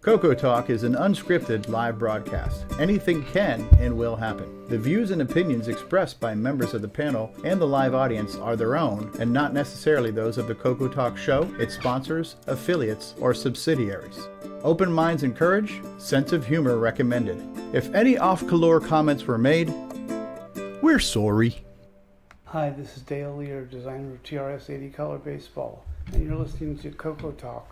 CoCoTALK is an unscripted live broadcast. Anything can and will happen. The views and opinions expressed by members of the panel and the live audience are their own and not necessarily those of the CoCoTALK show, its sponsors, affiliates, or subsidiaries. Open minds encouraged, sense of humor recommended. If any off-color comments were made, we're sorry. Hi, this is Dale Lear, designer of TRS-80 Color Baseball, and you're listening to CoCoTALK.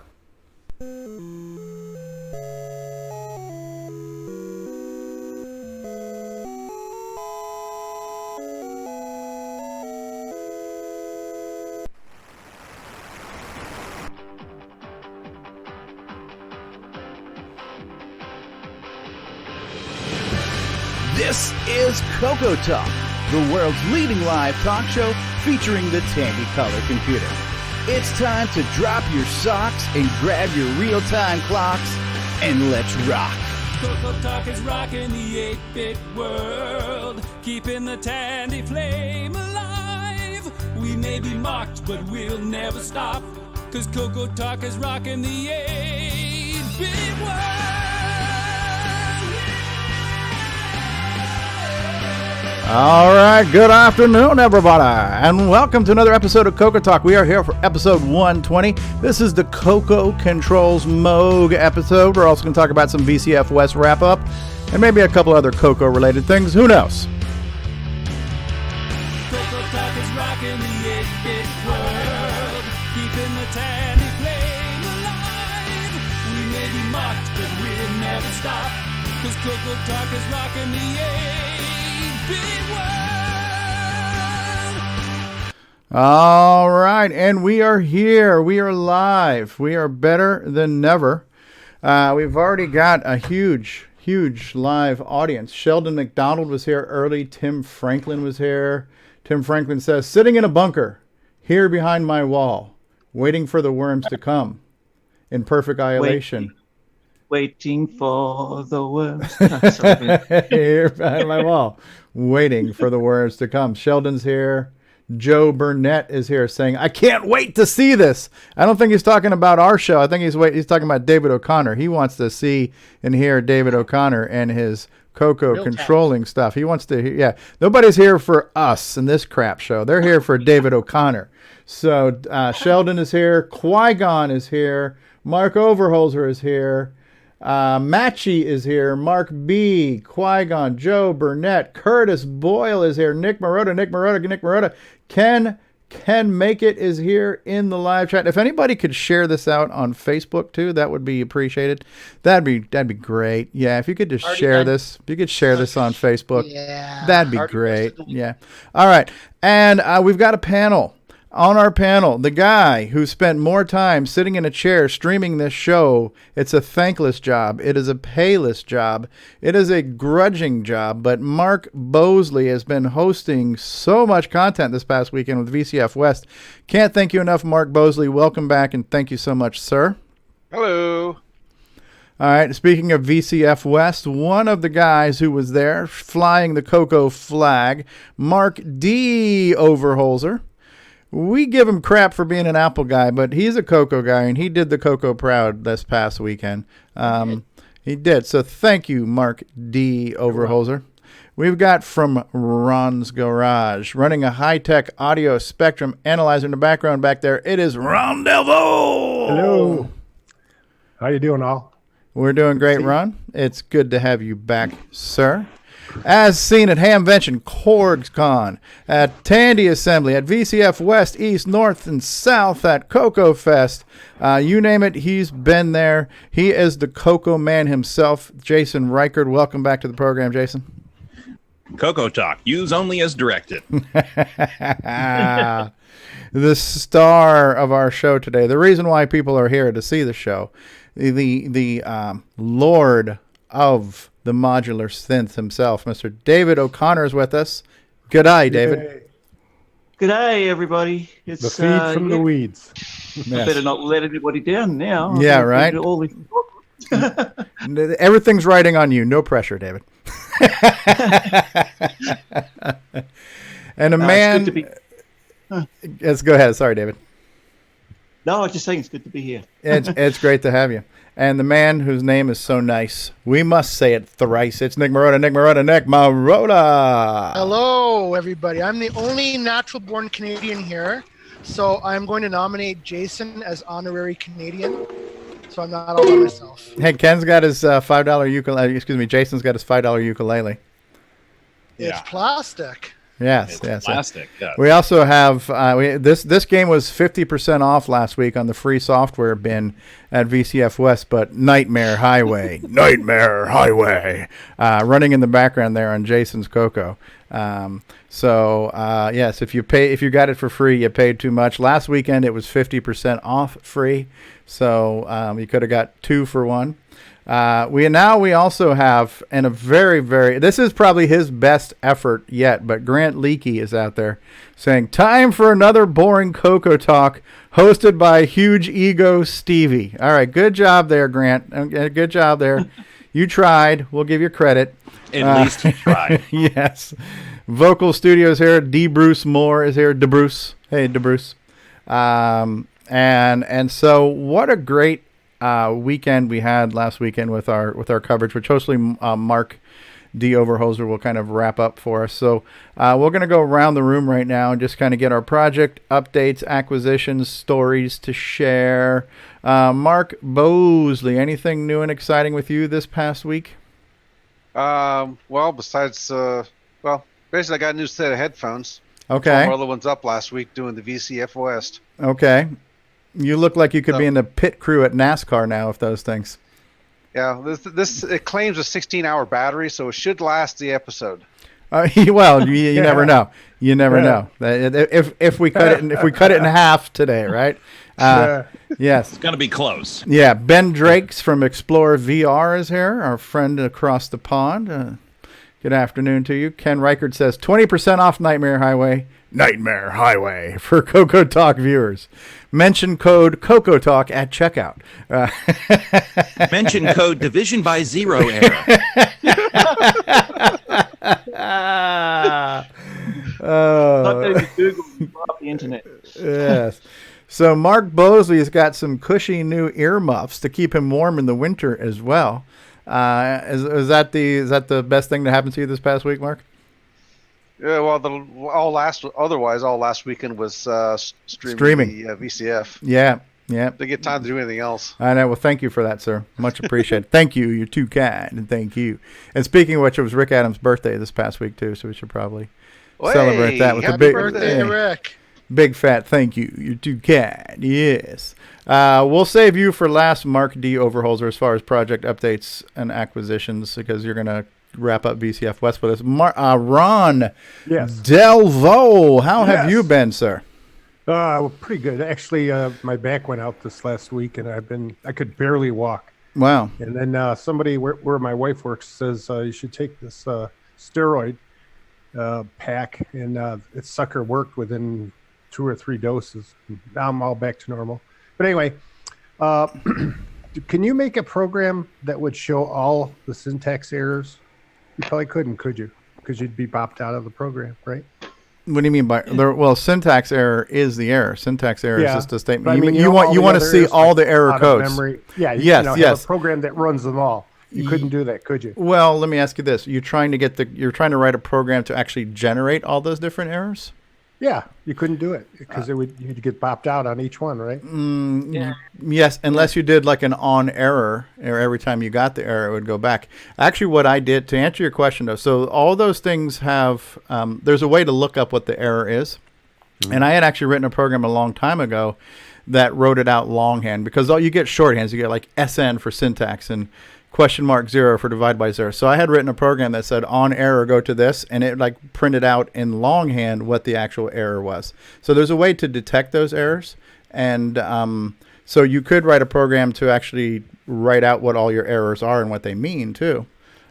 This is CoCoTALK, the world's leading live talk show featuring the Tandy Color Computer. It's time to drop your socks and grab your real-time clocks, and let's rock. CoCoTALK is rocking the 8-bit world, keeping the Tandy flame alive. We may be mocked, but we'll never stop, cause CoCoTALK is rocking the 8-bit world. All right, good afternoon, everybody, and welcome to another episode of CoCoTALK. We are here for episode 120. This is the CoCo Controls Moog episode. We're also going to talk about some VCF West wrap-up and maybe a couple other CoCo-related things. Who knows? CoCoTALK is rocking the 8-bit world, keeping the Tandy flame alive. We may be mocked, but we'll never stop, cause CoCoTALK is rocking the 8-bit world. All right, and we are here. We are live. We are better than never. We've already got a huge live audience. Sheldon McDonald was here early. Tim Franklin was here. Tim Franklin says, sitting in a bunker, here behind my wall, waiting for the worms to come in perfect isolation. Waiting for the worms. Here behind my wall, waiting for the worms to come. Sheldon's here. Joe Burnett is here saying, I can't wait to see this. I don't think he's talking about our show. I think he's talking about David O'Connor. He wants to see and hear David O'Connor and his CoCo controlling stuff. He wants to, yeah. Nobody's here for us in this crap show. They're here for David O'Connor. So Sheldon is here. Qui-Gon is here. Mark Overholser is here. Matchy is here. Mark B. Qui-Gon. Joe Burnett. Curtis Boyle is here. Nick Marotta. Ken Make It is here in the live chat. If anybody could share this out on Facebook too, that would be appreciated. That'd be great. Yeah, if you could just share this. If you could share this on Facebook, that'd be great. Yeah. All right. And we've got a panel. On our panel, the guy who spent more time sitting in a chair streaming this show. It's a thankless job. It is a payless job. It is a grudging job. But Mark Bosley has been hosting so much content this past weekend with VCF West. Can't thank you enough, Mark Bosley. Welcome back, and thank you so much, sir. Hello. All right, speaking of VCF West, one of the guys who was there flying the CoCo flag, Mark D. Overholser. We give him crap for being an Apple guy, but he's a CoCo guy, and he did the CoCo proud this past weekend. He did. So thank you, Mark D. Overholser. We've got from Ron's Garage, running a high-tech audio spectrum analyzer in the background back there. It is Ron Delvo. Hello. How you doing, all? We're doing great, Ron. It's good to have you back, sir. As seen at Hamvention, CorgsCon, at Tandy Assembly, at VCF West, East, North, and South, at CoCo Fest. You name it, he's been there. He is the CoCo man himself. Jason Reichert, welcome back to the program, Jason. CoCoTALK, use only as directed. The star of our show today, the reason why people are here to see the show, the Lord of the modular synth himself, Mr. David O'Connor is with us. Good day, David. Good day, everybody. It's the feed from the weeds. I better not let anybody down now. Yeah, right. Everything's riding on you. No pressure, David. And a man. It's good to be... Let's go ahead. Sorry, David. No, I was just saying it's good to be here. It's great to have you. and the man whose name is so nice. We must say it thrice. It's Nick Marotta, Nick Marotta, Nick Marotta. Hello, everybody. I'm the only natural-born Canadian here, so I'm going to nominate Jason as honorary Canadian, so I'm not all by myself. Hey, Ken's got his $5 ukulele. Excuse me, Jason's got his $5 ukulele. It's plastic. Yes, It's yes. plastic. Yes. We also have this game was 50% off last week on the free software bin at VCF West, but Nightmare Highway, Nightmare Highway, running in the background there on Jason's CoCo. Yes, if you got it for free, you paid too much. Last weekend it was 50% off free, so you could have got 2 for 1. We also have, and a very, this is probably his best effort yet, but Grant Leakey is out there saying, time for another boring CoCo talk hosted by huge ego Stevie. All right, good job there, Grant. Good job there. You tried. We'll give you credit. At least you tried. Yes. Vocal Studios here. D. Bruce Moore is here. DeBruce. Hey, DeBruce. And so what a great weekend we had last weekend with our coverage, which hopefully Mark D. Overholser will kind of wrap up for us. So we're going to go around the room right now and just kind of get our project updates, acquisitions, stories to share. Mark Bosley, anything new and exciting with you this past week? Well, besides, basically I got a new set of headphones. Okay. All the ones up last week doing the VCF West. Okay. You look like you could be in the pit crew at NASCAR now with those things. Yeah, this it claims a 16-hour battery, so it should last the episode. Well, you never know. You never know. If we cut it in half today, right? Yes. It's going to be close. Yeah. Ben Drakes from Explore VR is here, our friend across the pond. Good afternoon to you. Ken Reichert says 20% off Nightmare Highway. Nightmare Highway for CoCoTALK viewers. Mention code CoCoTALK at checkout. Mention code division by 0 error. Google off the internet. Yes. So Mark Bosley's got some cushy new earmuffs to keep him warm in the winter as well. Is that the best thing to happen to you this past week, Mark? Yeah, well, all last weekend was streaming the VCF. Yeah. They get time to do anything else. I know. Well, thank you for that, sir. Much appreciated. Thank you. You're too kind, and thank you. And speaking of which, it was Rick Adams' birthday this past week too, so we should probably celebrate that with a big birthday, Rick. Big fat thank you. You're too kind. Yes. We'll save you for last, Mark D. Overholser, as far as project updates and acquisitions, because you're gonna wrap up VCF West with us. Ron Delvo, how have you been, sir? Well, pretty good. Actually, my back went out this last week, and I could barely walk. Wow. And then somebody where my wife works says you should take this steroid pack, and it sucker worked within 2 or 3 doses. Now I'm all back to normal. But anyway, can you make a program that would show all the syntax errors? You probably couldn't, could you? Because you'd be bopped out of the program, right? What do you mean by well? Syntax error is the error. Syntax error is just a statement. But, I mean, you want to see all the error codes. Memory. Yeah. Yes. Have a program that runs them all. You couldn't do that, could you? Well, let me ask you this: you're trying to write a program to actually generate all those different errors? Yeah, you couldn't do it because you'd get popped out on each one, right? Yes, unless you did like an on error, or every time you got the error, it would go back. Actually, what I did, to answer your question, though, so all those things have, there's a way to look up what the error is. And I had actually written a program a long time ago that wrote it out longhand, because you get shorthands. You get like SN for syntax and $0 for divide by 0. So I had written a program that said on error go to this, and it like printed out in longhand what the actual error was. So there's a way to detect those errors, and so you could write a program to actually write out what all your errors are and what they mean too.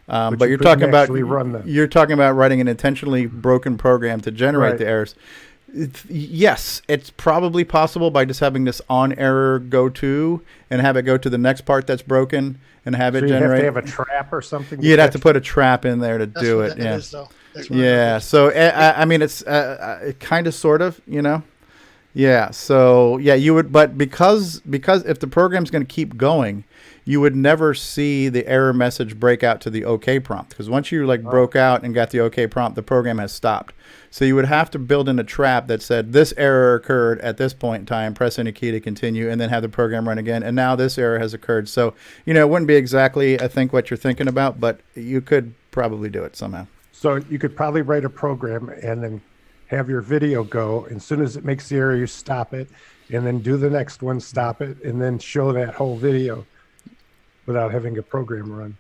But you're talking about writing an intentionally broken program to generate the errors. Yes, it's probably possible by just having this on error go to and have it go to the next part that's broken and have it generate. You'd have to have a trap or something. You'd have to put a trap in there to do it. Yeah. Yeah. So I mean, it's kind of, sort of, Yeah. So yeah, you would, but because if the program's going to keep going, you would never see the error message break out to the OK prompt, because once you broke out and got the OK prompt, the program has stopped. So you would have to build in a trap that said this error occurred at this point in time, press any key to continue, and then have the program run again. And now this error has occurred. So, it wouldn't be exactly, I think, what you're thinking about, but you could probably do it somehow. So you could probably write a program and then have your video go. As soon as it makes the error, you stop it, and then do the next one, stop it, and then show that whole video without having a program run.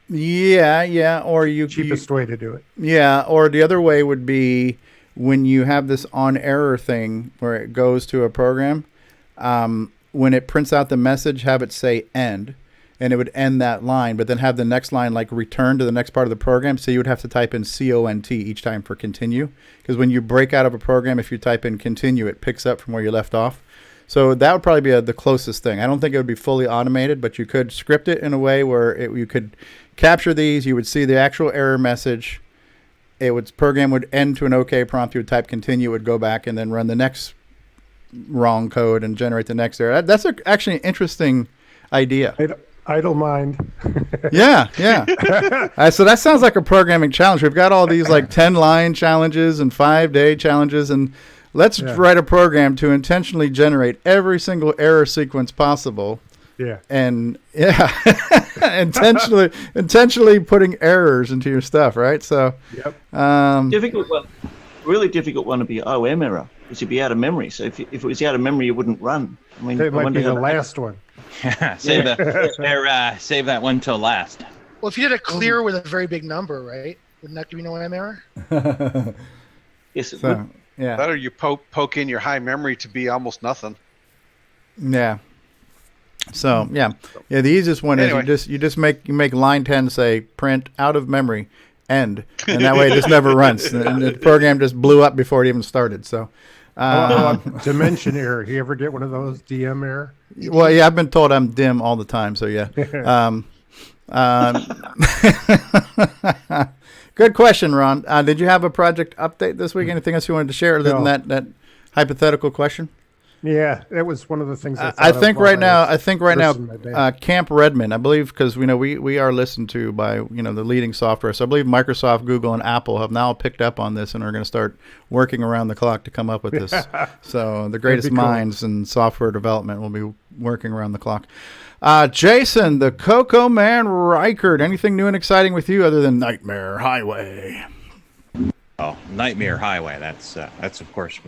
Yeah, or cheapest way to do it. Yeah, or the other way would be when you have this on error thing where it goes to a program, when it prints out the message, have it say end, and it would end that line, but then have the next line return to the next part of the program. So you would have to type in CONT each time for continue, because when you break out of a program, if you type in continue, it picks up from where you left off. So that would probably be the closest thing. I don't think it would be fully automated, but you could script it in a way where you could capture these. You would see the actual error message. Program would end to an OK prompt. You would type continue, it would go back and then run the next wrong code and generate the next error. That's actually an interesting idea. Idle mind. Yeah. So that sounds like a programming challenge. We've got all these 10-line challenges and 5-day challenges, and let's write a program to intentionally generate every single error sequence possible. Yeah. And intentionally putting errors into your stuff, right? So difficult one, really difficult one to be OM error, because you'd be out of memory. So if it was out of memory, it wouldn't run. I mean, it might be the last one. Save that one till last. Well, if you did a clear with a very big number, right? Wouldn't that give you no OM error? Yes, it would. Yeah. That, or you poke in your high memory to be almost nothing. Yeah. So the easiest one is you just make line 10 say print out of memory end, and that way it just never runs, and the program just blew up before it even started. So dimension error. You ever get one of those DM error? Well, yeah, I've been told I'm dim all the time. So yeah. Good question, Ron. Did you have a project update this week? Anything else you wanted to share other than that hypothetical question? Yeah, that was one of the things. I think right now, Camp Redmond, I believe, because we are listened to by the leading software. So I believe Microsoft, Google, and Apple have now picked up on this and are going to start working around the clock to come up with this. So the greatest minds in software development will be working around the clock. Jason, the CoCo Man Reichert, anything new and exciting with you other than Nightmare Highway? Oh, Nightmare Highway. That's of course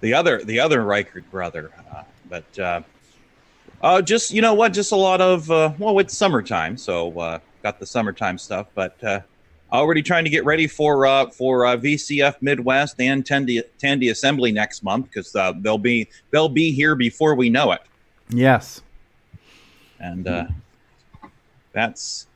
the other Reichert brother. But just just a lot of it's summertime, so got the summertime stuff. But already trying to get ready for VCF Midwest and Tandy Assembly next month, because they'll be here before we know it. Yes. And that's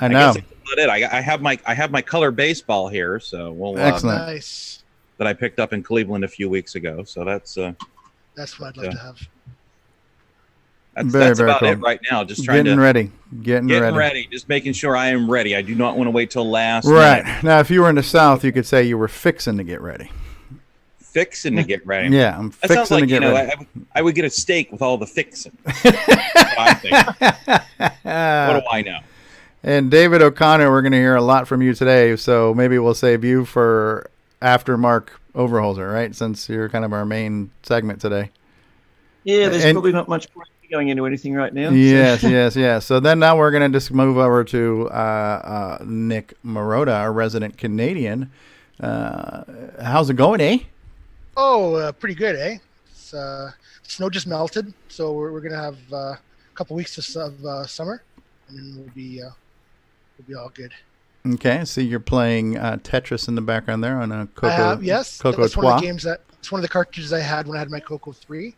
I know. guess that's about it. I have my color baseball here, so we'll excellent. Nice. That I picked up in Cleveland a few weeks ago. So that's what I'd love to have. That's about it right now. Just trying getting ready. Just making sure I am ready. I do not want to wait till last right minute. Now, if you were in the South, you could say you were fixing to get ready. Fixing to get ready. Yeah, I'm that fixing sounds like, to get ready. I would get a steak with all the fixing. That's what I think. What do I know? And David O'Connor, we're going to hear a lot from you today, so maybe we'll save you for after Mark Overholser, right? Since you're kind of our main segment today. Yeah, there's probably not much point going into anything right now. Yes. So then now we're going to just move over to Nick Marotta, our resident Canadian. How's it going, eh? Oh, pretty good, eh? It's, snow just melted, so we're going to have a couple weeks of summer, and then we'll be all good. Okay, I see you're playing Tetris in the background there on a CoCo. Yes, CoCo that's one of the games it's one of the cartridges I had when I had my CoCo 3,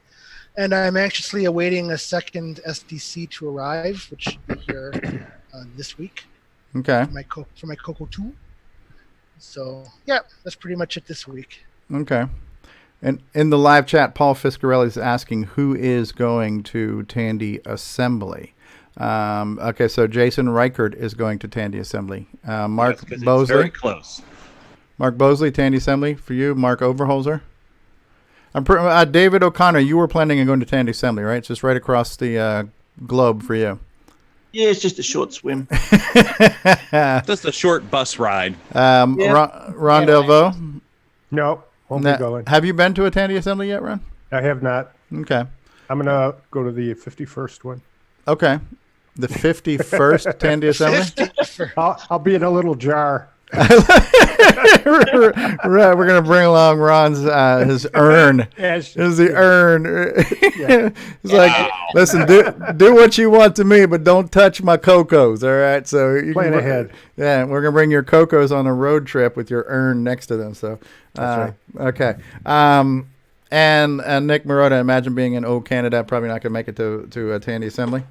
and I'm anxiously awaiting a second SDC to arrive, which should be here this week. Okay. For my CoCo 2. So yeah, that's pretty much it this week. Okay. And in the live chat, Paul Fiscarelli is asking who is going to Tandy Assembly. Okay, so Jason Reichert is going to Tandy Assembly. Mark Bosley. Very close. Mark Bosley, Tandy Assembly for you. Mark Overholser. David O'Connor, you were planning on going to Tandy Assembly, right? It's just right across the globe for you. Yeah, it's just a short swim. Just a short bus ride. Ron Delvaux? No, won't be going. Have you been to a Tandy Assembly yet, Ron? I have not. Okay. I'm going to go to the 51st one. Okay. The 51st Tandy Assembly? I'll be in a little jar. Right, we're gonna bring along Ron's his urn. Is the urn? It's like, listen, do what you want to me, but don't touch my CoCos. All right, so you plan ahead. Yeah, we're gonna bring your CoCos on a road trip with your urn next to them. So that's right. Okay. And Nick Marotta, imagine being in Canada, probably not gonna make it to a Tandy Assembly.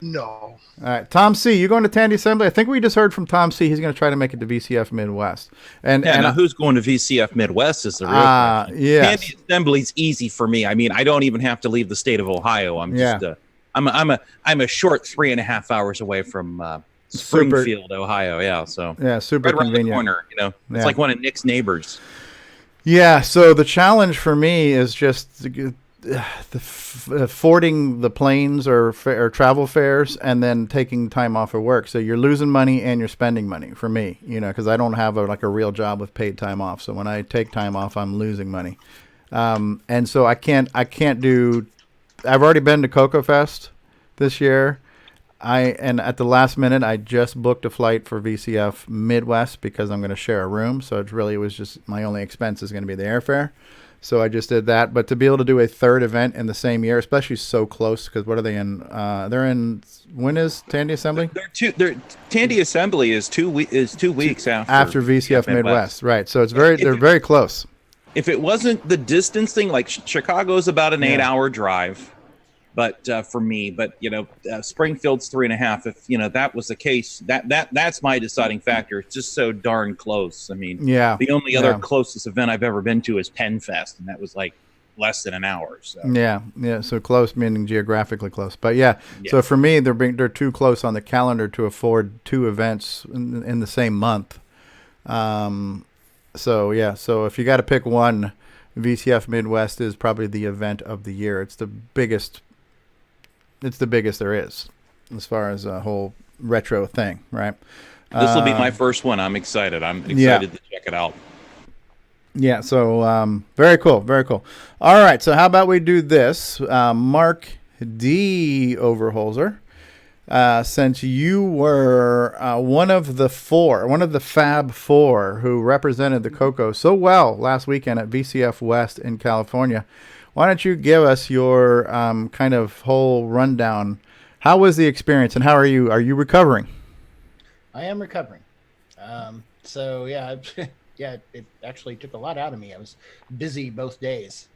No. All right, Tom C., you going to Tandy Assembly? I think we just heard from Tom C. He's going to try to make it to VCF Midwest. And now who's going to VCF Midwest is the real question. Yes. Tandy Assembly's easy for me. I mean, I don't even have to leave the state of Ohio. I'm just I'm a short 3.5 hours away from Springfield, Ohio. Yeah, so super right around convenient. the corner. It's like one of Nick's neighbors. Yeah. So the challenge for me is just fording the planes or travel fares and then taking time off of work. So you're losing money and you're spending money for me, because I don't have a real job with paid time off. So when I take time off, I'm losing money. And so I can't do, I've already been to CoCo Fest this year. And at the last minute, I just booked a flight for VCF Midwest because I'm going to share a room. So it was just my only expense is going to be the airfare. So I just did that. But to be able to do a third event in the same year, especially so close, because what are they in? They're in, when is Tandy Assembly? Tandy Assembly is 2 weeks after VCF Midwest. Right. So they're very close. If it wasn't the distance thing, like Chicago's about an 8-hour drive. But for me, Springfield's 3.5. If that was the case, that's my deciding factor. It's just so darn close. I mean, the only other closest event I've ever been to is Penn Fest, and that was like less than an hour. So. Yeah. So close, meaning geographically close. But so for me, they're too close on the calendar to afford 2 events in the same month. So if you got to pick one, VCF Midwest is probably the event of the year. It's the biggest there is as far as a whole retro thing, right? This will be my first one. I'm excited. I'm excited to check it out. Yeah, so very cool, very cool. All right, so how about we do this? Mark D. Overholser, since you were one of the Fab Four who represented the CoCo so well last weekend at VCF West in California, why don't you give us your kind of whole rundown? How was the experience, and how are you? Are you recovering? I am recovering. It actually took a lot out of me. I was busy both days,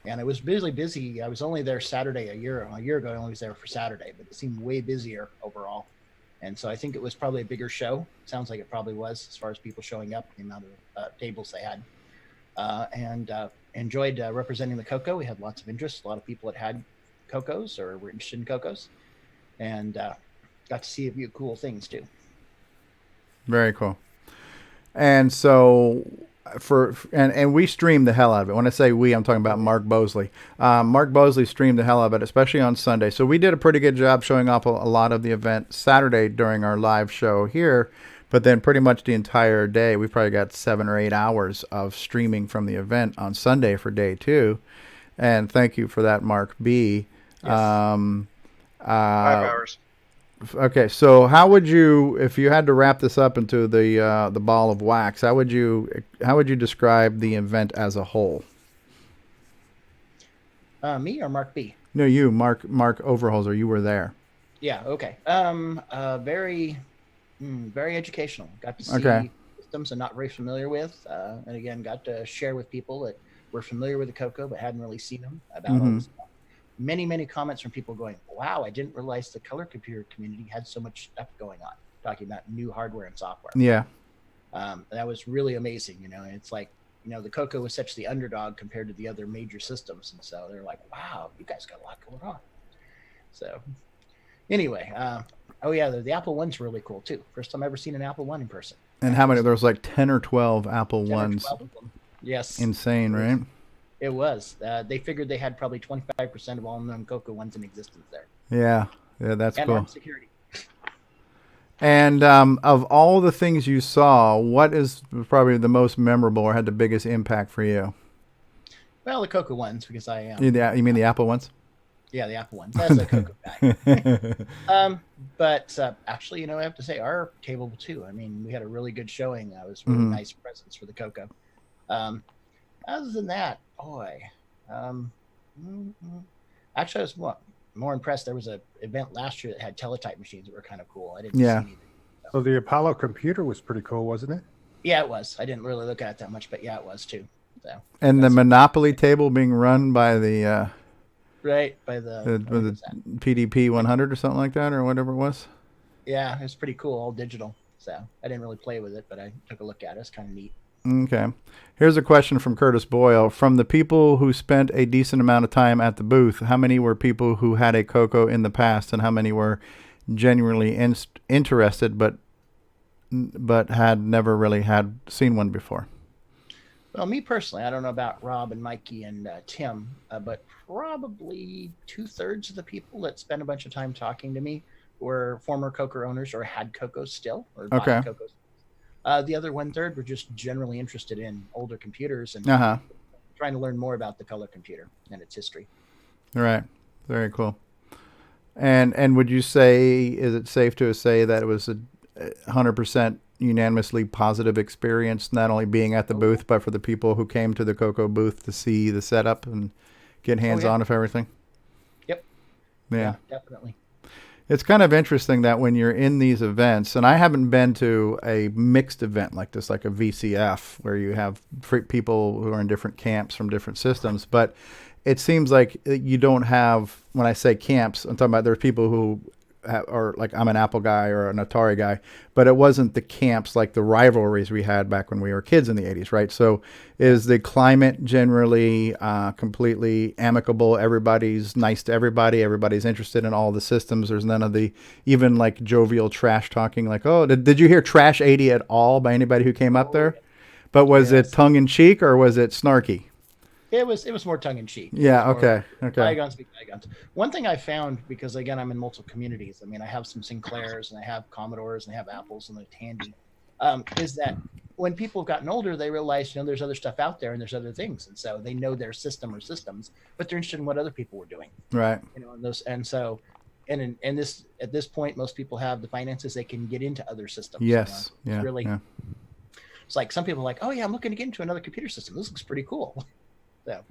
and I was busy. I was only there Saturday a year ago. I only was there for Saturday, but it seemed way busier overall. And so I think it was probably a bigger show. Sounds like it probably was, as far as people showing up, the amount of tables they had, and enjoyed representing the CoCo. We had lots of interest. A lot of people had CoCos or were interested in CoCos, and got to see a few cool things too. Very cool. And so and we streamed the hell out of it. When I say we, I'm talking about Mark Bosley. Mark Bosley streamed the hell out of it, especially on Sunday. So we did a pretty good job showing off a lot of the event Saturday during our live show here. But then pretty much the entire day, we probably got 7 or 8 hours of streaming from the event on Sunday for day 2. And thank you for that, Mark B. Yes. 5 hours. Okay, so how would you, if you had to wrap this up into the ball of wax, how would you describe the event as a whole? Me or Mark B? No, you, Mark Overholser. You were there. Yeah. Okay. Very educational. Got to see systems I'm not very familiar with, and again, got to share with people that were familiar with the CoCo but hadn't really seen them about all this stuff. Many comments from people going, "Wow, I didn't realize the color computer community had so much stuff going on." Talking about new hardware and software. Yeah. That was really amazing. And it's like, the CoCo was such the underdog compared to the other major systems, and so they're like, "Wow, you guys got a lot going on." So, anyway. The Apple One's really cool too. First time I've ever seen an Apple One in person. And how many? There was like 10 or 12 Apple Ones. 12 of them. Yes. Insane, right? It was. They figured they had probably 25% of all known CoCo ones in existence there. Yeah, that's and cool. armed security. And of all the things you saw, what is probably the most memorable or had the biggest impact for you? Well, the CoCo ones, because I am. You mean the Apple ones? Yeah, the Apple ones. That's a CoCo guy. But actually, I have to say, our table too. I mean, we had a really good showing. It was really nice presence for the CoCo. Other than that, boy, actually, I was more impressed. There was an event last year that had teletype machines that were kind of cool. I didn't see anything. So the Apollo computer was pretty cool, wasn't it? Yeah, it was. I didn't really look at it that much, but yeah, it was too. So. And the Monopoly table being run by the by the PDP 100 or something like that, or whatever it was. Yeah, it was pretty cool, all digital. So I didn't really play with it, but I took a look at it. It's kind of neat. Okay. Here's a question from Curtis Boyle. From the people who spent a decent amount of time at the booth, how many were people who had a CoCo in the past, and how many were genuinely interested but had never really seen one before? Well, me personally, I don't know about Rob and Mikey and Tim, but probably 2/3 of the people that spent a bunch of time talking to me were former CoCo owners or had CoCos still, or bought CoCos. The other 1/3 were just generally interested in older computers and trying to learn more about the color computer and its history. All right. Very cool. And would you say, is it safe to say that it was a 100% unanimously positive experience, not only being at the booth, but for the people who came to the CoCo booth to see the setup and get hands-on with everything? Yep. Yeah, definitely. It's kind of interesting that when you're in these events, and I haven't been to a mixed event like this, like a VCF, where you have people who are in different camps from different systems, but it seems like you don't have, when I say camps, I'm talking about there's people who are like, I'm an Apple guy or an Atari guy, but it wasn't the camps like the rivalries we had back when we were kids in the 80s, right? So is the climate generally completely amicable? Everybody's nice to everybody. Everybody's interested in all the systems. There's none of the even like jovial trash talking like, oh, did you hear Trash 80 at all by anybody who came up there? But was it tongue in cheek or was it snarky? It was more tongue in cheek. Yeah. Okay. Bygones be bygones. One thing I found, because again I'm in multiple communities. I mean, I have some Sinclairs and I have Commodores and I have Apples and a Tandy. Is that when people have gotten older, they realize there's other stuff out there and there's other things, and so they know their system or systems, but they're interested in what other people were doing. Right. And this at this point, most people have the finances; they can get into other systems. Yes. It's like some people are like, oh yeah, I'm looking to get into another computer system. This looks pretty cool. So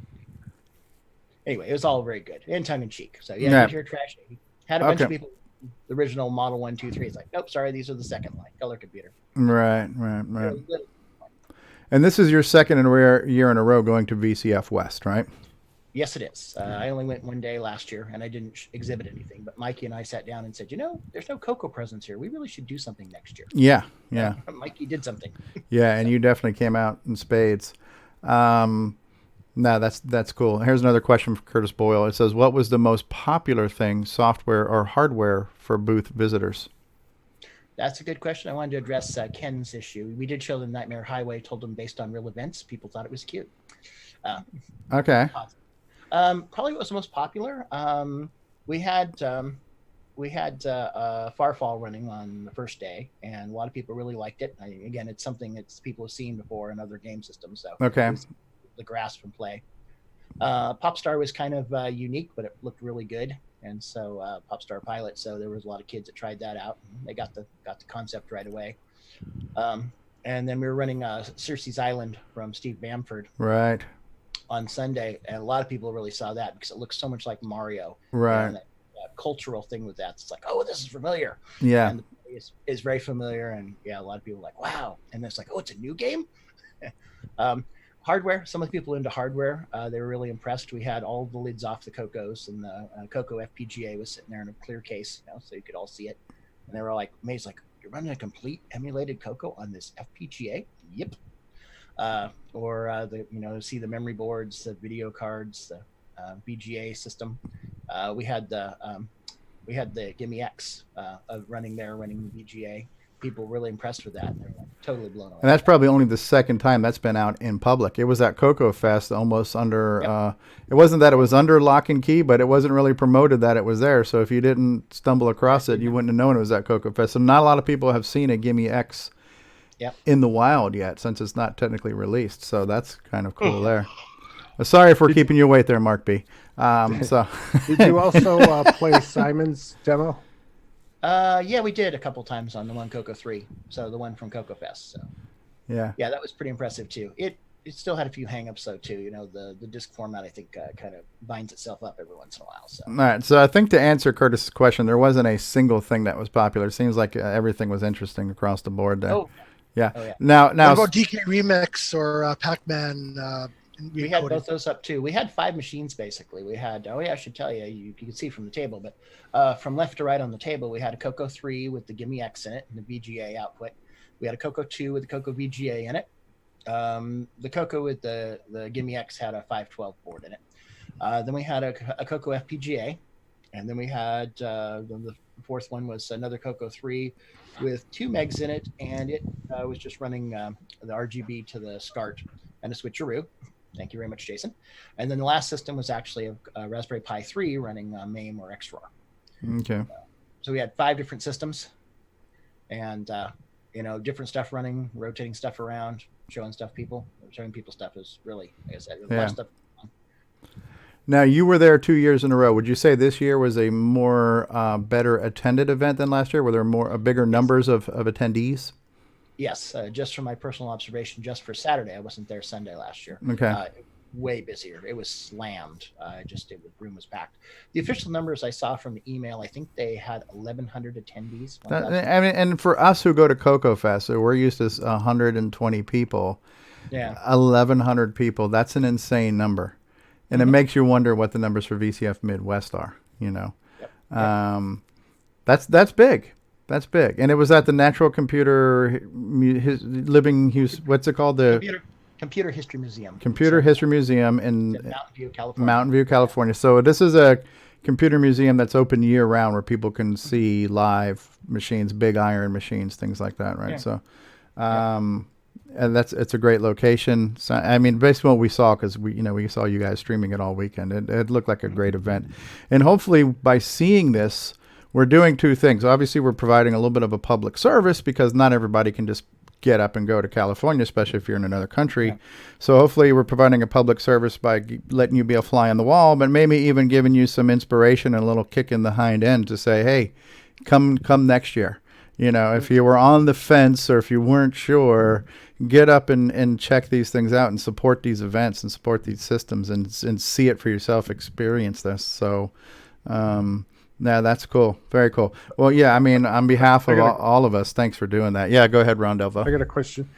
anyway, it was all very good and tongue in cheek. So you hear Trash 80. Had a bunch of people, the original Model 1, 2, 3. It's like, nope, sorry, these are the second line color computer. Right. And this is your second year in a row going to VCF West, right? Yes, it is. I only went one day last year, and I didn't exhibit anything. But Mikey and I sat down and said, there's no CoCo presence here. We really should do something next year. Yeah. Mikey did something. Yeah, and you definitely came out in spades. No, that's cool. Here's another question from Curtis Boyle. It says, what was the most popular thing, software or hardware, for booth visitors? That's a good question. I wanted to address Ken's issue. We did show them Nightmare Highway, told them based on real events. People thought it was cute. Okay. Probably what was the most popular. We had Farfall running on the first day, and a lot of people really liked it. Again, it's something that people have seen before in other game systems. So okay. The grass from play. Popstar was kind of unique, but it looked really good, and so Popstar Pilot. So there was a lot of kids that tried that out. And they got the concept right away. And then we were running Circe's Island from Steve Bamford. Right. On Sunday, and a lot of people really saw that because it looks so much like Mario. Right. And that cultural thing with that, it's like, oh, this is familiar. Yeah. And it's very familiar, and a lot of people are like, wow. And it's like, oh, it's a new game. Hardware. Some of the people into hardware, they were really impressed. We had all the lids off the CoCos, and the CoCo FPGA was sitting there in a clear case, so you could all see it. And they were like amazed, like, you're running a complete emulated CoCo on this FPGA? Yep. See the memory boards, the video cards, the VGA system. We had the Gimme X running the VGA. People were really impressed with that. And they were like, totally blown away. And that's probably only the second time that's been out in public. It was at CoCo Fest, almost under. It wasn't that it was under lock and key, but it wasn't really promoted that it was there. So if you didn't stumble across it, you wouldn't have known it was at CoCo Fest. So not a lot of people have seen a Gimme X in the wild yet, since it's not technically released. So that's kind of cool there. Sorry for keeping you wait there, Mark B. So did you also play Simon's demo? Yeah, we did a couple times on the one CoCo 3, so the one from CoCo Fest. So yeah, that was pretty impressive too. It still had a few hangups though too. You know, the disc format I think kind of binds itself up every once in a while. So all right, so I think to answer Curtis's question, there wasn't a single thing that was popular. It seems like everything was interesting across the board there. Yeah. Now, what about DK Remix or Pac-Man? We had both those up too. We had 5 machines basically. We had I should tell you, you can see from the table, but from left to right on the table, we had a CoCo 3 with the Gimme X in it and the VGA output. We had a CoCo 2 with the CoCo VGA in it. The CoCo with the Gimme X had a 512 board in it. Then we had a CoCo FPGA, and then we had the fourth one was another CoCo 3 with 2 megs in it, and it was just running the RGB to the SCART and a switcheroo. Thank you very much, Jason. And then the last system was actually a Raspberry Pi 3 running MAME or XROR. Okay. So we had 5 different systems, and different stuff running, rotating stuff around, showing people stuff is really, like I said, a lot of stuff. Now, you were there 2 years in a row. Would you say this year was a more better attended event than last year? Were there bigger numbers of attendees? Yes, just from my personal observation, just for Saturday, I wasn't there Sunday last year. Okay. Way busier. It was slammed. The room was packed. The official numbers I saw from the email, I think they had 1,100 attendees. And for us who go to CoCo Fest, so we're used to 120 people. Yeah. 1,100 people. That's an insane number. And it makes you wonder what the numbers for VCF Midwest are, Yep. That's big. That's big. And it was at the Natural Computer what's it called? The Computer History Museum. History Museum in Mountain View, California. Mountain View, California. So this is a computer museum that's open year round, where people can see live machines, big iron machines, things like that, right? Yeah. So, and it's a great location. So, I mean, based on what we saw, because we saw you guys streaming it all weekend. It looked like a great event, and hopefully by seeing this, we're doing 2 things. Obviously, we're providing a little bit of a public service, because not everybody can just get up and go to California, especially if you're in another country. Yeah. So hopefully we're providing a public service by letting you be a fly on the wall, but maybe even giving you some inspiration and a little kick in the hind end to say, hey, come next year. If you were on the fence or if you weren't sure, get up and check these things out and support these events and support these systems and see it for yourself, experience this. So, yeah, that's cool. Very cool. Well, yeah, I mean, on behalf of all of us, thanks for doing that. Yeah, go ahead, Ron Delvo. I got a question.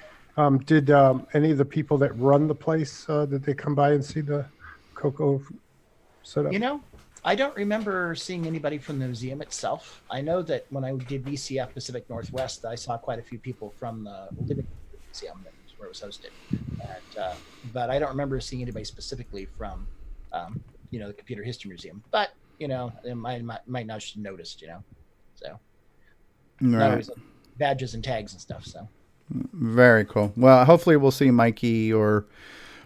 Did any of the people that run the place, did they come by and see the CoCo setup? I don't remember seeing anybody from the museum itself. I know that when I did VCF Pacific Northwest, I saw quite a few people from the Living Museum, where it was hosted. And, but I don't remember seeing anybody specifically from, the Computer History Museum. But it might not have noticed, so not always badges and tags and stuff. So very cool. Well, hopefully we'll see Mikey or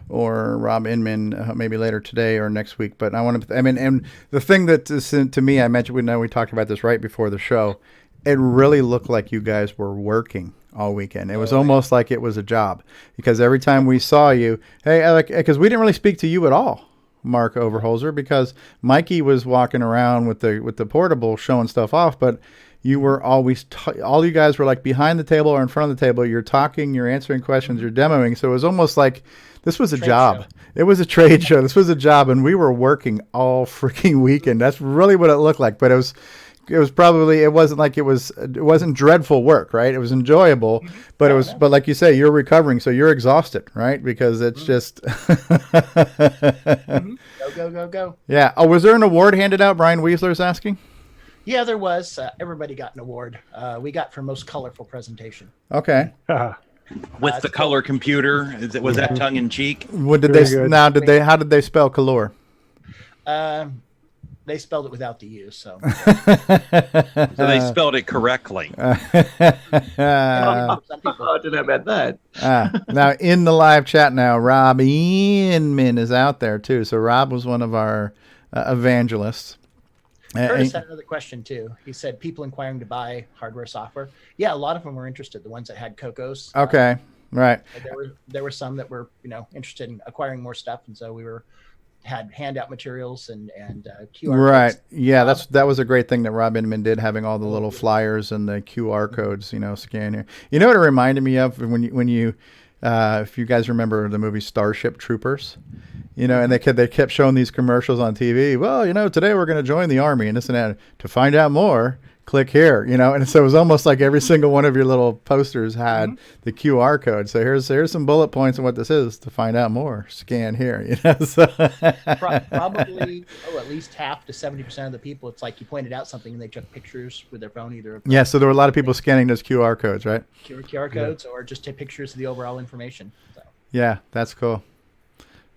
Rob Inman maybe later today or next week. But and the thing that is, to me, I mentioned, we talked about this right before the show. It really looked like you guys were working all weekend. It was almost like it was a job, because every time we saw you, because we didn't really speak to you at all, Mark Overholser, because Mikey was walking around with the portable showing stuff off, but you were always all you guys were like behind the table or in front of the table. You're talking, you're answering questions, you're demoing. So it was almost like this was a job. It was a trade show. This was a job, and we were working all freaking weekend. That's really what it looked like. But it wasn't dreadful work, right? It was enjoyable, but but like you say, you're recovering, so you're exhausted, right? Because it's just go. Yeah. Oh, was there an award handed out? Brian Weasler's asking. Yeah, there was. Everybody got an award. We got for most colorful presentation. Okay. With the color computer, was that tongue in cheek? How did they spell color? They spelled it without the U, so. So they spelled it correctly. I don't know about that. Now, in the live chat now, Rob Inman is out there, too. So Rob was one of our evangelists. Curtis had another question, too. He said, people inquiring to buy hardware, software. Yeah, a lot of them were interested, the ones that had CoCos. Okay, right. There were some that were, interested in acquiring more stuff, and so we had handout materials and QR right codes. Yeah, that was a great thing that Rob Inman did, having all the little flyers and the QR codes, scan here. You know what it reminded me of when you if you guys remember the movie Starship Troopers, and they kept showing these commercials on TV. Well, today we're going to join the Army and this and that. To find out more, click here, and so it was almost like every single one of your little posters had the QR code. So here's some bullet points on what this is. To find out more, scan here. So. Probably at least half to 70% of the people, it's like you pointed out something and they took pictures with their phone either. Yeah, so there were a lot of people scanning those QR codes, right? QR codes, or just take pictures of the overall information. So. Yeah, that's cool.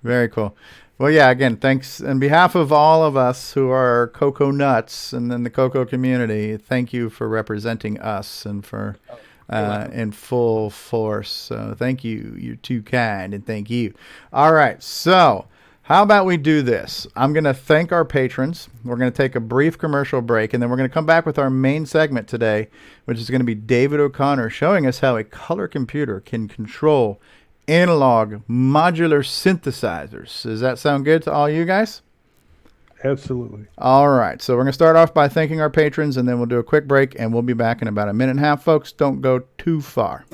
Very cool. Well, yeah, again, thanks. On behalf of all of us who are CoCo nuts and then the CoCo community, thank you for representing us and for in full force. So thank you. You're too kind, and thank you. All right, so how about we do this? I'm going to thank our patrons. We're going to take a brief commercial break, and then we're going to come back with our main segment today, which is going to be David O'Connor showing us how a color computer can control analog modular synthesizers. Does that sound good to all you guys? Absolutely. All right. So we're going to start off by thanking our patrons, and then we'll do a quick break, and we'll be back in about a minute and a half, folks. Don't go too far.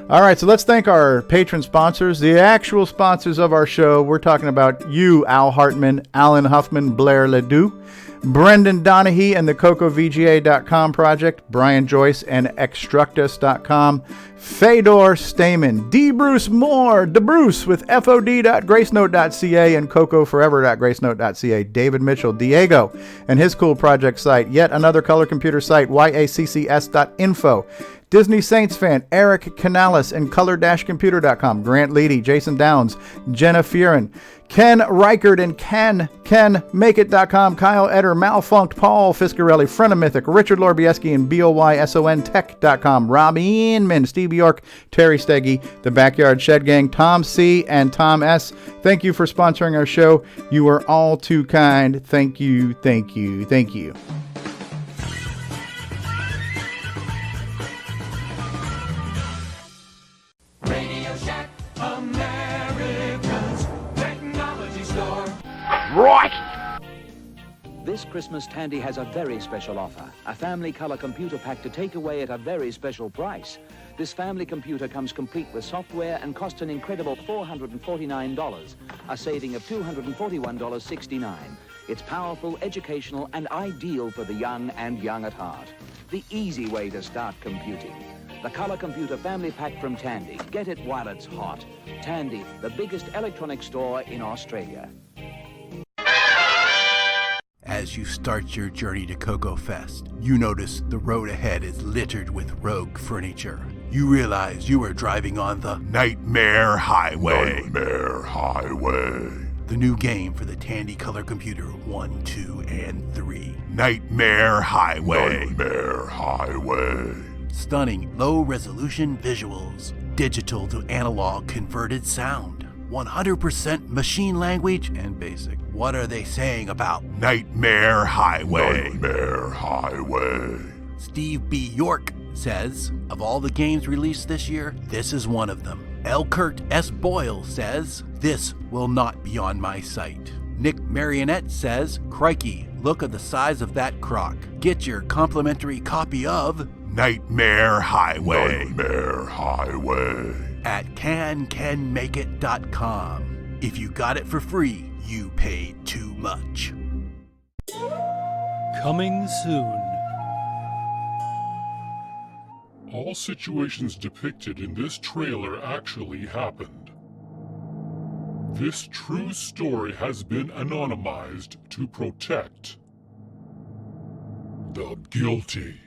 All right. So let's thank our patron sponsors, the actual sponsors of our show. We're talking about you, Al Hartman, Alan Huffman, Blair Ledoux, Brendan Donahue and the CoCoVGA.com project, Brian Joyce and Extructus.com, Fedor Stamen, D. Bruce Moore, DeBruce with FOD.gracenote.ca and CoCoForever.gracenote.ca, David Mitchell, Diego, and his cool project site, yet another color computer site, YACCS.info, Disney Saints fan, Eric Canales and Color-Computer.com, Grant Leedy, Jason Downs, Jenna Furin, Ken Reichard and CanMakeIt.com, Kyle Eder, Malfunct, Paul Fiscarelli, Frenemythic, Richard Lorbieski and BOYSONTech.com, Rob Inman, Steve York, Terry Steggy, The Backyard Shed Gang, Tom C. and Tom S. Thank you for sponsoring our show. You are all too kind. Thank you, thank you, thank you. Right! This Christmas, Tandy has a very special offer. A family color computer pack to take away at a very special price. This family computer comes complete with software and costs an incredible $449, a saving of $241.69. It's powerful, educational, and ideal for the young and young at heart. The easy way to start computing. The Color Computer Family Pack from Tandy. Get it while it's hot. Tandy, the biggest electronics store in Australia. As you start your journey to CoCo Fest, you notice the road ahead is littered with rogue furniture. You realize you are driving on the Nightmare Highway. Nightmare Highway. The new game for the Tandy Color Computer 1, 2, and 3. Nightmare Highway. Nightmare Highway. Stunning low-resolution visuals. Digital to analog converted sound. 100% machine language and basic. What are they saying about Nightmare Highway? Nightmare Highway. Steve B. York says, of all the games released this year, this is one of them. L. Kurt S. Boyle says, this will not be on my site. Nick Marionette says, crikey, look at the size of that crock. Get your complimentary copy of Nightmare Highway. Nightmare Highway. At CanMakeIt.com. If you got it for free, you paid too much. Coming soon. All situations depicted in this trailer actually happened. This true story has been anonymized to protect the guilty.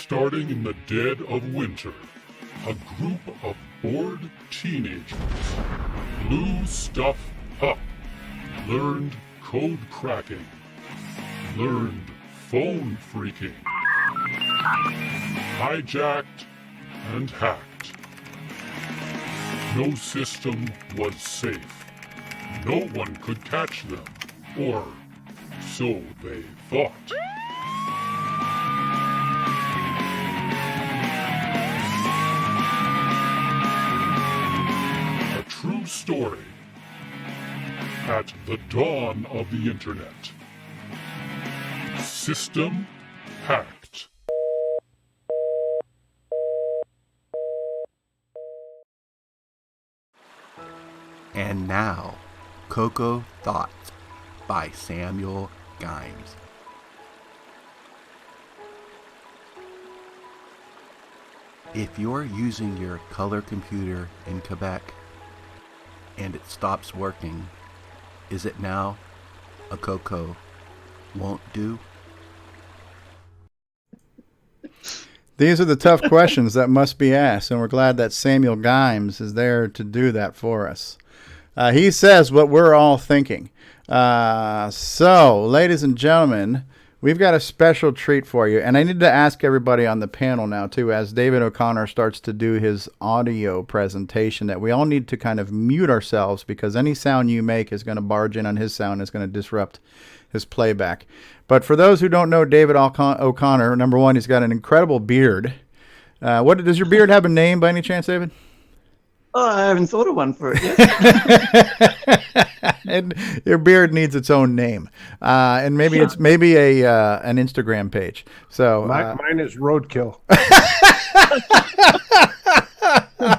Starting in the dead of winter, a group of bored teenagers blew stuff up, learned code cracking, learned phone phreaking, hijacked and hacked. No system was safe. No one could catch them, or so they thought. A true story at the dawn of the internet. System hacked. And now, CoCo Thoughts by Samuel Gimes. If you're using your color computer in Quebec and it stops working, is it now a CoCo won't do? These are the tough questions that must be asked, and we're glad that Samuel Gimes is there to do that for us. He says what we're all thinking. So, ladies and gentlemen, we've got a special treat for you. And I need to ask everybody on the panel now, too, as David O'Connor starts to do his audio presentation, that we all need to kind of mute ourselves, because any sound you make is going to barge in on his sound, is going to disrupt his playback. But for those who don't know David O'Connor, number one, he's got an incredible beard. What does your beard have a name by any chance, David? Oh, I haven't thought of one for it yet. And your beard needs its own name, and maybe it's an Instagram page. So mine is Roadkill.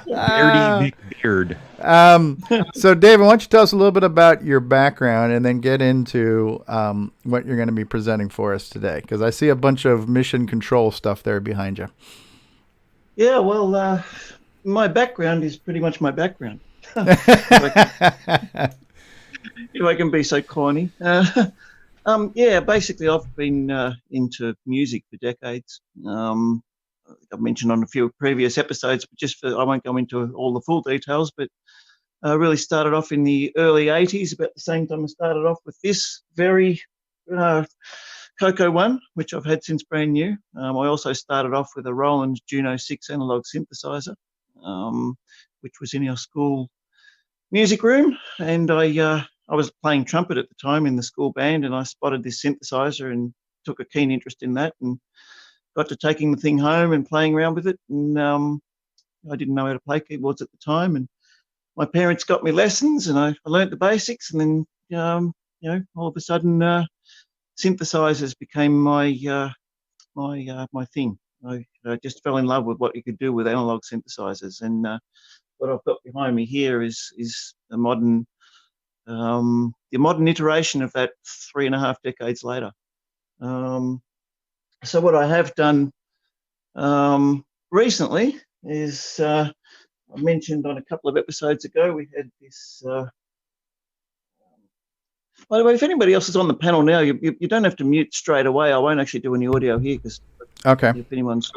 Beardy beard. So, David, why don't you tell us a little bit about your background, and then get into what you're going to be presenting for us today? Because I see a bunch of mission control stuff there behind you. Yeah, well, my background is pretty much my background. If I can be so corny. Yeah, basically I've been into music for decades. I've mentioned on a few previous episodes, but I won't go into all the full details, but I really started off in the early 80s, about the same time I started off with this very CoCo one, which I've had since brand new. I also started off with a Roland Juno 6 analog synthesizer, which was in our school music room, and I was playing trumpet at the time in the school band, and I spotted this synthesizer and took a keen interest in that, and got to taking the thing home and playing around with it. And I didn't know how to play keyboards at the time, and my parents got me lessons, and I learnt the basics, and then all of a sudden synthesizers became my thing. I just fell in love with what you could do with analog synthesizers, and what I've got behind me here is the modern iteration of that 3.5 decades later. So what I have done recently is, I mentioned on a couple of episodes ago, we had this. By the way, if anybody else is on the panel now, you don't have to mute straight away. I won't actually do any audio here, because if anyone's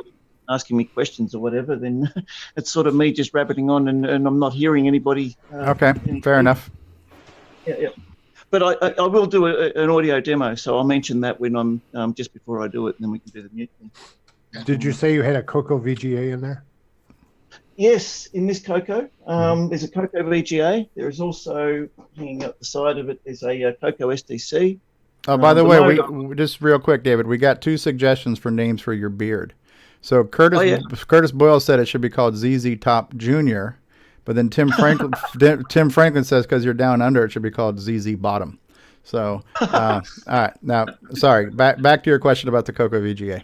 asking me questions or whatever, then it's sort of me just rabbiting on, and I'm not hearing anybody. Fair enough. Yeah. But I will do an audio demo, so I'll mention that when I'm just before I do it, and then we can do the mute thing. Did you say you had a CoCo VGA in there? Yes, in this CoCo. There's a CoCo VGA. There is also, hanging up the side of it, there's a CoCo SDC. Oh, by the way, we just real quick, David, we got 2 suggestions for names for your beard. So Curtis Boyle said it should be called ZZ Top Junior, but then Tim Franklin says because you're down under, it should be called ZZ Bottom. So, all right. Now, sorry, back to your question about the CoCo VGA.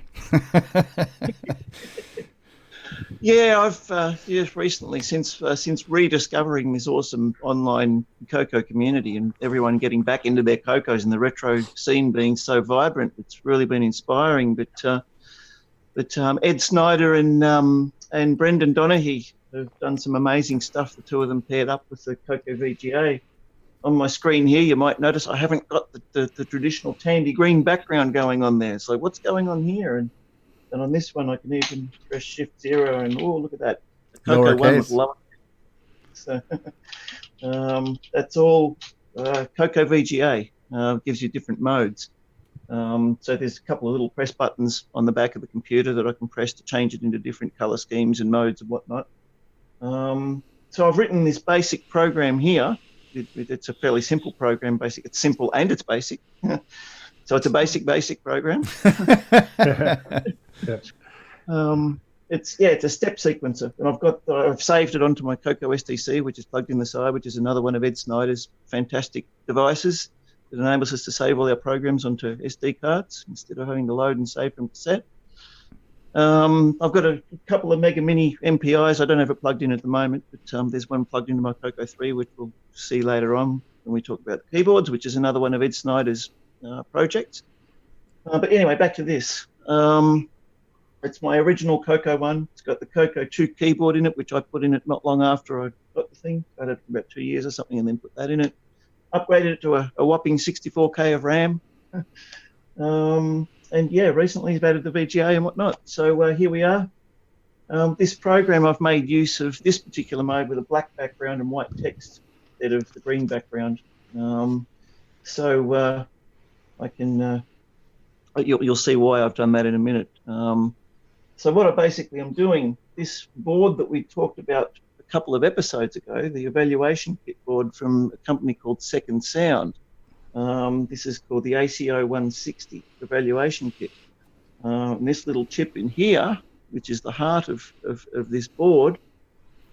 Yeah, I've just recently, since rediscovering this awesome online CoCo community and everyone getting back into their CoCos and the retro scene being so vibrant, it's really been inspiring. But Ed Snyder and Brendan Donaghy have done some amazing stuff. The two of them paired up with the CoCo VGA. On my screen here, you might notice I haven't got the traditional Tandy green background going on there. So what's going on here? And And on this one, I can even press Shift 0, and oh, look at that. The CoCo one was lower. So that's all CoCo VGA. Gives you different modes. So there's a couple of little press buttons on the back of the computer that I can press to change it into different color schemes and modes and whatnot. So I've written this basic program here. It's a fairly simple program. It's simple and it's basic. So it's a basic program. It's a step sequencer, and I've saved it onto my CoCo SDC, which is plugged in the side, which is another one of Ed Snyder's fantastic devices that enables us to save all our programs onto SD cards instead of having to load and save from cassette. I've got a couple of Mega Mini MPIs. I don't have it plugged in at the moment, but there's one plugged into my CoCo 3, which we'll see later on when we talk about the keyboards, which is another one of Ed Snyder's projects. But anyway, back to this. It's my original CoCo one. It's got the CoCo 2 keyboard in it, which I put in it not long after I got the thing. I had it for about 2 years or something, and then put that in it. Upgraded it to a whopping 64K of RAM. And yeah, recently I've added the VGA and whatnot. So here we are. This program, I've made use of this particular mode with a black background and white text instead of the green background. So I can, you'll see why I've done that in a minute. So what I'm doing, this board that we talked about a couple of episodes ago, the evaluation kit board from a company called Second Sound. This is called the ACO 160 evaluation kit. And this little chip in here, which is the heart of this board,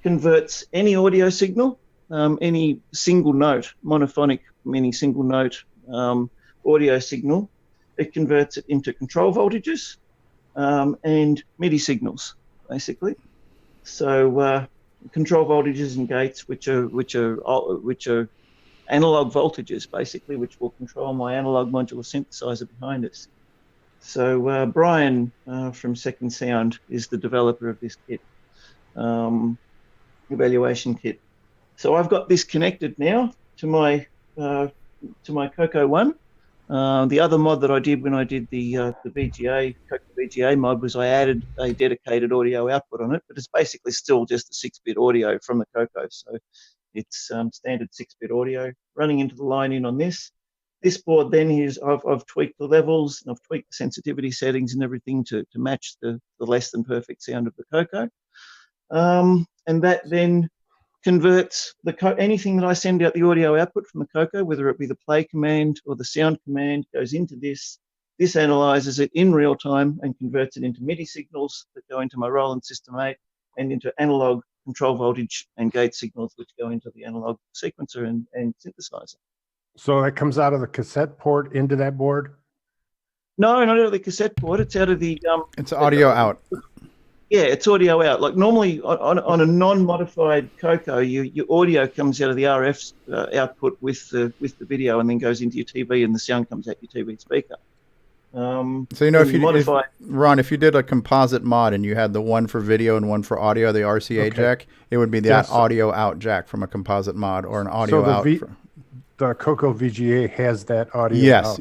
converts any audio signal, any single note, monophonic, any single note audio signal. It converts it into control voltages and MIDI signals, basically. So control voltages and gates, which are analog voltages, basically, which will control my analog modular synthesizer behind us. So Brian from Second Sound is the developer of this kit, evaluation kit. So I've got this connected now to my CoCo one. The other mod that I did when I did the VGA, CoCo VGA mod, was I added a dedicated audio output on it, but it's basically still just a 6-bit audio from the CoCo. So it's standard 6-bit audio running into the line in on this. This board then is, I've tweaked the levels, and I've tweaked the sensitivity settings and everything to match the less than perfect sound of the CoCo. And that then converts anything that I send out the audio output from the CoCo, whether it be the play command or the sound command, goes into this. This analyzes it in real time and converts it into MIDI signals that go into my Roland System 8 and into analog control voltage and gate signals, which go into the analog sequencer and synthesizer. So that comes out of the cassette port into that board? No, not out of the cassette port. It's out of the... it's audio out. Yeah, it's audio out. Like normally on a non-modified CoCo, your audio comes out of the RF output with the video and then goes into your TV, and the sound comes out your TV speaker. So if you did a composite mod and you had the one for video and one for audio, the RCA jack, it would be that audio out jack from a composite mod, or an audio out. The CoCo VGA has that audio out.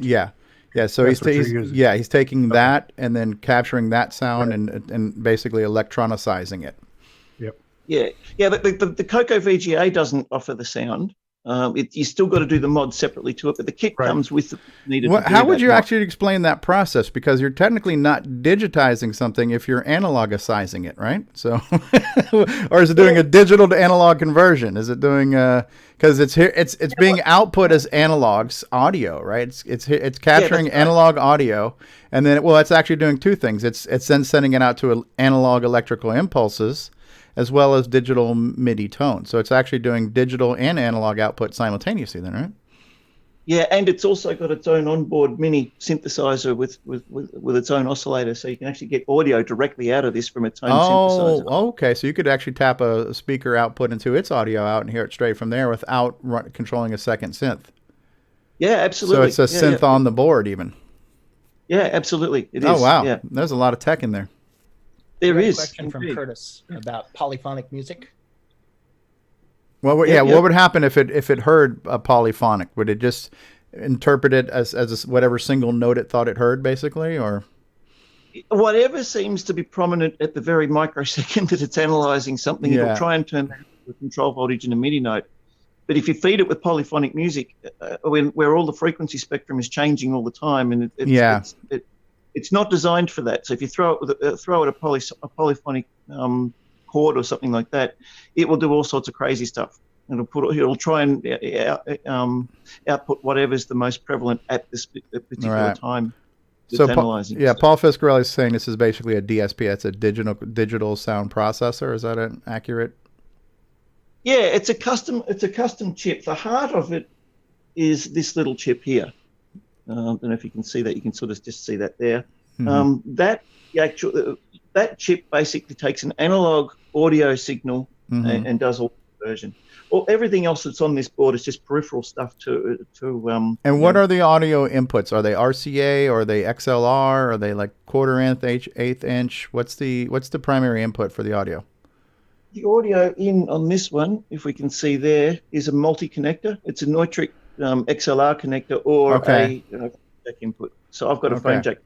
Yeah, so he's taking that and then capturing that sound and basically electronicizing it. Yep. Yeah. But the CoCo VGA doesn't offer the sound. You still got to do the mod separately to it, but the kit comes with the needed. How would you actually explain that process? Because you're technically not digitizing something if you're analogizing it, right? So, or is it doing a digital to analog conversion? Is it doing because it's being output as analogs audio, right? It's capturing analog audio, and then it's actually doing two things. It's then sending it out to analog electrical impulses, as well as digital MIDI tone. So it's actually doing digital and analog output simultaneously then, right? Yeah, and it's also got its own onboard mini synthesizer with its own oscillator, so you can actually get audio directly out of this from its own synthesizer. Oh, okay. So you could actually tap a speaker output into its audio out and hear it straight from there without controlling a second synth. Yeah, absolutely. So it's a synth on the board even. Yeah, absolutely. It is. Oh, wow. Yeah. There's a lot of tech in there. There is a question from Curtis about polyphonic music. Well, what would happen if it heard a polyphonic? Would it just interpret it as whatever single note it thought it heard, basically, or? whatever seems to be prominent at the very microsecond that it's analysing something, it'll try and turn that into a control voltage in a MIDI note. But if you feed it with polyphonic music, where all the frequency spectrum is changing all the time, and it's not designed for that. So if you throw it a polyphonic chord or something like that, it will do all sorts of crazy stuff. It'll try and output whatever's the most prevalent at this particular time. So Paul Fiscarelli is saying this is basically a DSP. That's a digital sound processor. Is that an accurate? Yeah, it's a custom chip. The heart of it is this little chip here. I don't know if you can see that. You can sort of just see that there. That chip basically takes an analog audio signal and does all the conversion. Everything else that's on this board is just peripheral stuff to. And what are the audio inputs? Are they RCA or are they XLR? Are they like quarter-inch, eighth inch? What's the primary input for the audio? The audio in on this one, if we can see there, is a multi-connector. It's a Neutrik XLR connector or a jack input. So I've got a phone jack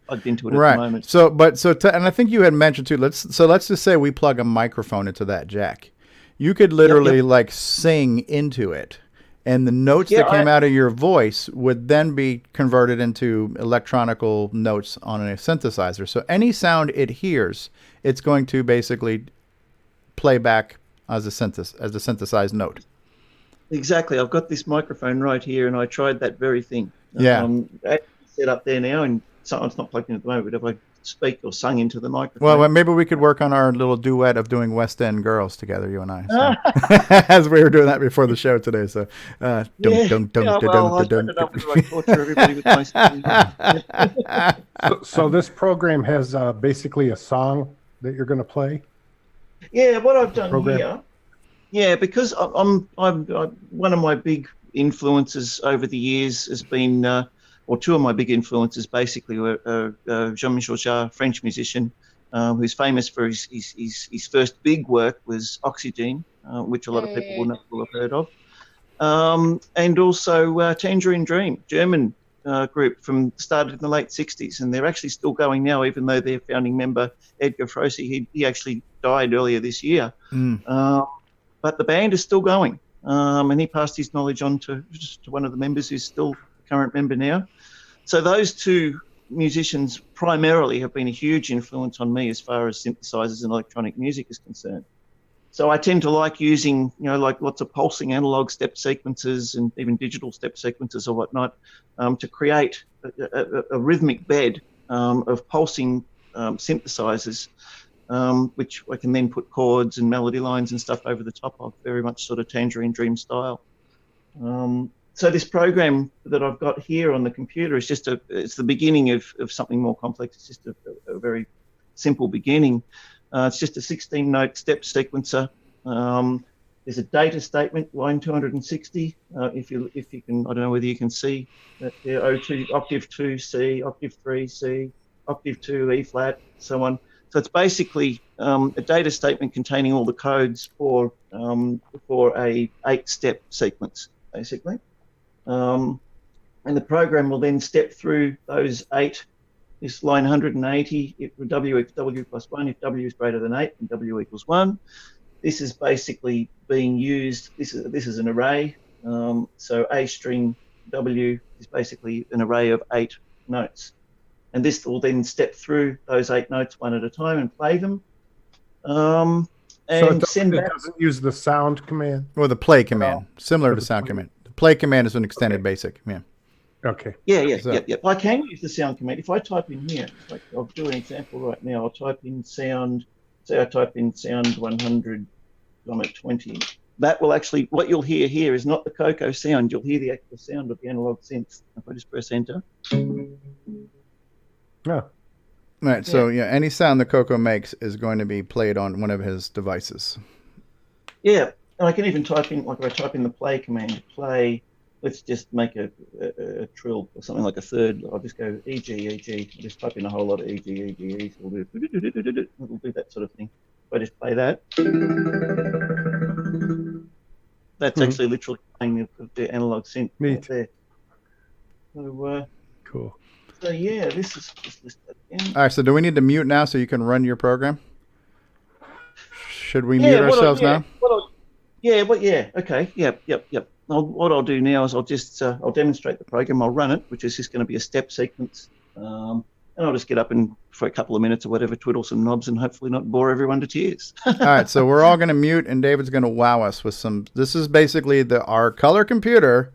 plugged into it at the moment. And I think you had mentioned too. Let's just say we plug a microphone into that jack. You could literally like sing into it, and the notes that came out of your voice would then be converted into electronical notes on a synthesizer. So any sound it hears, it's going to basically play back as a synthesized note. Exactly. I've got this microphone right here, and I tried that very thing. Set up there now, and it's not plugged in at the moment. But if I speak or sung into the microphone, well, maybe we could work on our little duet of doing West End Girls together, you and I. So. As we were doing that before the show today. So, So this program has basically a song that you're going to play. Yeah, what I've done here. Yeah, because I'm one of my big influences over the years has been, or two of my big influences basically were Jean-Michel Jarre, French musician, who's famous for his first big work was Oxygene, which a lot of people will have heard of, and also Tangerine Dream, German group started in the late 60s, and they're actually still going now, even though their founding member Edgar Froese, he actually died earlier this year. But the band is still going, and he passed his knowledge on to one of the members who's still a current member now. So those two musicians primarily have been a huge influence on me as far as synthesizers and electronic music is concerned. So I tend to like using, like lots of pulsing analog step sequences and even digital step sequences or whatnot to create a rhythmic bed of pulsing synthesizers, which I can then put chords and melody lines and stuff over the top of, very much sort of Tangerine Dream style. So this program that I've got here on the computer is it's the beginning of something more complex. It's just a very simple beginning. It's just a 16-note step sequencer. There's a data statement, line 260. If you can, I don't know whether you can see that there. O2, octave 2, C, octave 3, C, octave 2, E flat, so on. So it's basically a data statement containing all the codes for a 8-step sequence, basically. And the program will then step through those 8. This line 180, if W equals W plus 1, if W is greater than 8, and W equals 1. This is basically being used, this is an array. So A string W is basically an array of 8 notes. And this will then step through those 8 notes one at a time and play them. And so it doesn't use the sound command? Or the play command, similar to sound command. The play command is an extended basic, yeah. Okay. Yeah. I can use the sound command. If I type in here, like I'll do an example right now. I'll type in sound, say I type in sound 100, I'm at 20. That will actually, what you'll hear here is not the CoCo sound. You'll hear the actual sound of the analog synth. If I just press enter. Yeah. Right. So any sound the CoCo makes is going to be played on one of his devices. Yeah. And I can even type in, like if I type in the play command, play, let's just make a trill or something like a third. I'll just go EG. I'll just type in a whole lot of EG. It'll do that sort of thing. If I just play that, that's actually literally playing the analog synth right there. So, cool. So yeah, this is just listed again. All right, so do we need to mute now so you can run your program? Should we mute ourselves now? Okay. Yep. What I'll do now is I'll just I'll demonstrate the program. I'll run it, which is just going to be a step sequence, and I'll just get up and for a couple of minutes or whatever, twiddle some knobs, and hopefully not bore everyone to tears. All right, so we're all going to mute, and David's going to wow us with some. This is basically our color computer,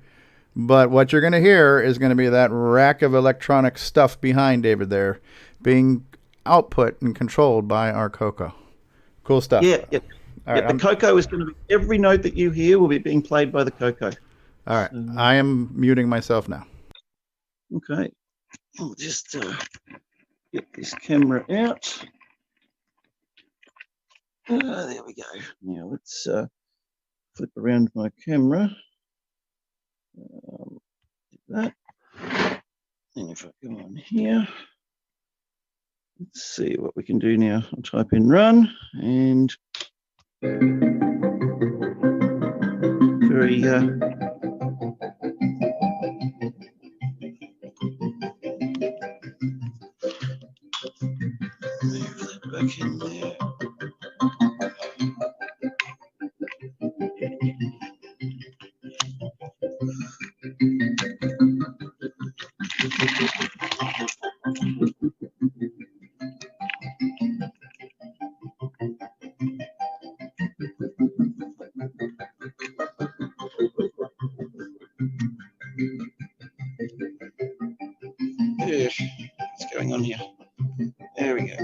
but what you're going to hear is going to be that rack of electronic stuff behind David there, being output and controlled by our CoCo. Cool stuff. Yeah. All right, the CoCo is going to be, every note that you hear will be being played by the CoCo. All right, I am muting myself now. Okay, I'll just get this camera out. There we go. Now let's flip around my camera. Do that. And if I go on here, let's see what we can do now. I'll type in run and very move that back in there. What's going on here? There we go.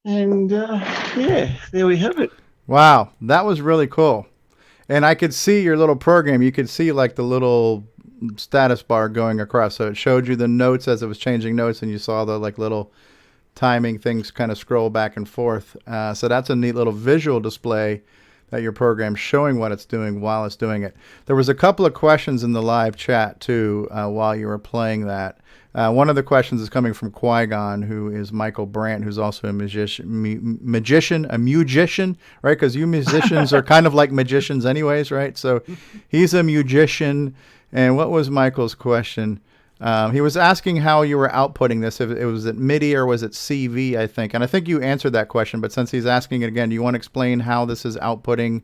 And yeah, there we have it. Wow, that was really cool. And I could see your little program. You could see like the little status bar going across. So it showed you the notes as it was changing notes, and you saw the like little timing things kind of scroll back and forth. So that's a neat little visual display that your program's showing what it's doing while it's doing it. There was a couple of questions in the live chat too while you were playing that. One of the questions is coming from Qui-Gon, who is Michael Brandt, who's also a magician, right? Because you musicians are kind of like magicians anyways, right? So he's a musician. And what was Michael's question? He was asking how you were outputting this. If it was at MIDI or was it CV, I think. And I think you answered that question, but since he's asking it again, do you want to explain how this is outputting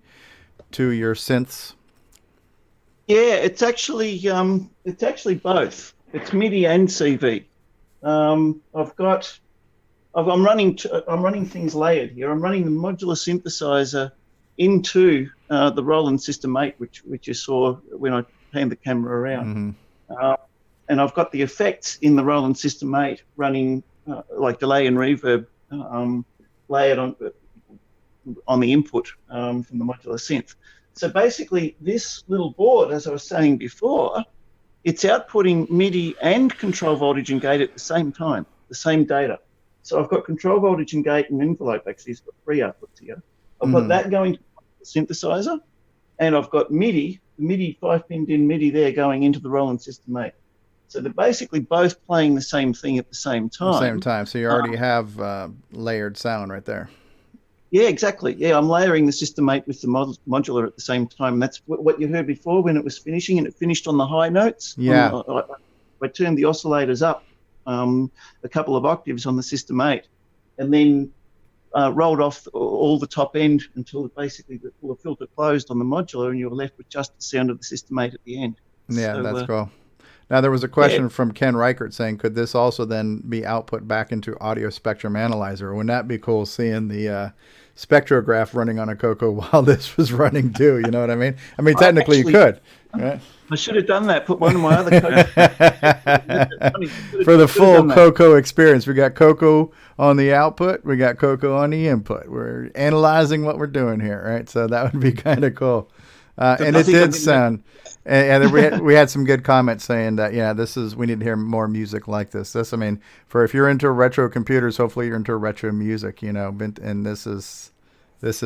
to your synths? Yeah, it's actually both. It's MIDI and CV. I'm running things layered here. I'm running the modular synthesizer into the Roland System 8, which you saw when I panned the camera around. Mm-hmm. And I've got the effects in the Roland System 8 running like delay and reverb layered on the input from the modular synth. So basically, this little board, as I was saying before, it's outputting MIDI and control voltage and gate at the same time, the same data. So I've got control voltage and gate and envelope, actually. It's got 3 outputs here. I've got that going to the synthesizer, and I've got MIDI, 5-pinned in MIDI there going into the Roland System 8. So they're basically both playing the same thing at the same time. So you already have layered sound right there. Yeah, exactly. Yeah, I'm layering the System 8 with the modular at the same time. That's what you heard before when it was finishing, and it finished on the high notes. Yeah. I turned the oscillators up a couple of octaves on the System 8, and then rolled off all the top end until basically the filter closed on the modular, and you were left with just the sound of the System 8 at the end. Yeah, so, that's cool. Now, there was a question from Ken Reichert saying, could this also then be output back into Audio Spectrum Analyzer? Wouldn't that be cool seeing the spectrograph running on a CoCo while this was running too? You know what I mean? I mean, technically you could. Right? I should have done that. Put one of my other CoCo. For the full CoCo experience, we got CoCo on the output. We got CoCo on the input. We're analyzing what we're doing here, right? So that would be kind of cool. And it did sound... And we had some good comments saying that, we need to hear more music like this. I mean, if you're into retro computers, hopefully you're into retro music, and this is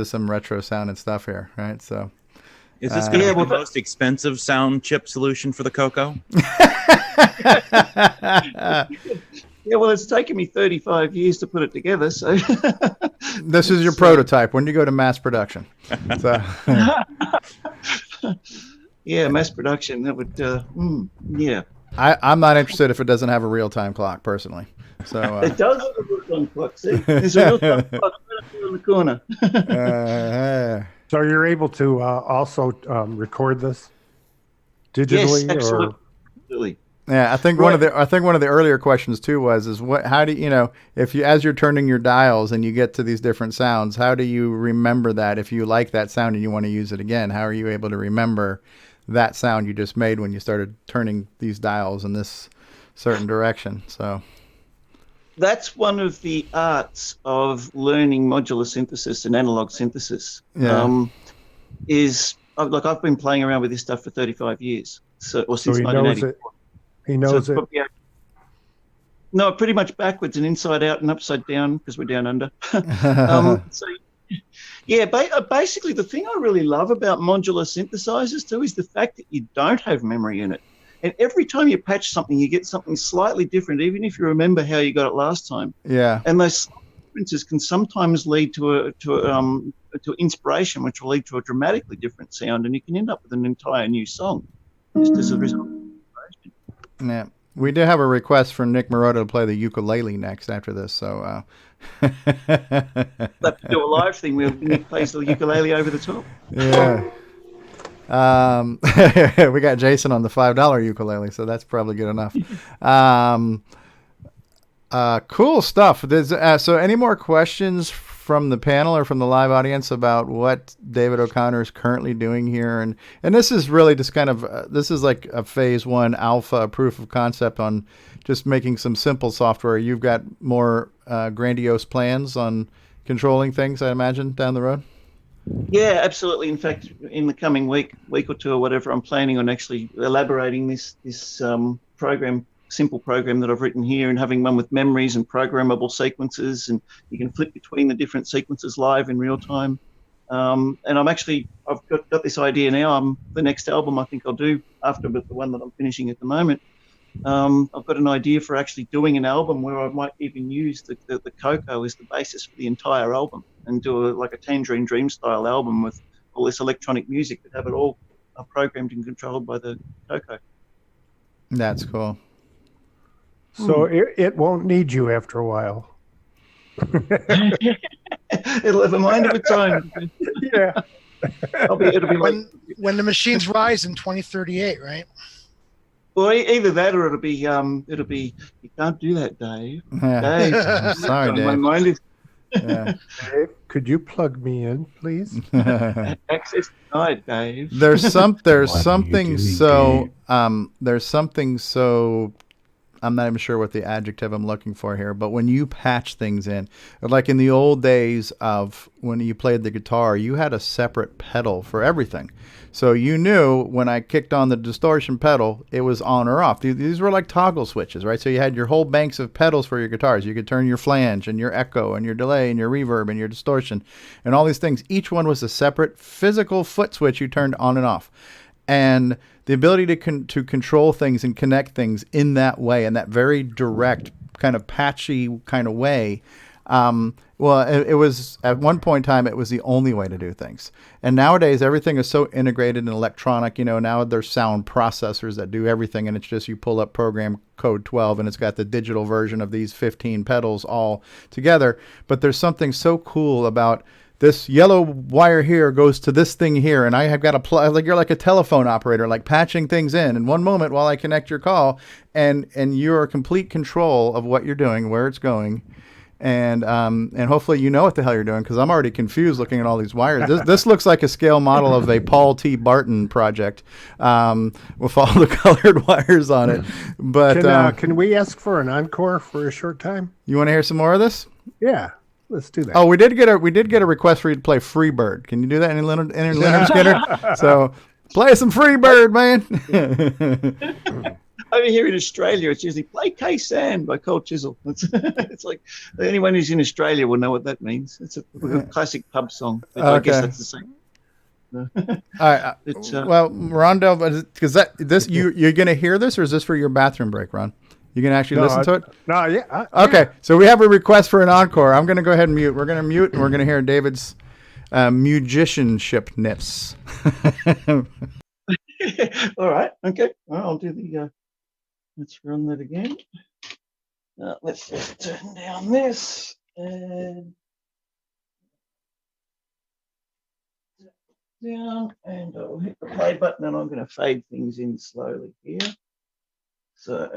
some retro sound and stuff here, right? So, is this going to be the most expensive sound chip solution for the CoCo? Yeah, well, it's taken me 35 years to put it together, so... This is your prototype. When do you go to mass production? So... Yeah, mass production, that would, yeah. I'm not interested if it doesn't have a real-time clock, personally. So it does have a real-time clock, see? There's a real-time clock right up here in the corner. So you're able to also record this digitally? Yes, absolutely. Yeah, I think one of the earlier questions too was how do you if you, as you're turning your dials and you get to these different sounds, how do you remember that if you like that sound and you want to use it again? How are you able to remember that sound you just made when you started turning these dials in this certain direction? So that's one of the arts of learning modular synthesis and analog synthesis. Yeah. I've been playing around with this stuff for 35 years, since 1984. He knows it. No, pretty much backwards and inside out and upside down because we're down under. Basically the thing I really love about modular synthesizers too is the fact that you don't have memory in it. And every time you patch something, you get something slightly different, even if you remember how you got it last time. Yeah. And those differences can sometimes lead to inspiration, which will lead to a dramatically different sound, and you can end up with an entire new song just as a result. Yeah, we do have a request for Nick Marotta to play the ukulele next after this, so we'll have to do a live thing where Nick plays the ukulele over the top. Yeah. We got Jason on the $5 ukulele, so that's probably good enough. Cool stuff. So any more questions from the panel or from the live audience about what David O'Connor is currently doing here? And this is really just kind of, this is like a phase 1 alpha proof of concept on just making some simple software. You've got more grandiose plans on controlling things, I imagine, down the road? Yeah, absolutely. In fact, in the coming week or two or whatever, I'm planning on actually elaborating this simple program that I've written here, and having one with memories and programmable sequences, and you can flip between the different sequences live in real time. And I've got this idea now. The next album I think I'll do after the one that I'm finishing at the moment. I've got an idea for actually doing an album where I might even use the CoCo as the basis for the entire album, and do like a Tangerine Dream style album with all this electronic music, but have it all programmed and controlled by the CoCo. That's cool. So it won't need you after a while. It'll have a mind of its own. Yeah. It'll be when the machines rise in 2038, right? Well, either that or it'll be you can't do that, Dave. Yeah. Dave, I'm sorry, Dave. My mind is. Yeah. Dave, could you plug me in, please? Access denied, Dave. There's something so I'm not even sure what the adjective I'm looking for here, but when you patch things in, like in the old days of when you played the guitar, you had a separate pedal for everything. So you knew when I kicked on the distortion pedal, it was on or off. These were like toggle switches, right? So you had your whole banks of pedals for your guitars. You could turn your flange and your echo and your delay and your reverb and your distortion and all these things. Each one was a separate physical foot switch you turned on and off. And the ability to control things and connect things in that way, in that very direct, kind of patchy kind of way, it was, at one point in time, it was the only way to do things. And nowadays, everything is so integrated and electronic. Now there's sound processors that do everything, and it's just you pull up program code 12, and it's got the digital version of these 15 pedals all together. But there's something so cool about this yellow wire here goes to this thing here, and I have got a like you're like a telephone operator, like patching things in one moment while I connect your call, and you're in complete control of what you're doing, where it's going, and hopefully you know what the hell you're doing, because I'm already confused looking at all these wires. This looks like a scale model of a Paul T. Barton project with all the colored wires on it. But can we ask for an encore for a short time? You want to hear some more of this? Yeah. Let's do that. Oh, we did get a request for you to play Freebird. Can you do that in Leonard Skinner? So play some Freebird, man. Over here in Australia, it's usually play K-San by Cold Chisel. It's like anyone who's in Australia will know what that means. It's a classic pub song. I guess that's the same. All right. Well, Rondo, because you're going to hear this, or is this for your bathroom break, Ron? You can actually listen to it? No, yeah. Okay, so we have a request for an encore. I'm going to go ahead and mute. We're going to mute, and we're going to hear David's musicianship nips. All right. Okay. Well, I'll do the... let's run that again. Let's just turn down this. And down. And I'll hit the play button, and I'm going to fade things in slowly here. So...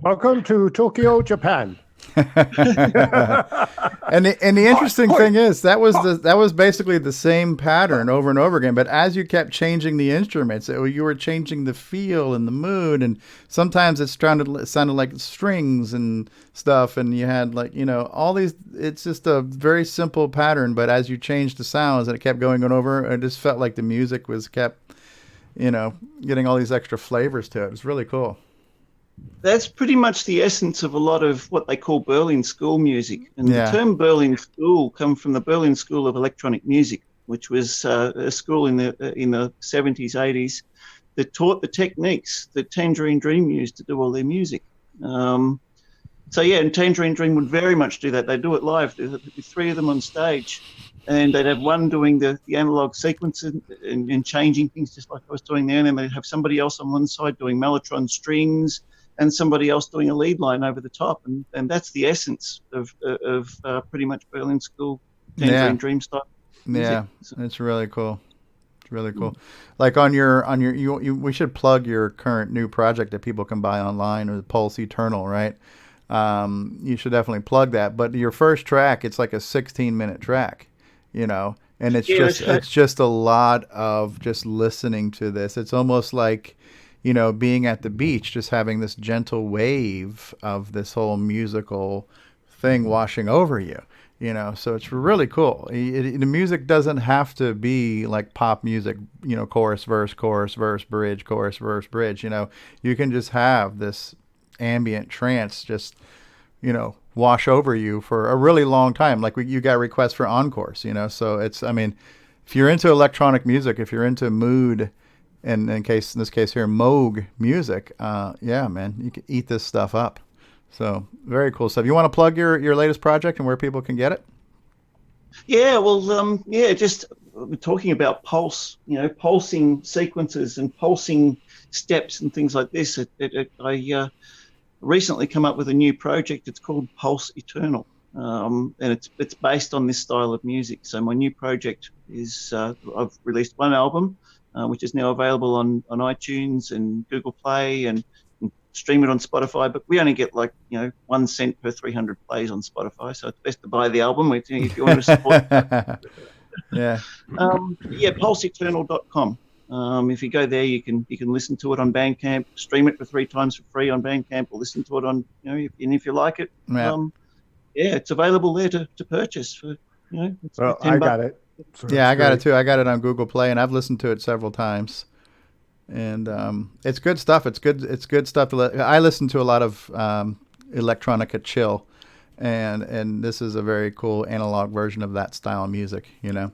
Welcome to Tokyo, Japan. And the interesting thing is that was basically the same pattern over and over again. But as you kept changing the instruments, you were changing the feel and the mood, and sometimes it sounded like strings and stuff. And you had all these. It's just a very simple pattern, but as you changed the sounds and it kept going over, it just felt like the music was kept, getting all these extra flavors to it. It was really cool. That's pretty much the essence of a lot of what they call Berlin School music. And the term Berlin School comes from the Berlin School of Electronic Music, which was a school in the 70s, 80s that taught the techniques that Tangerine Dream used to do all their music. And Tangerine Dream would very much do that. They do it live. There'd be three of them on stage, and they'd have one doing the analog sequence and changing things just like I was doing there, and then they'd have somebody else on one side doing mellotron strings, and somebody else doing a lead line over the top, and that's the essence of pretty much Berlin School Tangerine Dream style music. Yeah, it's really cool. It's really cool. Like on your we should plug your current new project that people can buy online, or Pulse Eternal, right? You should definitely plug that. But your first track, it's like a 16-minute track, and it's just a lot of just listening to this. It's almost like being at the beach, just having this gentle wave of this whole musical thing washing over you, so it's really cool. The music doesn't have to be like pop music, chorus, verse, bridge, chorus, verse, bridge, you can just have this ambient trance just, wash over you for a really long time. Like you got requests for encores, so it's, if you're into electronic music, if you're into mood, and in this case here, Moog music, man, you can eat this stuff up. So very cool stuff. You want to plug your latest project and where people can get it? Yeah, well, just talking about pulse, pulsing sequences and pulsing steps and things like this. I recently come up with a new project. It's called Pulse Eternal, and it's based on this style of music. So my new project is I've released one album, which is now available on iTunes and Google Play, and stream it on Spotify. But we only get 1 cent per 300 plays on Spotify, so it's best to buy the album if you want to support. pulseeternal.com. If you go there, you can listen to it on Bandcamp, stream it for 3 times for free on Bandcamp, or listen to it on if you like it. It's available there to purchase for Well, I got it. So I got it too. I got it on Google Play, and I've listened to it several times. And it's good stuff. It's good stuff. I listen to a lot of electronica chill, and this is a very cool analog version of that style of music. Really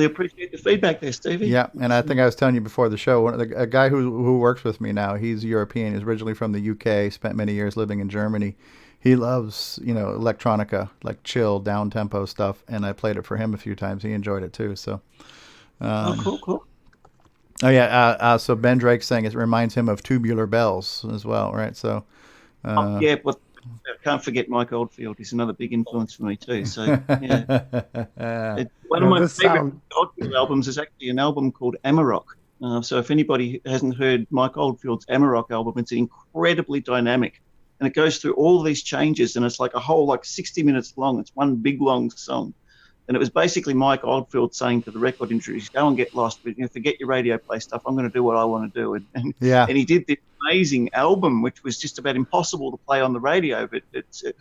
appreciate the feedback there, Stevie. Yeah, and I think I was telling you before the show, a guy who works with me now, he's European. He's originally from the UK, spent many years living in Germany. He loves, electronica, like chill, down-tempo stuff, and I played it for him a few times. He enjoyed it too. So, cool. Oh yeah, so Ben Drake's saying it reminds him of Tubular Bells as well, right? So, but I can't forget Mike Oldfield. He's another big influence for me too. So, one of my favorite Oldfield albums is actually an album called Amarok. So if anybody hasn't heard Mike Oldfield's Amarok album, it's incredibly dynamic. And it goes through all these changes, and it's like a whole 60 minutes long. It's one big long song. And it was basically Mike Oldfield saying to the record engineers, go and get lost, but forget your radio play stuff. I'm going to do what I want to do. And he did this amazing album, which was just about impossible to play on the radio, but it's an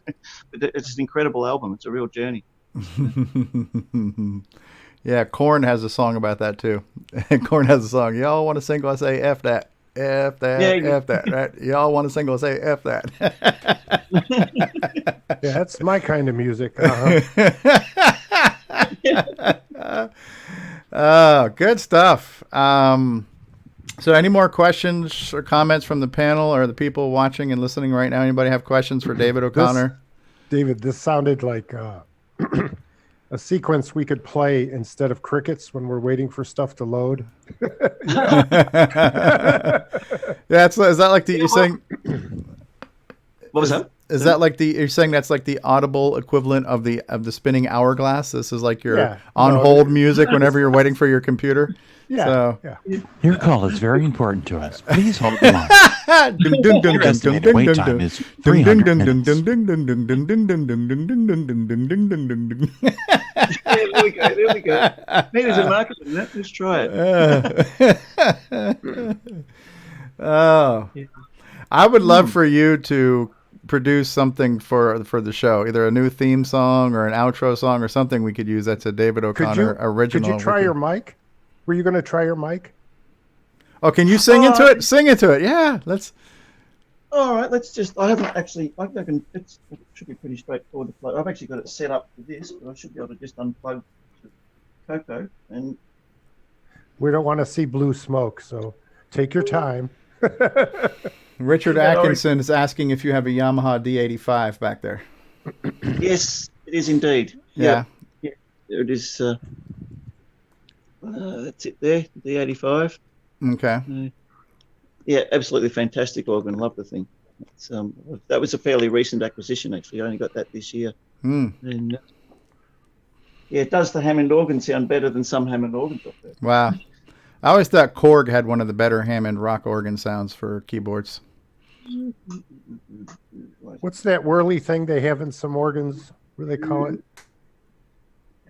incredible album. It's a real journey. Yeah, Korn has a song about that too. Korn has a song. Y'all want to sing? I say F that. F that, Yeah. F that, right? Y'all want a single, say F that. Yeah, that's my kind of music. Uh-huh. Oh, good stuff. So any more questions or comments from the panel or the people watching and listening right now? Anybody have questions for David O'Connor? David, this sounded like a sequence we could play instead of crickets when we're waiting for stuff to load. Yeah, is that like you're saying? What was that? Is that like you're saying that's like the audible equivalent of the spinning hourglass? This is like your hold music whenever you're waiting for your computer. Yeah. So, Your call is very important to us. Please hold the line. Your estimated wait time is 300 minutes. There we go. Maybe there's a market in that. Let's try it. Oh, I would love for you to produce something for the show, either a new theme song or an outro song or something we could use. That's a David O'Connor original. Could you try your mic? Were you going to try your mic? Oh, can you sing into it? Sing into it. Yeah, let's. All right, let's just. I haven't actually. I reckon it should be pretty straightforward to plug. I've actually got it set up for this, but I should be able to just unplug CoCo and. We don't want to see blue smoke, so take your time. Richard Atkinson is asking if you have a Yamaha D85 back there. Yes, it is indeed. Yeah. Yeah, there it is. That's it there, the D85. Okay. Yeah, absolutely fantastic organ. Love the thing. It's, that was a fairly recent acquisition, actually. I only got that this year. And yeah, it does the Hammond organ sound better than some Hammond organs up there. Wow. I always thought Korg had one of the better Hammond rock organ sounds for keyboards. What's that whirly thing they have in some organs? What do they call it?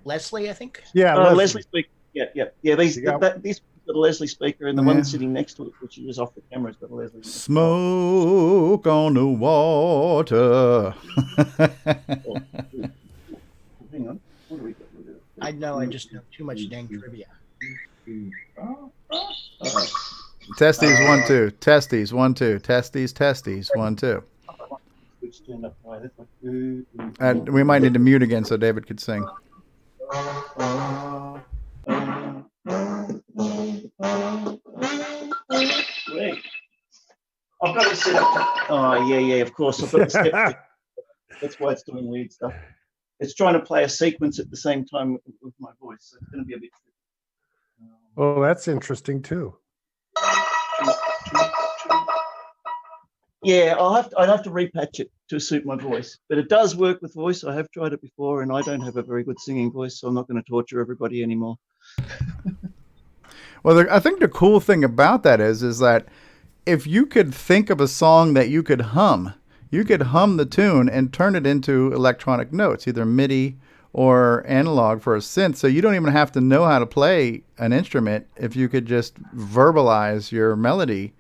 Leslie, I think. Yeah, Leslie speaker. Yeah. This is got a Leslie speaker, and the one sitting next to it, which is off the camera, has got a Leslie. Smoke on the water. Hang on. What do we got? I know. I just know too much dang trivia. Testes 1 2. Testes 1 2. Testes 1 2. And we might need to mute again so David could sing. Great. I've got it set up. Oh yeah, of course. I've got the step. That's why it's doing weird stuff. It's trying to play a sequence at the same time with my voice, so it's going to be a bit tricky. Oh, that's interesting too. Yeah, I'd have to repatch it to suit my voice, but it does work with voice. I have tried it before, and I don't have a very good singing voice, so I'm not going to torture everybody anymore. Well, I think the cool thing about that is that if you could think of a song that you could hum the tune and turn it into electronic notes, either MIDI or analog for a synth. So you don't even have to know how to play an instrument. If you could just verbalize your melody,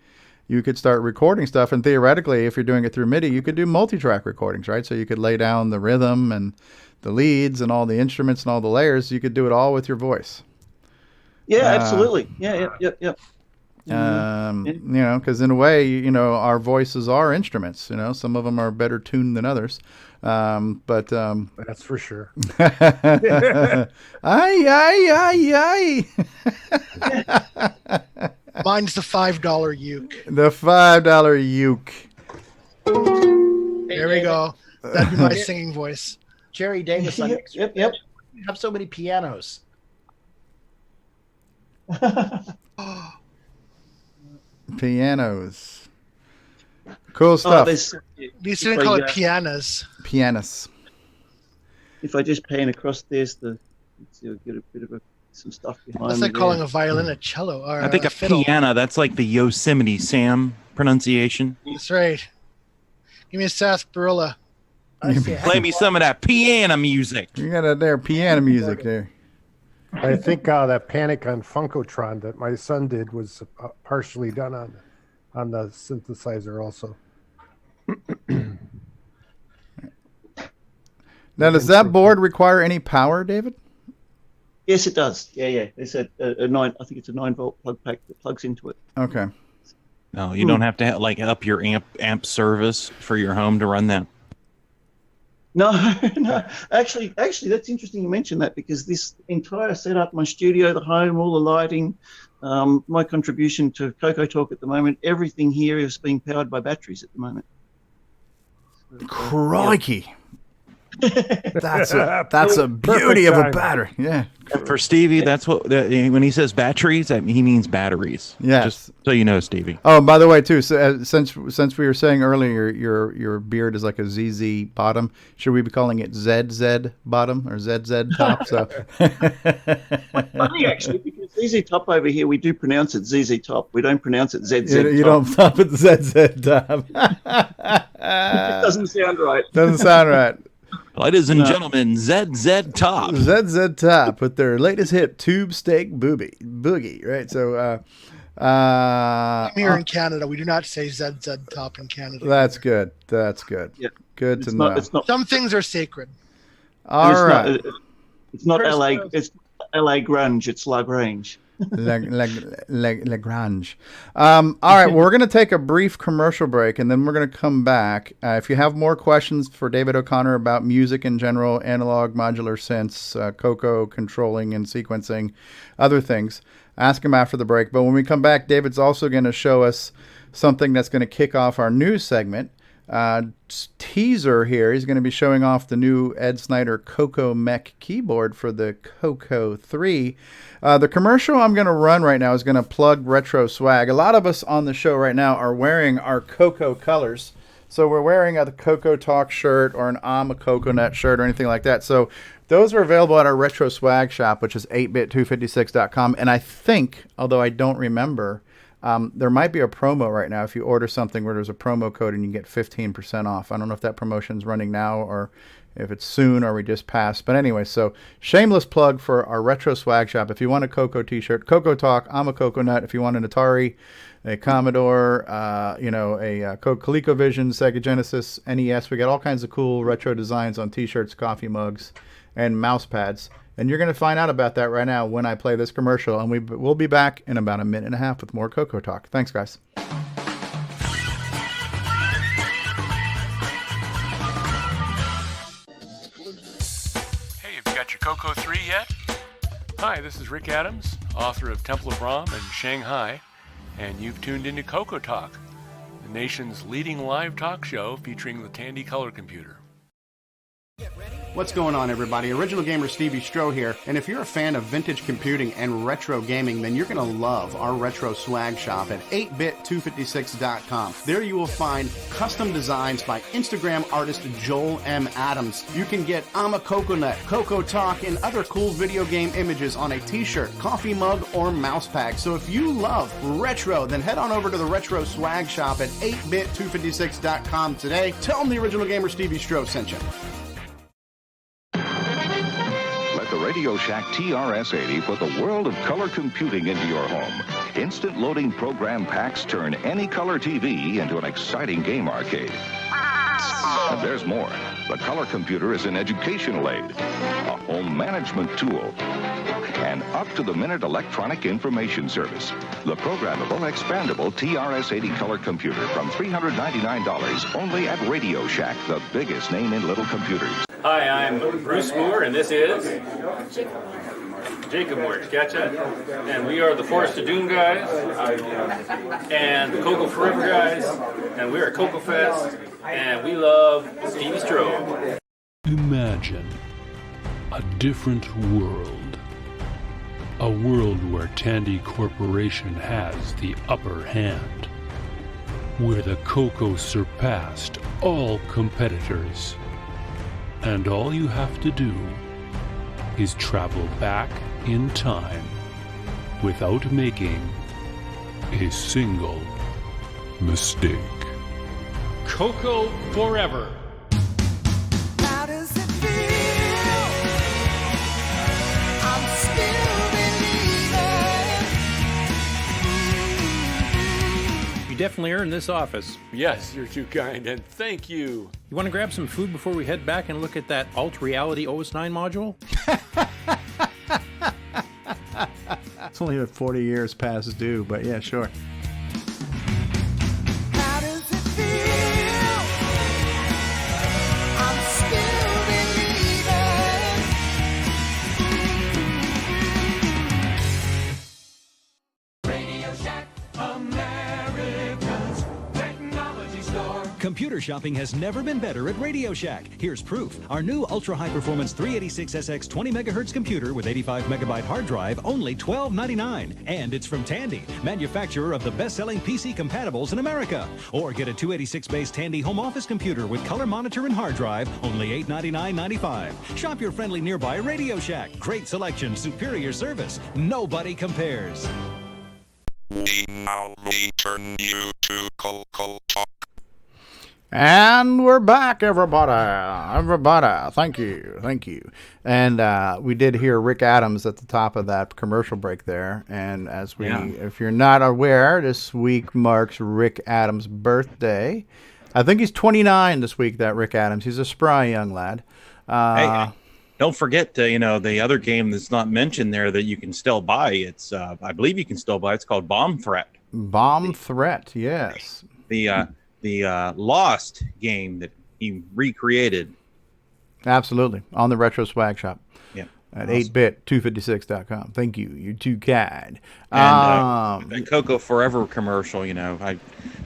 you could start recording stuff. And theoretically, if you're doing it through MIDI, you could do multi-track recordings, right? So you could lay down the rhythm and the leads and all the instruments and all the layers. You could do it all with your voice. Yeah, absolutely. Yeah. You know, because in a way, our voices are instruments. Some of them are better tuned than others. But that's for sure. Aye. Mine's the $5 uke. The $5 uke. There we go. That'd be my singing voice. Gerrie Davis. Yep. You have so many pianos. Pianos. Cool stuff. These didn't call it pianos. Pianos. If I just pan across, there's you'll get a bit of some stuff behind. That's like calling a violin a cello. Or I think a fiddle. piano, that's like the Yosemite Sam pronunciation. That's right. Give me a sarsaparilla. Play me some of that piano music. You got there piano music there. I think that Panic on Funkotron that my son did was partially done on the synthesizer also. Now, does that board require any power, David? Yes, it does. Yeah. It's a 9. I think it's a 9-volt plug pack that plugs into it. Okay. No, you don't have to like up your amp service for your home to run that. No, no. Actually, that's interesting you mentioned that, because this entire setup, my studio, the home, all the lighting, my contribution to CoCoTALK at the moment, everything here is being powered by batteries at the moment. Crikey. That's a beauty of a battery. Yeah. For Stevie, that's what when he says batteries, he means batteries. Yes. Just so you know, Stevie. Oh, by the way, too, so, since we were saying earlier your beard is like a ZZ bottom, should we be calling it ZZ bottom or ZZ top? So funny actually, because ZZ top over here, we do pronounce it ZZ top. We don't pronounce it ZZ top. You don't stop at ZZ top. It doesn't sound right. Doesn't sound right. Ladies and gentlemen, ZZ Top. ZZ Top with their latest hit, Tube Steak Boogie, right? So, here in Canada, we do not say ZZ Top in Canada. That's good. That's good. Yeah. Good to know. Some things are sacred. All right. It's not LA. It's LA grunge. It's Lagrange. Lagrange. All right, well, we're going to take a brief commercial break, and then we're going to come back. If you have more questions for David O'Connor about music in general, analog, modular synths, CoCo, controlling and sequencing, other things, ask him after the break. But when we come back, David's also going to show us something that's going to kick off our news segment. Teaser here. He's going to be showing off the new Ed Snyder CoCo Mech keyboard for the CoCo 3. The commercial I'm going to run right now is going to plug retro swag. A lot of us on the show right now are wearing our CoCo colors. So we're wearing a CoCoTALK shirt or an I'm a CoCoNet shirt or anything like that. So those are available at our retro swag shop, which is 8bit256.com. And I think, although I don't remember, there might be a promo right now if you order something where there's a promo code and you get 15% off. I don't know if that promotion's running now or if it's soon or we just passed. But anyway, so shameless plug for our retro swag shop. If you want a CoCo t-shirt, CoCoTALK, I'm a CoCoNet. If you want an Atari, a Commodore, a ColecoVision, Sega Genesis, NES, we got all kinds of cool retro designs on t-shirts, coffee mugs, and mouse pads. And you're going to find out about that right now when I play this commercial. And we'll be back in about a minute and a half with more CoCoTALK. Thanks, guys. Hey, have you got your CoCo 3 yet? Hi, this is Rick Adams, author of Temple of Ram and Shanghai. And you've tuned into CoCoTALK, the nation's leading live talk show featuring the Tandy Color Computer. What's going on, everybody? Original Gamer Stevie Stroh here, and if you're a fan of vintage computing and retro gaming, then you're going to love our retro swag shop at 8bit256.com. There you will find custom designs by Instagram artist Joel M. Adams. You can get I'm a CoCoNet, CoCoTALK, and other cool video game images on a t-shirt, coffee mug, or mouse pad. So if you love retro, then head on over to the retro swag shop at 8bit256.com today. Tell them the Original Gamer Stevie Stroh sent you. The Radio Shack TRS-80 put the world of color computing into your home. Instant loading program packs turn any color TV into an exciting game arcade. And there's more. The color computer is an educational aid, a home management tool, an up-to-the-minute electronic information service. The programmable, expandable TRS-80 color computer from $399 only at Radio Shack, the biggest name in little computers. Hi, I'm Bruce Moore, and this is Jacob Moore. Catch that? And we are the Forest of Doom guys, and the CoCo Forever guys, and we are CoCo Fest, and we love Stevie Stroh. Imagine a different world. A world where Tandy Corporation has the upper hand. Where the CoCo surpassed all competitors. And all you have to do is travel back in time without making a single mistake. CoCo Forever. How does it feel? I'm still believing. You definitely earned this office. Yes, you're too kind, and thank you. You want to grab some food before we head back and look at that Alt Reality OS9 module? It's only 40 years past due, but yeah, sure. Computer shopping has never been better at Radio Shack. Here's proof. Our new ultra-high-performance 386SX 20 megahertz computer with 85 megabyte hard drive, only $12.99. And it's from Tandy, manufacturer of the best-selling PC compatibles in America. Or get a 286-based Tandy home office computer with color monitor and hard drive, only $899.95. Shop your friendly nearby Radio Shack. Great selection, superior service. Nobody compares. We now return you to CoCoTALK. And we're back, everybody. Thank you. And we did hear Rick Adams at the top of that commercial break there. And if you're not aware, this week marks Rick Adams' birthday. I think he's 29 this week, that Rick Adams. He's a spry young lad. Hey, don't forget, the other game that's not mentioned there that you can still buy. It's, I believe you can still buy. It's called Bomb Threat. Bomb Threat, yes. The Lost game that he recreated. Absolutely. On the Retro Swag Shop. Yeah. At 8bit256.com. Thank you. You're too kind. And the Coco Forever commercial, I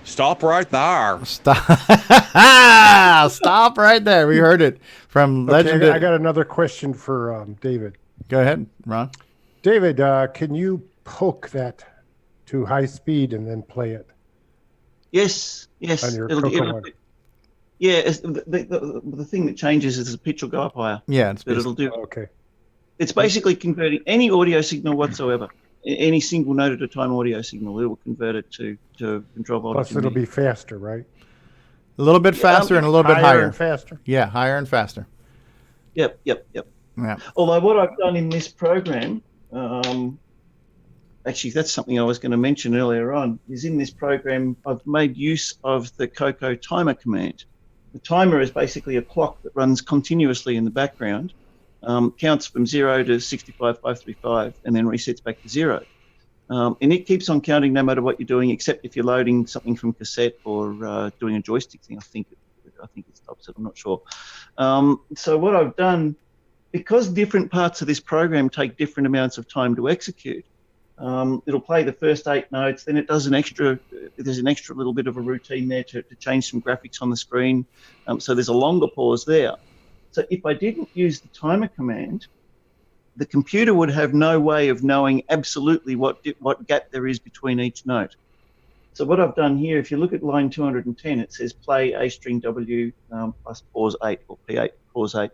stop right there. Stop right there. We heard it from Legend. I got another question for David. Go ahead, Ron. David, can you poke that to high speed and then play it? Yes. On your yeah, the thing that changes is the pitch will go up higher. Yeah, it's it'll do. Okay. It's basically converting any audio signal whatsoever, any single note at a time audio signal. It will convert it to control voltage. Plus, it'll be faster, right? A little bit faster and a little bit higher. And faster. Yeah, higher and faster. Yep. Yeah. Although what I've done in this program, actually, that's something I was going to mention earlier on, is in this program, I've made use of the CoCo timer command. The timer is basically a clock that runs continuously in the background, counts from 0 to 65,535, and then resets back to 0. And it keeps on counting no matter what you're doing, except if you're loading something from cassette or doing a joystick thing. I think it stops it. I'm not sure. So what I've done, because different parts of this program take different amounts of time to execute, it'll play the first 8 notes, then it does there's an extra little bit of a routine there to change some graphics on the screen. So there's a longer pause there. So if I didn't use the timer command, the computer would have no way of knowing absolutely what gap there is between each note. So what I've done here, if you look at line 210, it says play A string W plus pause 8, or P8 pause 8.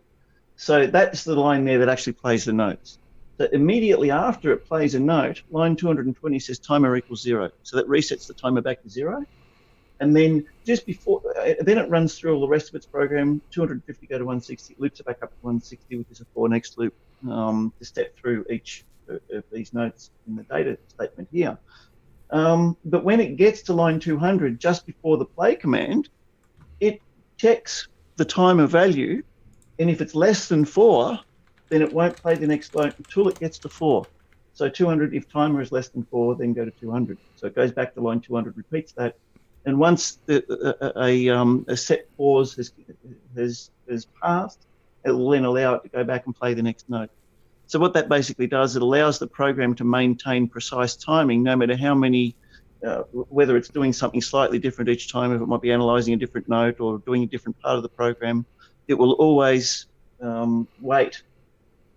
So that's the line there that actually plays the notes. So immediately after it plays a note, line 220 says timer equals 0. So that resets the timer back to 0. And then just before, then it runs through all the rest of its program, 250 go to 160, loops it back up to 160, which is a 4 next loop, to step through each of these notes in the data statement here. But when it gets to line 200, just before the play command, it checks the timer value, and if it's less than 4, then it won't play the next line until it gets to 4. So 200, if timer is less than 4, then go to 200. So it goes back to line 200, repeats that. And once a set pause has passed, it will then allow it to go back and play the next note. So what that basically does, it allows the program to maintain precise timing, no matter how many, whether it's doing something slightly different each time, if it might be analyzing a different note or doing a different part of the program, it will always wait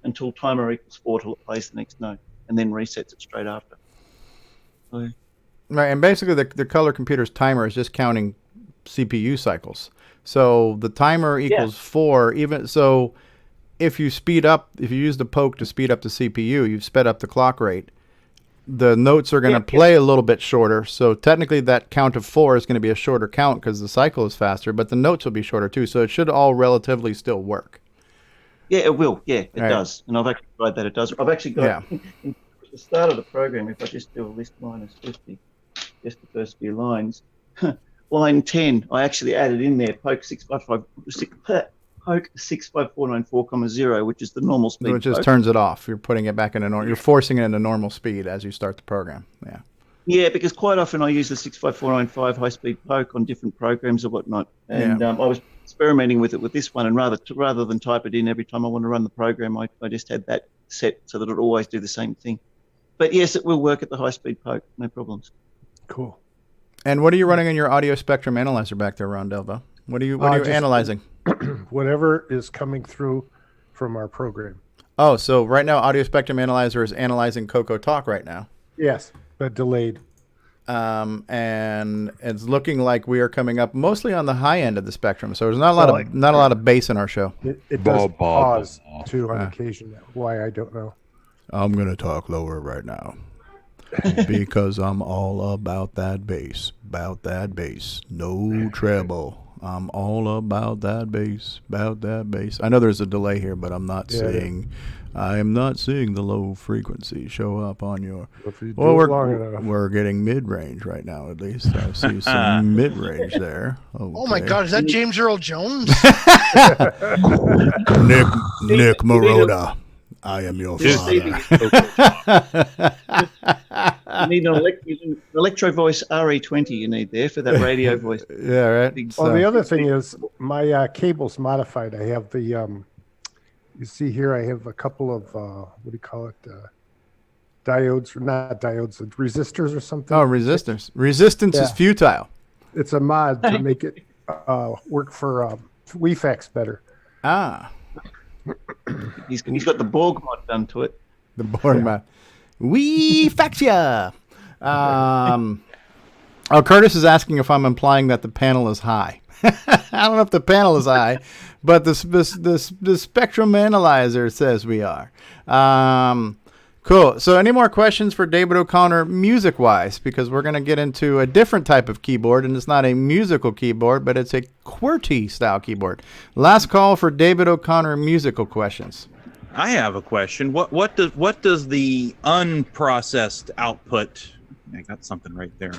until timer equals 4 till it plays the next note, and then resets it straight after. So, right, and basically the color computer's timer is just counting CPU cycles. So the timer equals 4. Even so, if you use the poke to speed up the CPU, you've sped up the clock rate. The notes are going to play a little bit shorter. So technically that count of 4 is going to be a shorter count because the cycle is faster, but the notes will be shorter too. So it should all relatively still work. Yeah, it will. Yeah, it does. And I've actually tried that. It does. I've actually got in the start of the program, if I just do a list minus 50, just the first few lines, line 10, I actually added in there poke 65494,0, which is the normal speed. Which just turns it off. You're putting it back in you're forcing it into normal speed as you start the program. Yeah. Yeah, because quite often I use the 65495 high-speed poke on different programs or whatnot, and I was experimenting with it with this one, and rather than type it in every time I want to run the program, I just had that set so that it will always do the same thing. But yes, it will work at the high-speed poke, no problems. Cool. And what are you running in your audio spectrum analyzer back there, Ron Delvo? What are you analyzing? Whatever is coming through from our program. Oh, so right now audio spectrum analyzer is analyzing CoCoTALK right now. Yes, but delayed. And it's looking like we are coming up mostly on the high end of the spectrum. So there's not a lot of bass in our show. It does pause too on occasion. Why, I don't know. I'm gonna talk lower right now because I'm all about that bass. No treble. I'm all about that bass. I know there's a delay here, but I'm not seeing. I am not seeing the low frequency show up on your. Well, we're getting mid range right now. At least I see some mid range there. Okay. Oh my God, is that James Earl Jones? Nick Marotta. I am your father. You need an electro voice RE20 you need there for that radio voice. Yeah, right. Well, the other thing is my cable's modified. I have the, you see here, I have a couple of, what do you call it? Diodes, or not diodes, resistors or something. Oh, resistors. Resistance is futile. It's a mod to make it work for WeFax better. Ah. He's got the Borg mod done to it. The Borg mod. We fax ya. Curtis is asking if I'm implying that the panel is high. I don't know if the panel is high, but the spectrum analyzer says we are. Cool. So any more questions for David O'Connor music-wise? Because we're going to get into a different type of keyboard, and it's not a musical keyboard, but it's a QWERTY-style keyboard. Last call for David O'Connor musical questions. I have a question. What does the unprocessed output? I got something right there.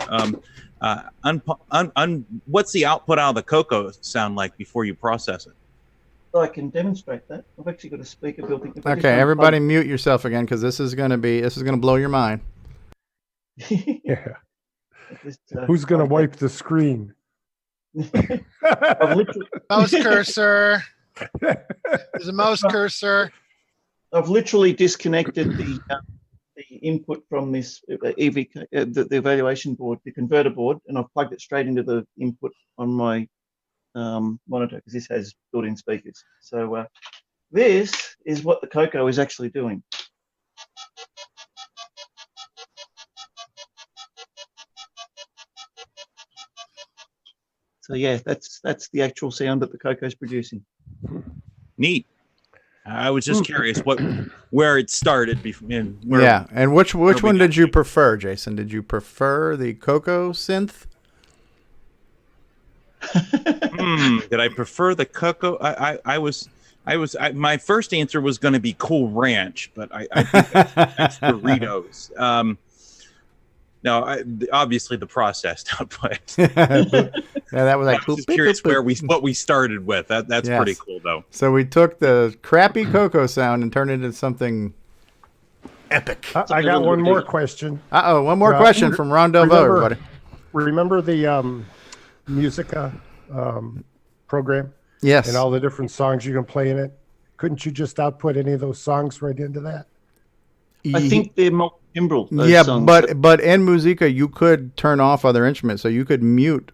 What's the output out of the CoCo sound like before you process it? I can demonstrate that. I've actually got a speaker built in. Okay, everybody mute yourself again because this is going to blow your mind. Yeah. Who's going to wipe the screen? Mouse cursor. There's a mouse cursor. I've literally disconnected the input from this the evaluation board, the converter board, and I've plugged it straight into the input on my monitor because this has built-in speakers. So this is what the CoCo is actually doing. So yeah, that's the actual sound that the CoCo is producing. Neat. I was just curious where it started. And which one did you prefer, Jason? Did you prefer the CoCo synth? Did I prefer the CoCo? My first answer was going to be Cool Ranch, but I think that's Doritos. No, obviously the processed output. Yeah, that was like. I'm just curious what we started with. That's pretty cool, though. So we took the crappy CoCo sound and turned it into something epic. I got one more question. One more question from Ron Delvo, everybody. Remember the Musica program? Yes. And all the different songs you can play in it? Couldn't you just output any of those songs right into that? I think they're multi-timbral. Yeah, songs. but in Musica you could turn off other instruments, so you could mute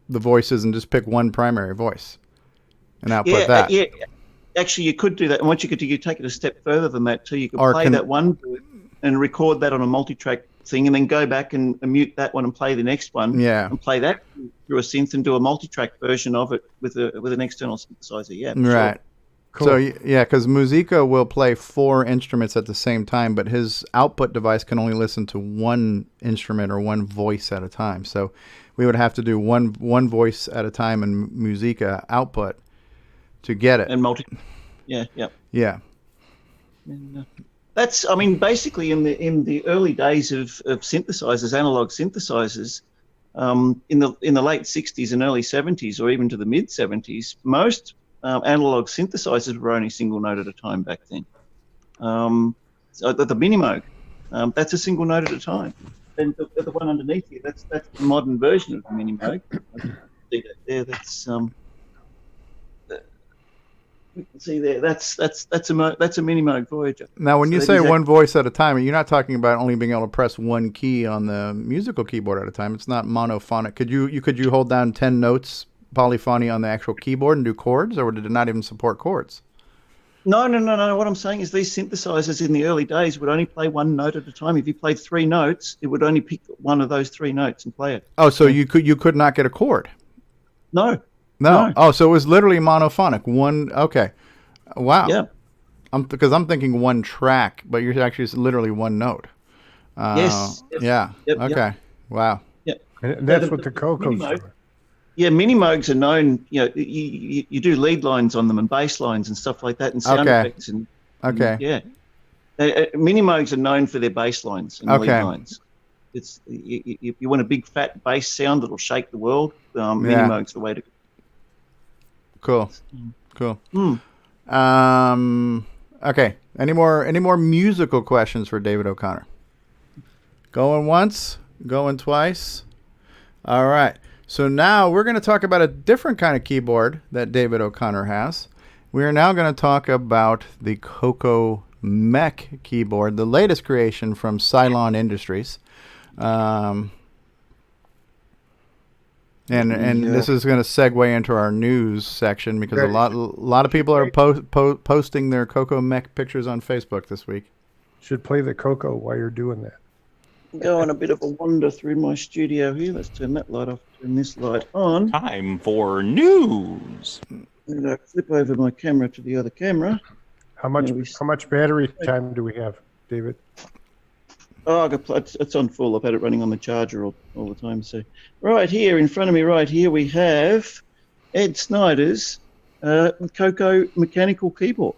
the voices and just pick one primary voice and output that. Yeah, actually you could do that. And once you take it a step further than that too, you could play that one and record that on a multi-track thing, and then go back and mute that one and play the next one. Yeah, and play that through a synth and do a multi-track version of it with an external synthesizer. Yeah, right. Sure. Cool. So yeah, because Musica will play 4 instruments at the same time, but his output device can only listen to one instrument or one voice at a time. So we would have to do one voice at a time in Musica output to get it. And yeah. And, that's, I mean, basically in the early days of synthesizers, analog synthesizers, in the late 60s and early 70s, or even to the mid 70s, most analog synthesizers were only single note at a time back then. So the mini Moog, that's a single note at a time. And the one underneath here, that's the modern version of the mini Moog. See that there? That's See there, that's a mini Moog Voyager. Now, when So you that say is one voice at a time, you're not talking about only being able to press one key on the musical keyboard at a time. It's not monophonic. Could you hold down 10 notes polyphony on the actual keyboard and do chords, or did it not even support chords? No. What I'm saying is these synthesizers in the early days would only play one note at a time. If you played 3 notes, it would only pick one of those 3 notes and play it. Oh, so you could not get a chord? No. Oh, so it was literally monophonic. One. Okay. Wow. Yeah. Because I'm thinking one track, but you're actually literally one note. Yes. Yeah. Yep, Okay. yep. Wow. Yeah. And that's what the CoCo's for. Yeah, mini Moogs are known. You do lead lines on them and bass lines and stuff like that, and sound effects and mini Moogs are known for their bass lines and lead lines. It's if you want a big fat bass sound that'll shake the world, mini Moog's the way to go. Cool. Okay. Any more musical questions for David O'Connor? Going once, going twice. All right. So now we're going to talk about a different kind of keyboard that David O'Connor has. We are now going to talk about the CoCo Mech keyboard, the latest creation from Cylon Industries. And this is going to segue into our news section because a lot of people are posting their CoCo Mech pictures on Facebook this week. Should play the CoCo while you're doing that. Go on a bit of a wander through my studio here. Let's turn that light off, turn this light on. Time for news. And I flip over my camera to the other camera. How much battery time do we have, David? Oh, it's on full. I've had it running on the charger all the time. So right here, in front of me right here, we have Ed Snyder's CoCo mechanical keyboard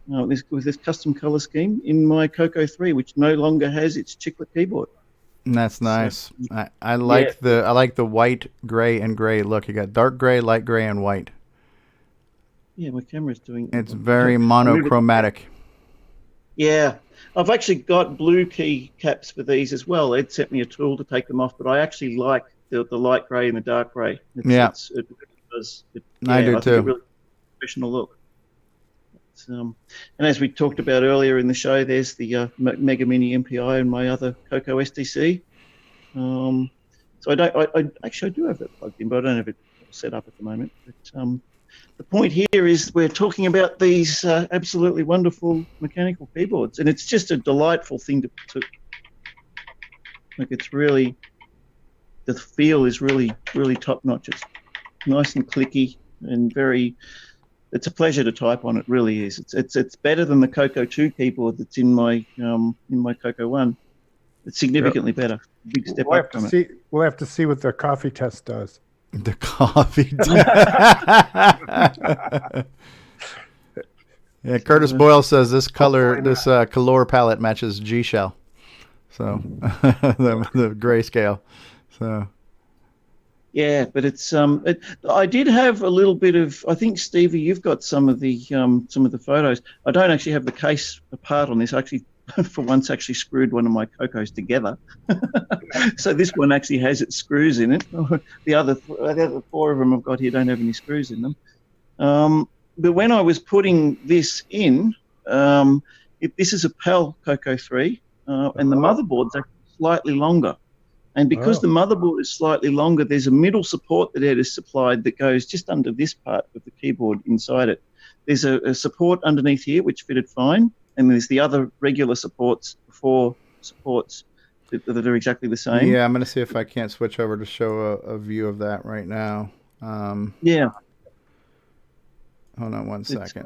with this custom color scheme in my CoCo 3, which no longer has its chiclet keyboard. And that's nice. I like the white, gray, and gray look. You got dark gray, light gray, and white. Yeah, my camera's doing. It's very monochromatic. Yeah, I've actually got blue key caps for these as well. Ed sent me a tool to take them off, but I actually like the light grey and the dark grey. It I do think too. a really professional look. And as we talked about earlier in the show, there's the Mega Mini MPI and my other CoCo SDC. So I do have that plugged in, but I don't have it set up at the moment. But the point here is we're talking about these absolutely wonderful mechanical keyboards, and it's just a delightful thing to like. It's really, the feel is really top notch. It's nice and clicky and very. It's a pleasure to type on. It really is. It's better than the CoCo 2 keyboard that's in my CoCo 1. It's significantly better. Big step up from it. We'll have to see what the coffee test does. The coffee. Yeah, Curtis Boyle says this color palette matches G Shell, so the grayscale. So yeah, but it's I did have a little bit of. I think Stevie, you've got some of the photos. I don't actually have the case apart on this. I actually, for once, actually screwed one of my CoCos together. So this one actually has its screws in it. The other 4 of them I've got here don't have any screws in them. But when I was putting this in, this is a PAL CoCo 3, and the motherboard's actually slightly longer. And because the motherboard is slightly longer, there's a middle support that Ed has supplied that goes just under this part of the keyboard inside it. There's a support underneath here which fitted fine, and there's the other regular supports, 4 supports that are exactly the same. Yeah, I'm going to see if I can't switch over to show a view of that right now. Yeah. Hold on one second.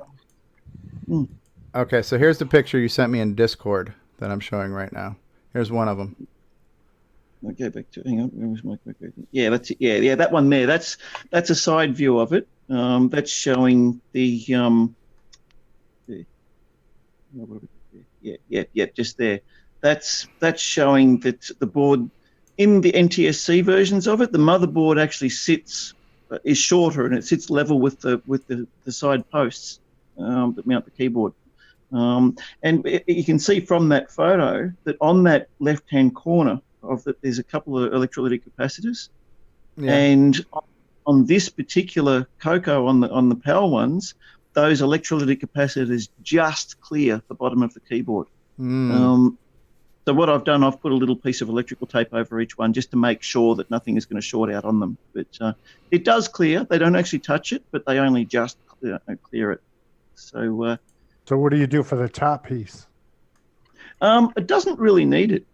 Okay, so here's the picture you sent me in Discord that I'm showing right now. Here's one of them. I'll go back to, hang on, where was my quick? Yeah, that's it. Yeah, that one there. That's a side view of it. That's showing the just there. That's showing that the board in the NTSC versions of it, the motherboard actually is shorter and it sits level with the side posts that mount the keyboard. And you can see from that photo that on that left-hand corner of that, there's a couple of electrolytic capacitors, and on this particular CoCo on the PAL ones, those electrolytic capacitors just clear the bottom of the keyboard. So what I've done, I've put a little piece of electrical tape over each one just to make sure that nothing is going to short out on them. But it does clear. They don't actually touch it, but they only just clear it. So what do you do for the top piece? it doesn't really need it.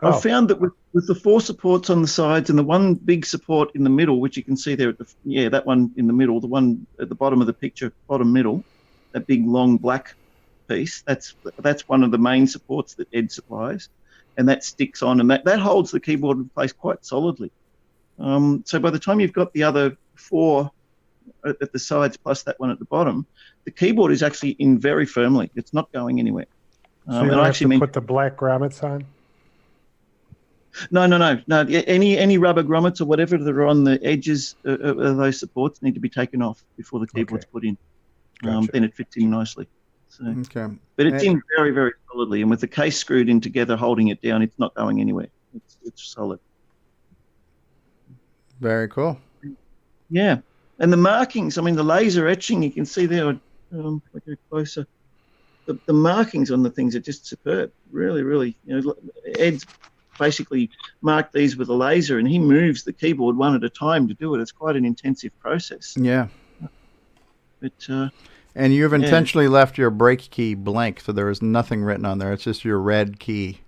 I've found that with the 4 supports on the sides and the one big support in the middle, which you can see there that one in the middle, the one at the bottom of the picture, bottom middle, that big long black piece, that's one of the main supports that Ed supplies. And that sticks on, and that holds the keyboard in place quite solidly. So by the time you've got the other 4 at the sides plus that one at the bottom, the keyboard is actually in very firmly. It's not going anywhere. So you don't have to put the black grommets on? No. Any rubber grommets or whatever that are on the edges of those supports need to be taken off before the keyboard's put in. Gotcha. Then it fits in nicely. So, okay. But it's in very, very solidly, and with the case screwed in together, holding it down, it's not going anywhere. It's solid. Very cool. Yeah, and the markings. I mean, the laser etching. You can see there. If I go closer, the markings on the things are just superb. Really, really. Ed's basically marked these with a laser, and he moves the keyboard one at a time to do it. It's quite an intensive process. Yeah. But. And you've intentionally left your break key blank, so there is nothing written on there. It's just your red key.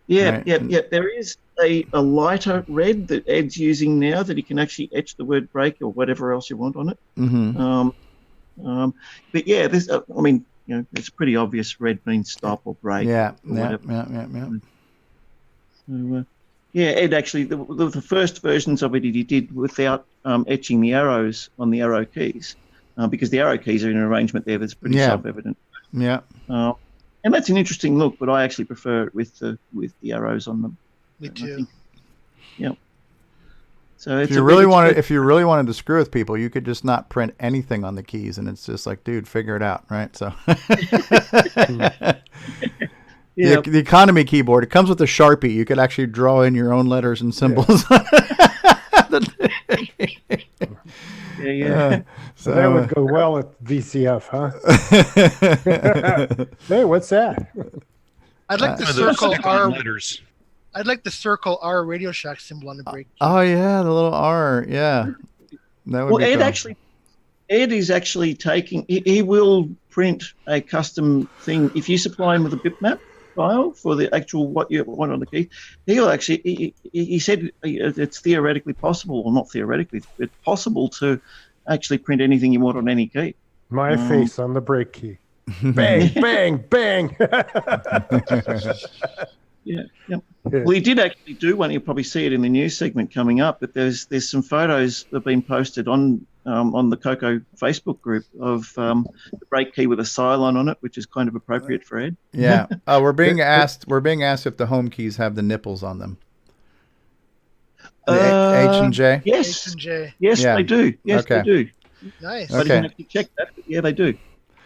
Yeah, right? yeah. There is a lighter red that Ed's using now that he can actually etch the word break or whatever else you want on it. Mm-hmm. But yeah, this. I mean, it's pretty obvious. Red means stop or break. Yeah. So, Ed actually the first versions of it he did without etching the arrows on the arrow keys. Because the arrow keys are in an arrangement there that's pretty self-evident. Yeah. And that's an interesting look, but I actually prefer it with the arrows on them. Me too. Yeah. So if you really wanted to screw with people, you could just not print anything on the keys, and it's just like, dude, figure it out, right? So. The economy keyboard, it comes with a Sharpie. You could actually draw in your own letters and symbols. So that would go well at VCF, huh? Hey, what's that? I'd like the circle R. I'd like the circle R Radio Shack symbol on the break. Oh yeah, the little R. Yeah, that would be cool. Ed is actually taking. He will print a custom thing if you supply him with a bitmap file for the actual what you want on the key. He'll actually. He said it's theoretically possible, or not theoretically, it's possible to actually print anything you want on any key. My face on the break key. Bang, bang, bang. Yeah. Well, he did actually do one. You'll probably see it in the news segment coming up. But there's some photos that have been posted on the CoCo Facebook group of the break key with a Cylon on it, which is kind of appropriate for Ed. Yeah. We're being asked if the home keys have the nipples on them. The H and J. Yes. H and J. Yes, they do. Yes, they do. Nice. But you have to check that. But yeah, they do.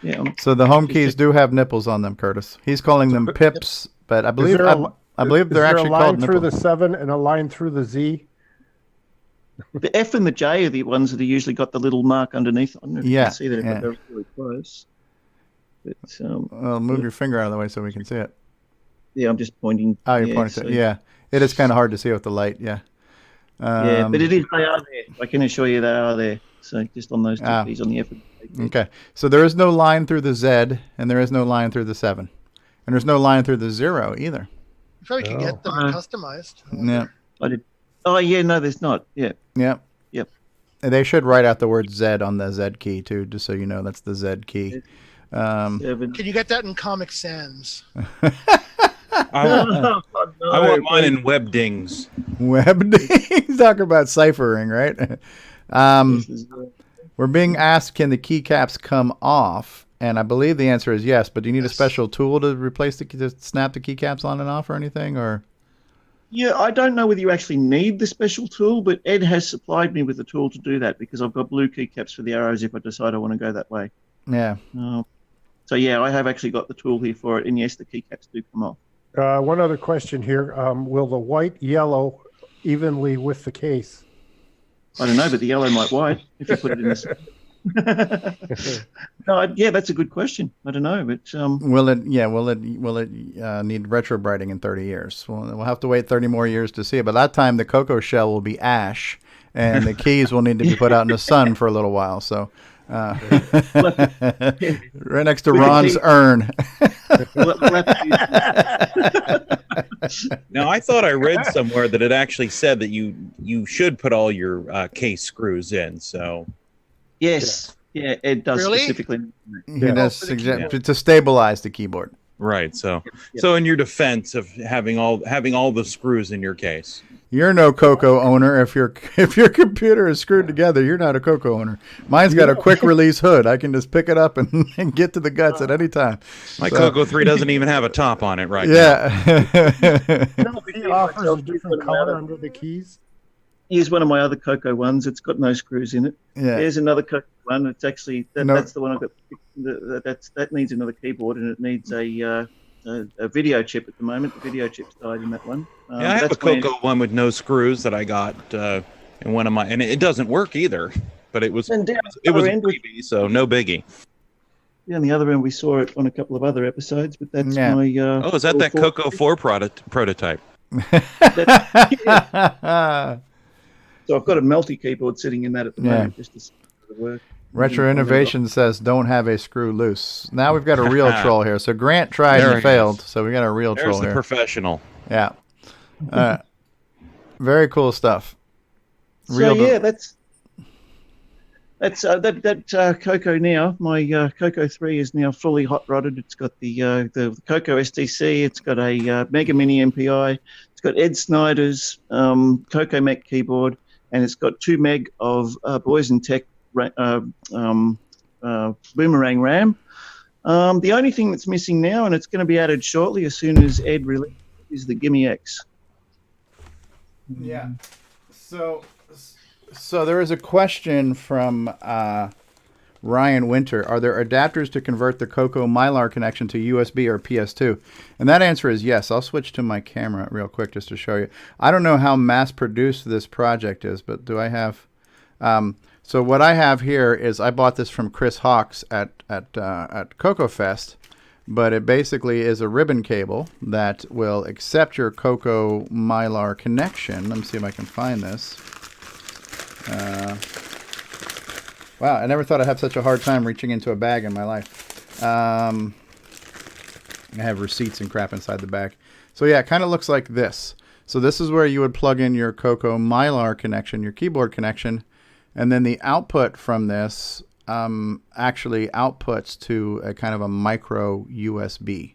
Yeah. So the home keys do have nipples on them, Curtis. He's calling them pips, but I believe they're actually called nipples. Is there a line through the 7 and a line through the Z? The F and the J are the ones that are usually got the little mark underneath. I don't know if you can see that, but they're really close. But, move your finger out of the way so we can see it. Yeah, I'm just pointing. Oh, you're pointing to it. Yeah. It is kind of hard to see with the light, yeah. But they are there. I can assure you they are there. So just on those two keys on the F and the J. Okay. So there is no line through the Z, and there is no line through the 7. And there's no line through the 0 either. You probably can get them customized. Yeah. I did. Oh, yeah, no, there's not. Yeah. Yep. Yep. And they should write out the word Z on the Z key, too, just so you know that's the Z key. Can you get that in Comic Sans? I want mine in Webdings. Webdings? Talk about ciphering, right? We're being asked, can the keycaps come off? And I believe the answer is yes, but do you need a special tool to replace to snap the keycaps on and off or anything? Or yeah, I don't know whether you actually need the special tool, but Ed has supplied me with a tool to do that because I've got blue keycaps for the arrows if I decide I want to go that way. Yeah. So yeah, I have actually got the tool here for it, and yes, the keycaps do come off. One other question here. Will the white yellow evenly with the case? I don't know, but the yellow might white if you put it in this. No, yeah, that's a good question. I don't know, but Will it need retro brighting in 30 years? We'll have to wait 30 more years to see it. By that time, the CoCo shell will be ash, and the keys will need to be put out in the sun for a little while. So, right next to Ron's urn. Now, I thought I read somewhere that it actually said that you should put all your case screws in. So, yes, yeah, it does specifically. He does suggest to stabilize the keyboard. Right. So, so in your defense of having all the screws in your case. You're no CoCo owner. If your computer is screwed together, you're not a CoCo owner. Mine's got a quick release hood. I can just pick it up and get to the guts at any time. My CoCo 3 doesn't even have a top on it right now. Yeah. He offers a different color under the keys. Here's one of my other CoCo ones. It's got no screws in it. Yeah. Here's another CoCo one. It's actually that's the one I've got. That needs another keyboard, and it needs a video chip at the moment. The video chip's died in that one. Yeah, I have a CoCo one with no screws that I got in one of my, and it doesn't work either. But it was a freebie, so no biggie. Yeah, on the other end, we saw it on a couple of other episodes, but that's my. Is that CoCo 4 prototype? So I've got a multi keyboard sitting in that at the moment, just to see how it works. Retro Innovation says don't have a screw loose. Now we've got a real troll here. So Grant tried and failed. So we got a real troll here. There's the professional. Yeah. Very cool stuff. That's CoCo now. My CoCo 3 is now fully hot rodded. It's got the CoCo STC. It's got a Mega Mini MPI. It's got Ed Snyder's CoCo Mech keyboard, and it's got 2 meg of Boys and Tech Boomerang RAM. The only thing that's missing now, and it's going to be added shortly as soon as Ed releases, is the Gimme X. Yeah. So there is a question from Ryan Winter. Are there adapters to convert the CoCo Mylar connection to USB or PS2? And that answer is yes. I'll switch to my camera real quick just to show you. I don't know how mass-produced this project is, but do I have... so what I have here is I bought this from Chris Hawks at CoCo Fest, but it basically is a ribbon cable that will accept your CoCo Mylar connection. Let me see if I can find this. Wow, I never thought I'd have such a hard time reaching into a bag in my life. I have receipts and crap inside the bag. So yeah, it kind of looks like this. So this is where you would plug in your CoCo Mylar connection, your keyboard connection, and then the output from this actually outputs to a kind of a micro USB.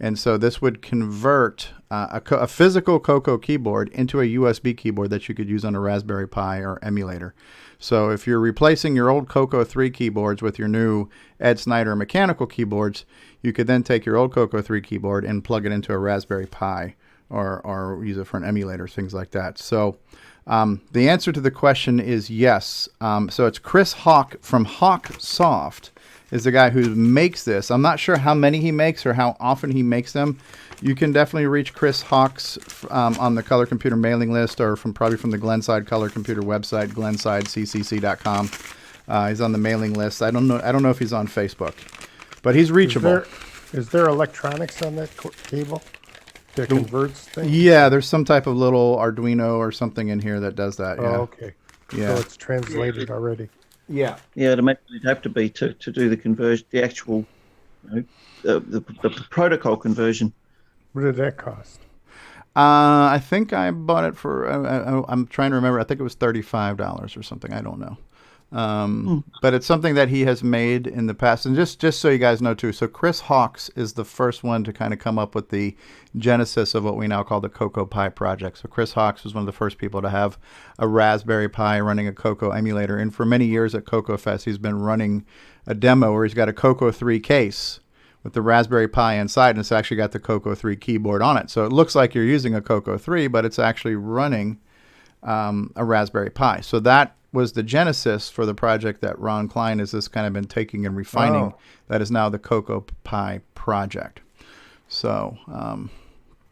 And so this would convert a physical CoCo keyboard into a USB keyboard that you could use on a Raspberry Pi or emulator. So if you're replacing your old CoCo 3 keyboards with your new Ed Snyder mechanical keyboards, you could then take your old CoCo 3 keyboard and plug it into a Raspberry Pi or use it for an emulator, things like that. So the answer to the question is yes. So it's Chris Hawk from Hawk Soft is the guy who makes this. I'm not sure how many he makes or how often he makes them. You can definitely reach Chris Hawks on the Color Computer mailing list or probably from the Glenside Color Computer website, glensideccc.com. He's on the mailing list. I don't know if he's on Facebook, but he's reachable. Is there electronics on that cable that converts things? Yeah, there's some type of little Arduino or something in here that does that. Yeah. Oh, okay. Yeah. So it's translated already. Yeah. Yeah, it'd have to be to do the conversion, the actual, the protocol conversion. What did that cost? I think I bought it for. I'm trying to remember. I think it was $35 or something. I don't know. But it's something that he has made in the past. And just so you guys know too, so Chris Hawks is the first one to kind of come up with the genesis of what we now call the CoCo Pi project. So Chris Hawks was one of the first people to have a Raspberry Pi running a CoCo emulator. And for many years at CoCo Fest, he's been running a demo where he's got a CoCo 3 case with the Raspberry Pi inside, and it's actually got the CoCo 3 keyboard on it. So it looks like you're using a CoCo 3, but it's actually running a Raspberry Pi. So that was the genesis for the project that Ron Klein has just kind of been taking and refining. Oh. That is now the CoCo Pi project. So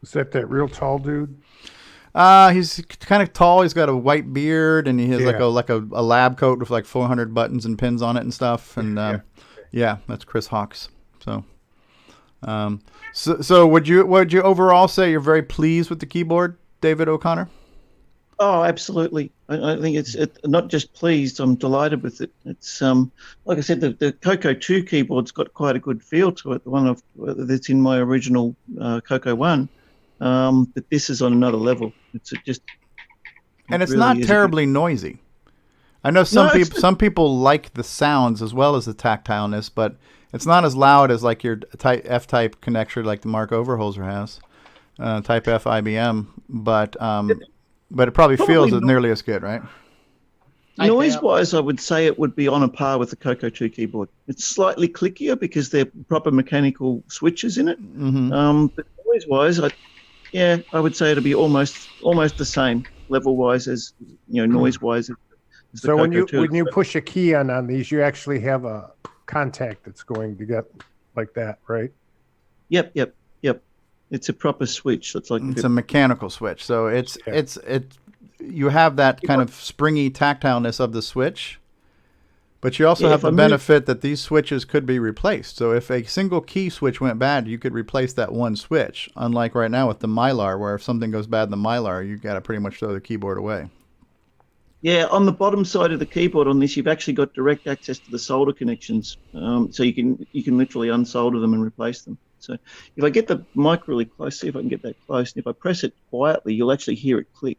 is that real tall dude? He's kind of tall. He's got a white beard, and he has like a lab coat with like 400 buttons and pins on it and stuff. And yeah, that's Chris Hawks. So, so would you overall say you're very pleased with the keyboard, David O'Connor? Oh, absolutely. I think it's not just pleased. I'm delighted with it. It's like I said, the CoCo 2 keyboard's got quite a good feel to it. The one that's in my original CoCo 1, but this is on another level. It's really not terribly noisy. I know some people like the sounds as well as the tactileness, but it's not as loud as like your F-type connector like the Mark Overholser has, Type F IBM, but it probably feels nearly as good, right? Noise-wise, I would say it would be on a par with the CoCo 2 keyboard. It's slightly clickier because they're proper mechanical switches in it. Mm-hmm. But noise-wise, I would say it'll be almost the same level-wise as noise-wise. As so when you push a key on these, you actually have a contact that's going to get like that, right? Yep. It's a proper switch. It's a mechanical switch. So it's you have that kind of springy tactileness of the switch, but you also have the benefit that these switches could be replaced. So if a single key switch went bad, you could replace that one switch. Unlike right now with the Mylar, where if something goes bad in the Mylar, you got to pretty much throw the keyboard away. Yeah, on the bottom side of the keyboard on this, you've actually got direct access to the solder connections, so you can literally unsolder them and replace them. So if I get the mic really close, see if I can get that close, and if I press it quietly, you'll actually hear it click.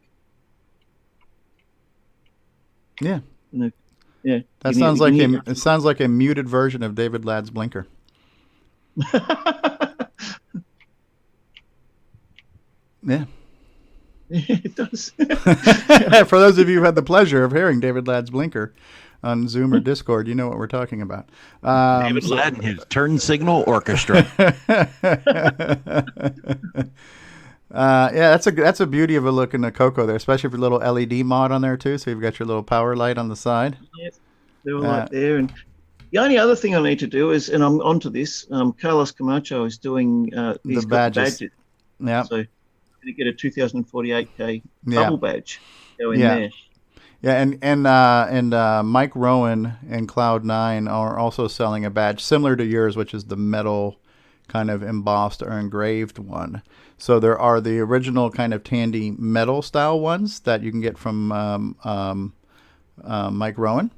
Yeah. Yeah. That sounds like a muted version of David Ladd's blinker. Yeah. It does. For those of you who had the pleasure of hearing David Ladd's blinker on Zoom or Discord, you know what we're talking about. David Ladd and his turn signal orchestra. Yeah, that's a beauty of a look in the CoCo there, especially for a little LED mod on there too. So you've got your little power light on the side. Yes, they're all right there. And the only other thing I need to do is, and I'm onto this, Carlos Camacho is doing the badges. Yeah. So to get a 2048K double badge go in there. Yeah, and Mike Rowan and Cloud9 are also selling a badge similar to yours, which is the metal kind of embossed or engraved one. So there are the original kind of Tandy metal style ones that you can get from Mike Rowan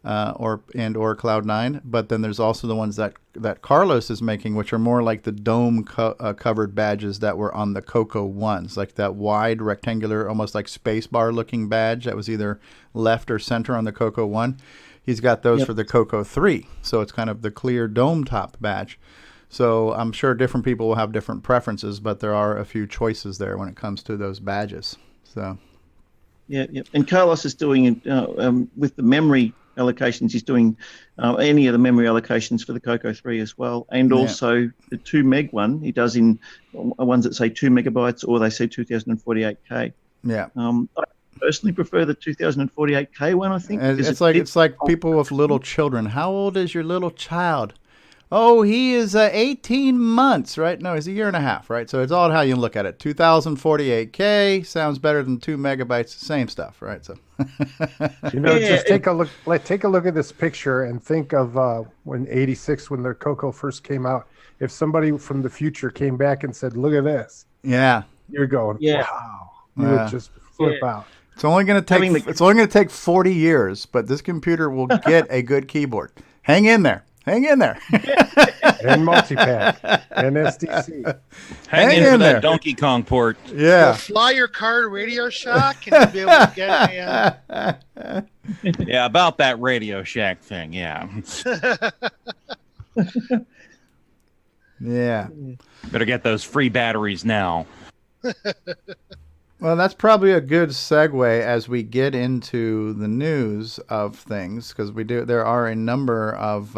or Cloud9, but then there's also the ones that Carlos is making, which are more like the dome covered badges that were on the CoCo ones, like that wide rectangular, almost like space bar looking badge that was either left or center on the CoCo 1. He's got those for the CoCo 3, so it's kind of the clear dome top badge. So I'm sure different people will have different preferences, but there are a few choices there when it comes to those badges. So, yeah. And Carlos is doing it with the memory allocations. He's doing any of the memory allocations for the CoCo 3 as well, and also the 2 meg one. He does in ones that say 2 megabytes or they say 2048K. Yeah. I personally prefer the 2048K one. I think it's like people with little children. How old is your little child? Oh, he is 18 months, right? No, he's a year and a half, right? So it's all how you look at it. 2048K sounds better than 2 megabytes, same stuff, right? So, just take a look at this picture and think of when '86, when the CoCo first came out. If somebody from the future came back and said, "Look at this," you're going, "Wow!" You would just flip out. It's only going to take 40 years, but this computer will get a good keyboard. Hang in there. And multi-pack and SDC. Hang in for that Donkey Kong port. Yeah. You'll fly your car to Radio Shack and you'll be able to get Yeah, about that Radio Shack thing. Yeah. Yeah. Better get those free batteries now. Well, that's probably a good segue as we get into the news of things, because there are a number of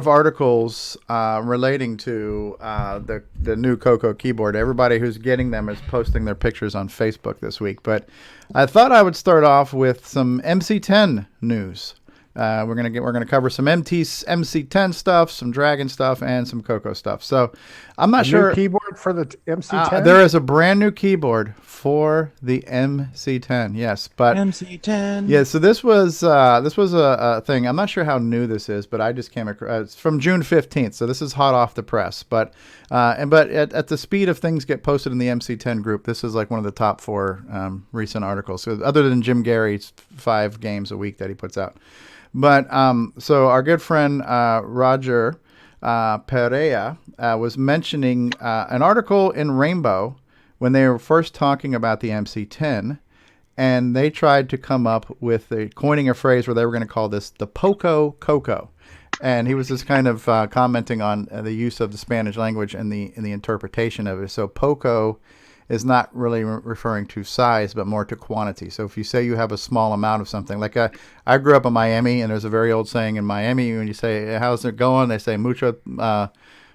articles relating to the new CoCo keyboard. Everybody who's getting them is posting their pictures on Facebook this week. But I thought I would start off with some MC10 news. We're gonna cover some MC10 stuff, some Dragon stuff, and some CoCo stuff. So I'm not sure. New keyboard for the MC10. There is a brand new keyboard for the MC10. Yes, but MC10. Yeah, so this was a thing. I'm not sure how new this is, but I just came across. It's from June 15th, so this is hot off the press. But at the speed of things get posted in the MC10 group, this is like one of the top 4 recent articles. So other than Jim Gerrie's 5 games a week that he puts out. But so our good friend Roger Perea was mentioning an article in Rainbow when they were first talking about the MC10, and they tried to come up with coining a phrase where they were going to call this the Poco CoCo. And he was just kind of commenting on the use of the Spanish language and the interpretation of it. So Poco is not really referring to size, but more to quantity. So if you say you have a small amount of something, like I grew up in Miami, and there's a very old saying in Miami, when you say, how's it going? They say, mucho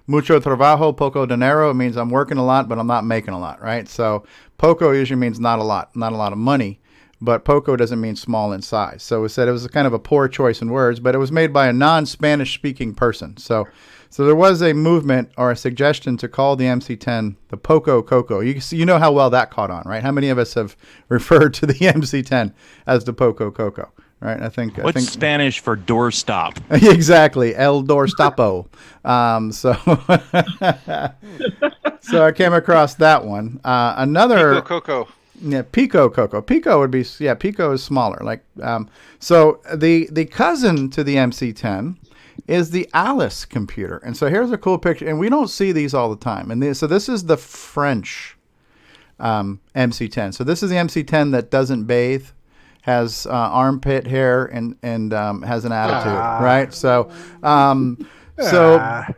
trabajo, poco dinero. It means I'm working a lot, but I'm not making a lot, right? So poco usually means not a lot of money, but poco doesn't mean small in size. So we said it was kind of a poor choice in words, but it was made by a non-Spanish speaking person. So there was a movement or a suggestion to call the MC10 the Poco CoCo. You know how well that caught on, right? How many of us have referred to the MC10 as the Poco CoCo, right? I think Spanish for doorstop? Exactly, el doorstapo. So I came across that one. Another Pico CoCo. Yeah, Pico CoCo. Pico would be Pico is smaller. Like so the cousin to the MC10 is the Alice computer. And so here's a cool picture, and we don't see these all the time. And so this is the French MC10. So this is the MC10 that doesn't bathe, has armpit hair, and has an attitude, right? So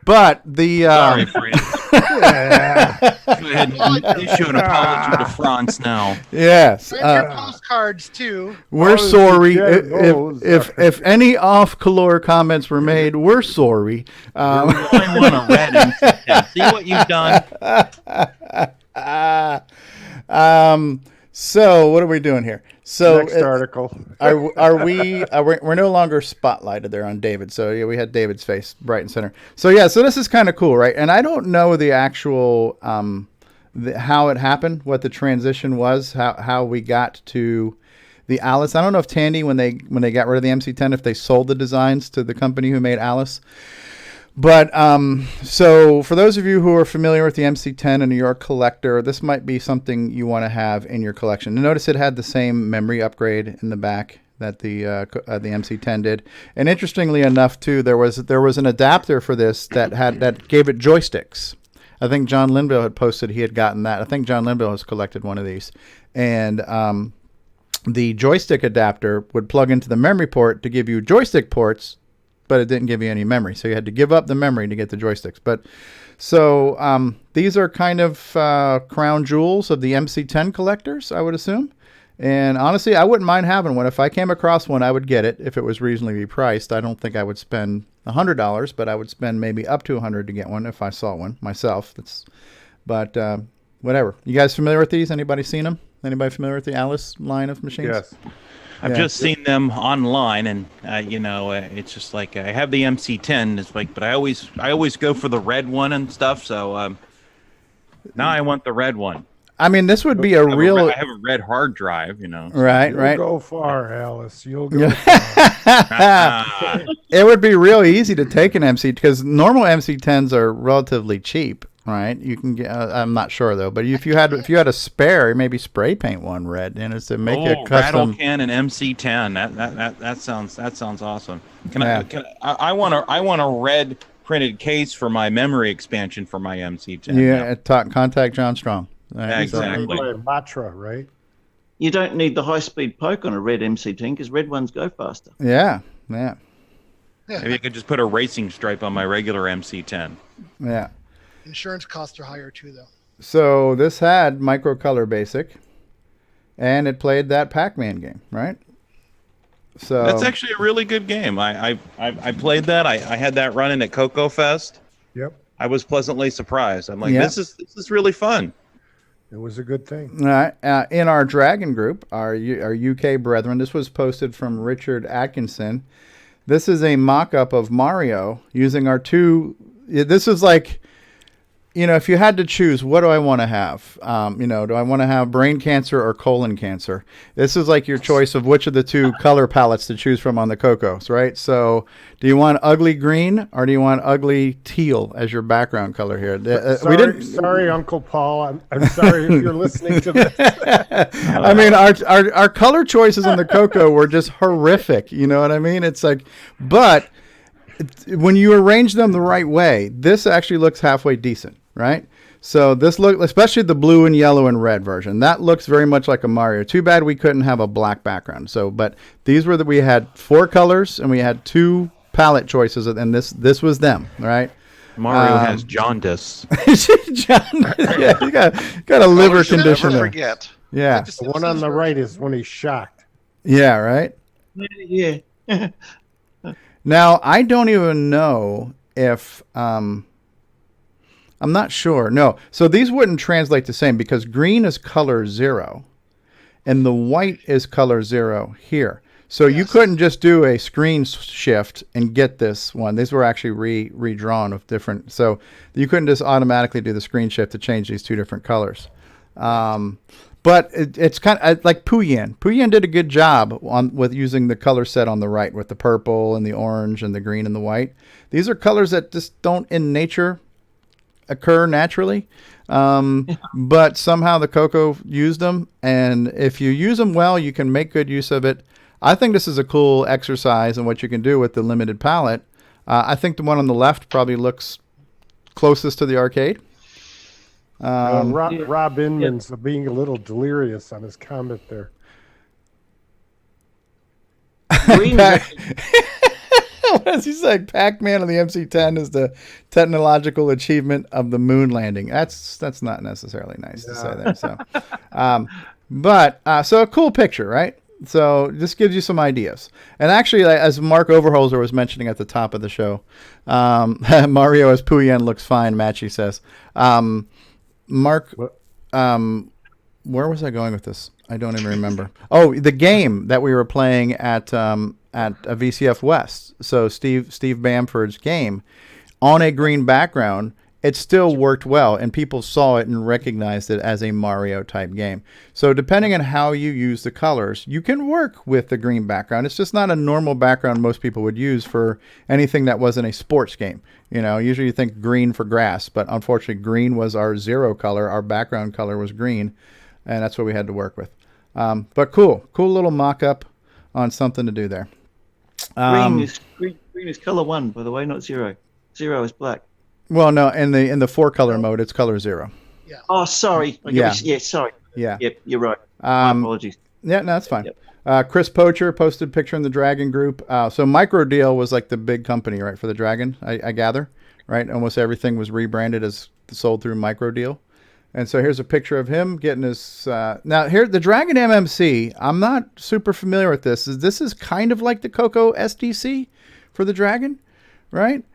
but the sorry, Fred. Go ahead and issue an apology to France now. Yes. Send your postcards too. We're sorry if any off-color comments were made. We're sorry. I want a red MC10. See what you've done. So what are we doing here? So next article. We're no longer spotlighted there on David. So yeah, we had David's face right and center. So so this is kind of cool, right? And I don't know the actual how it happened, what the transition was, how we got to the Alice. I don't know if Tandy, when they got rid of the MC10, if they sold the designs to the company who made Alice. But so for those of you who are familiar with the MC10 and you're a collector, this might be something you want to have in your collection. And notice it had the same memory upgrade in the back that the MC10 did. And interestingly enough, too, there was an adapter for this that gave it joysticks. I think John Linville had posted he had gotten that. I think John Linville has collected one of these, and the joystick adapter would plug into the memory port to give you joystick ports, but it didn't give you any memory. So you had to give up the memory to get the joysticks. But so these are kind of crown jewels of the MC10 collectors, I would assume. And honestly, I wouldn't mind having one. If I came across one, I would get it if it was reasonably priced. I don't think I would spend $100, but I would spend maybe up to $100 to get one if I saw one myself. But whatever. You guys familiar with these? Anybody seen them? Anybody familiar with the Alice line of machines? Yes. I've just seen them online, and it's just like I have the MC10. It's like, but I always go for the red one and stuff. So now I want the red one. I mean, this would be I have a red hard drive, Right. You'll go far, Alice. You'll go far. It would be real easy to take an MC, because normal MC10s are relatively cheap, right? You can get. I'm not sure though, but if you had a spare, maybe spray paint one red, and it's to make a custom. Rattle can and MC10. That sounds awesome. I want a red printed case for my memory expansion for my MC10. Yeah, contact John Strong. Right, exactly. Matra, right? You don't need the high-speed poke on a red MC10 because red ones go faster. Yeah. Maybe I could just put a racing stripe on my regular MC10. Yeah. Insurance costs are higher too, though. So this had Microcolor Basic, and it played that Pac-Man game, right? So that's actually a really good game. I played that. I had that running at CoCo Fest. Yep. I was pleasantly surprised. I'm like, this is really fun. It was a good thing. All right. In our Dragon group, our UK brethren, this was posted from Richard Atkinson. This is a mock-up of Mario using our two. This is like, if you had to choose, what do I want to have? Do I want to have brain cancer or colon cancer? This is like your choice of which of the two color palettes to choose from on the CoCos, right? So do you want ugly green or do you want ugly teal as your background color here? Sorry, Uncle Paul. I'm sorry if you're listening to this. I mean, our color choices on the CoCo were just horrific. You know what I mean? It's like, but when you arrange them the right way, this actually looks halfway decent. Right? So this look, especially the blue and yellow and red version, that looks very much like a Mario. Too bad we couldn't have a black background. So, but these were we had 4 colors and we had 2 palette choices, and this was them, right? Mario has jaundice. Jaundice. Yeah, you got a liver condition. Never forget. Yeah. The one on the right is when he's shocked. Yeah, right? Yeah. Now, I don't even know if I'm not sure. No. So these wouldn't translate the same because green is color 0 and the white is color 0 here. So you couldn't just do a screen shift and get this one. These were actually redrawn of different. So you couldn't just automatically do the screen shift to change these 2 different colors. But it's kind of like Puyen. Puyen did a good job with using the color set on the right with the purple and the orange and the green and the white. These are colors that just don't in nature occur naturally, but somehow the CoCo used them, and if you use them well, you can make good use of it. I think this is a cool exercise in what you can do with the limited palette. I think the one on the left probably looks closest to the arcade. Rob Inman's being a little delirious on his comment there. Green What does he say? Pac-Man on the MC-10 is the technological achievement of the moon landing. That's not necessarily nice to say there. So, so a cool picture, right? So this gives you some ideas. And actually, as Mark Overholser was mentioning at the top of the show, Mario as Puyen looks fine. Matchy says, Mark, where was I going with this? I don't even remember. Oh, the game that we were playing at a VCF West. So Steve Bamford's game on a green background, it still worked well, and people saw it and recognized it as a Mario type game. So depending on how you use the colors, you can work with the green background. It's just not a normal background most people would use for anything that wasn't a sports game. Usually you think green for grass, but unfortunately green was our 0 color. Our background color was green, and that's what we had to work with. But cool little mock-up on something to do there. Green is color 1, by the way, not 0. 0 is black. Well, no, in the 4-color mode, it's color 0. Yeah. Oh, sorry. Sorry. Yeah. Yep, you're right. My apologies. Yeah, no, that's fine. Yep. Chris Poacher posted a picture in the Dragon group. So Microdeal was like the big company, right, for the Dragon, I gather, right? Almost everything was rebranded as sold through Microdeal. And so here's a picture of him getting his... now, here, the Dragon MMC, I'm not super familiar with this. This is kind of like the CoCo SDC for the Dragon, right?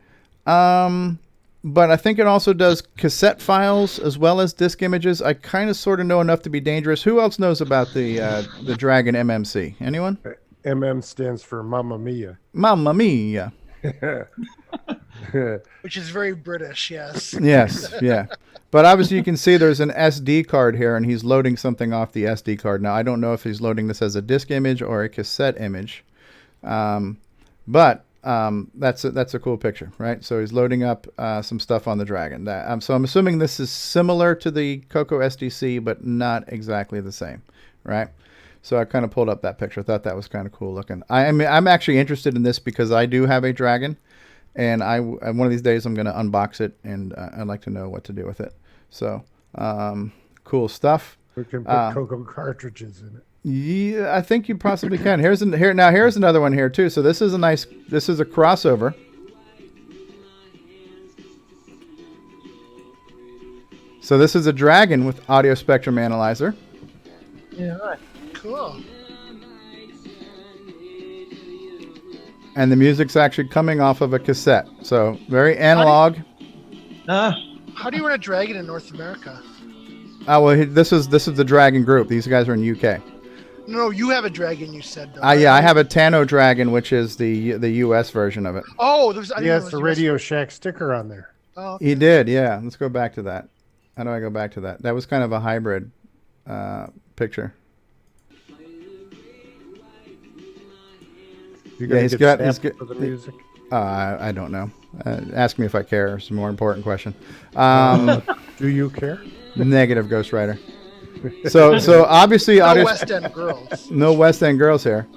But I think it also does cassette files as well as disk images. I kind of sort of know enough to be dangerous. Who else knows about the Dragon MMC? Anyone? MM stands for Mamma Mia. Mamma Mia. Which is very British, yes. Yes, yeah. But obviously you can see there's an SD card here, and he's loading something off the SD card. Now, I don't know if he's loading this as a disk image or a cassette image. But that's a cool picture, right? So he's loading up some stuff on the Dragon. So I'm assuming this is similar to the CoCo SDC, but not exactly the same, right? So I kind of pulled up that picture. I thought that was kind of cool looking. I'm actually interested in this because I do have a Dragon, and one of these days I'm going to unbox it, and I'd like to know what to do with it. So cool stuff. We can put CoCo cartridges in it. Yeah, I think you possibly can. Here's another one here too. So this is a crossover. So this is a Dragon with audio spectrum analyzer. Yeah, right. Cool. And the music's actually coming off of a cassette. So very analog. How do you run a Dragon in North America? Oh well, this is the Dragon group. These guys are in UK. No, you have a dragon. You said. Though, Yeah, I right? have a Tano Dragon, which is the U.S. version of it. Oh, there's. I He didn't know has it was the US. Radio Shack sticker on there. Oh, okay. He did, yeah. Let's go back to that. How do I go back to that? That was kind of a hybrid picture. You Yeah, he's got. for the music. I don't know. Ask me if I care. It's a more important question. Do you care? Negative, Ghost Rider. So obviously, No West End girls. No West End girls here.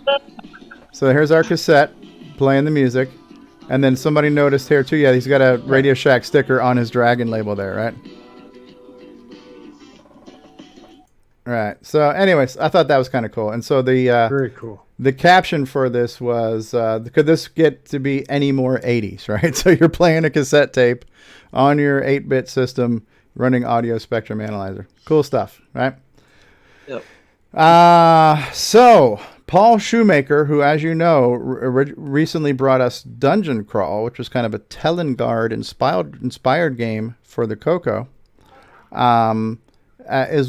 So here's our cassette playing the music, and then somebody noticed here too. Yeah, he's got a Radio Shack sticker on his Dragon label there, right? Right. So, anyways, I thought that was kind of cool, and so the very cool. The caption for this was, "Could this get to be any more 80s?" Right. So you're playing a cassette tape on your 8-bit system, running Audio Spectrum Analyzer. Cool stuff, right? Yep. So Paul Shoemaker, who, as you know, recently brought us Dungeon Crawl, which was kind of a Telengard inspired game for the CoCo,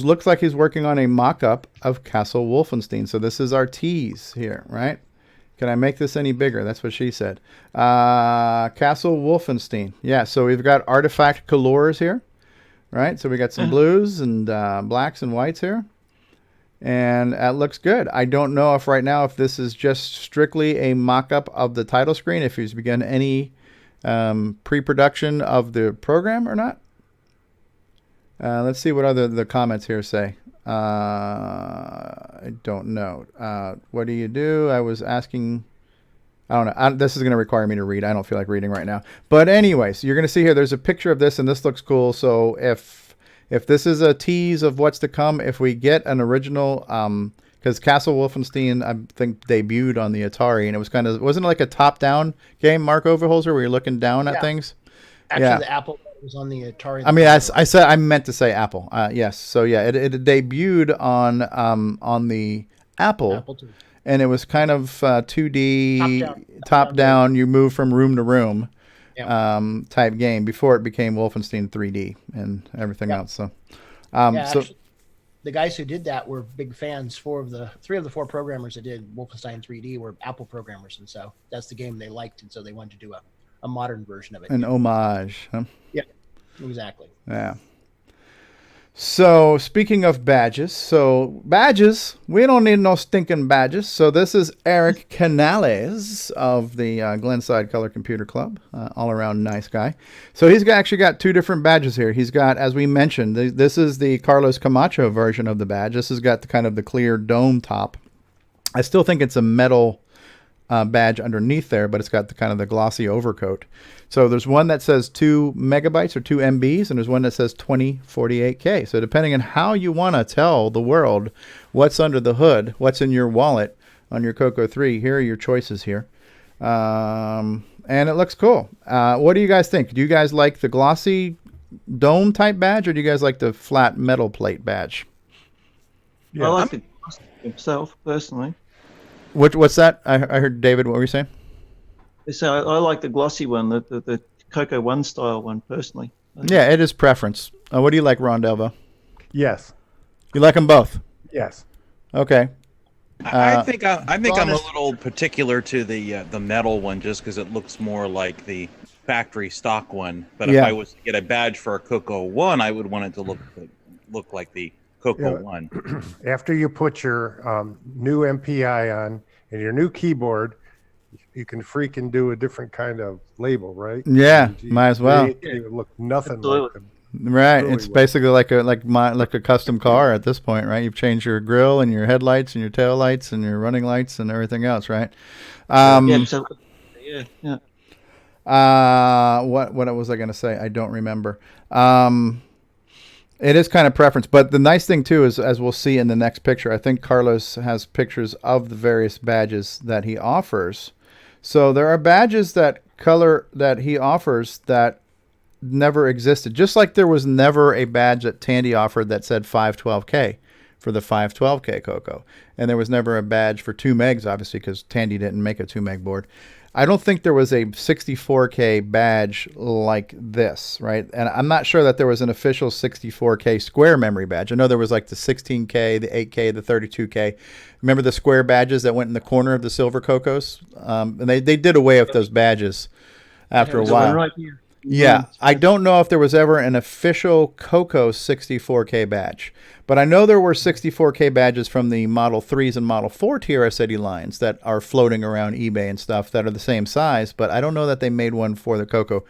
looks like he's working on a mock-up of Castle Wolfenstein. So this is our tease here, right? Can I make this any bigger? That's what she said. Castle Wolfenstein. Yeah, so we've got artifact colors here, right? So we got some blues and blacks and whites here. And that looks good. I don't know if right now if this is just strictly a mock-up of the title screen, if he's begun any pre-production of the program or not. Let's see what the comments here say. I don't know. What do you do? I was asking. I don't know. This is going to require me to read. I don't feel like reading right now. But anyways, you're going to see here. There's a picture of this, and this looks cool. So if this is a tease of what's to come, if we get an original, because Castle Wolfenstein, I think debuted on the Atari, and it was wasn't it like a top-down game, Mark Overholser, where you're looking down at things? Actually, the Apple was on the Atari. I mean, I meant to say Apple. Yes. So yeah, it debuted on the Apple II. And it was kind of 2D top down. You move from room to room type game before it became Wolfenstein 3D and everything else. So, actually, the guys who did that were big fans. Three of the four programmers that did Wolfenstein 3D were Apple programmers, and so that's the game they liked, and so they wanted to do a modern version of it. An homage. Huh? Yeah, exactly. Yeah. So speaking of badges, we don't need no stinking badges. So this is Eric Canales of the Glenside Color Computer Club, all around nice guy. So he's actually got two different badges here. He's got, as we mentioned, this is the Carlos Camacho version of the badge. This has got the clear dome top. I still think it's a metal badge underneath there, but it's got the glossy overcoat. So there's one that says 2 megabytes or 2 MBs, and there's one that says 2048K. So depending on how you want to tell the world what's under the hood, what's in your wallet on your CoCo 3, here are your choices here. And it looks cool. What do you guys think? Do you guys like the glossy dome type badge, or do you guys like the flat metal plate badge? Yeah. I like it himself, personally. What's that? I heard David. What were you saying? So I like the glossy one, the CoCo 1 style one, personally. Yeah, it is preference. What do you like, Ron Delvo? Yes. You like them both? Yes. Okay. I think I'm a little particular to the metal one, just because it looks more like the factory stock one. But if I was to get a badge for a CoCo 1, I would want it to look like the CoCo 1. After you put your new MPI on and your new keyboard, you can freaking do a different kind of label, right? Yeah, might as well. It look nothing like them. Right, it's basically like a custom car at this point, right? You've changed your grille and your headlights and your tail lights and your running lights and everything else, right? Yeah. What was I going to say? I don't remember. It is kind of preference, but the nice thing too is, as we'll see in the next picture, I think Carlos has pictures of the various badges that he offers. So there are badges that he offers that never existed. Just like there was never a badge that Tandy offered that said 512K for the 512K CoCo. And there was never a badge for 2 megs, obviously, because Tandy didn't make a 2 meg board. I don't think there was a 64K badge like this, right? And I'm not sure that there was an official 64K square memory badge. I know there was like the 16K, the 8K, the 32K. Remember the square badges that went in the corner of the silver CoCos? And they did away with those badges after a while. Right here. Yeah, I don't know if there was ever an official CoCo 64K badge, but I know there were 64K badges from the Model 3s and Model 4 TRS-80 lines that are floating around eBay and stuff that are the same size, but I don't know that they made one for the CoCo.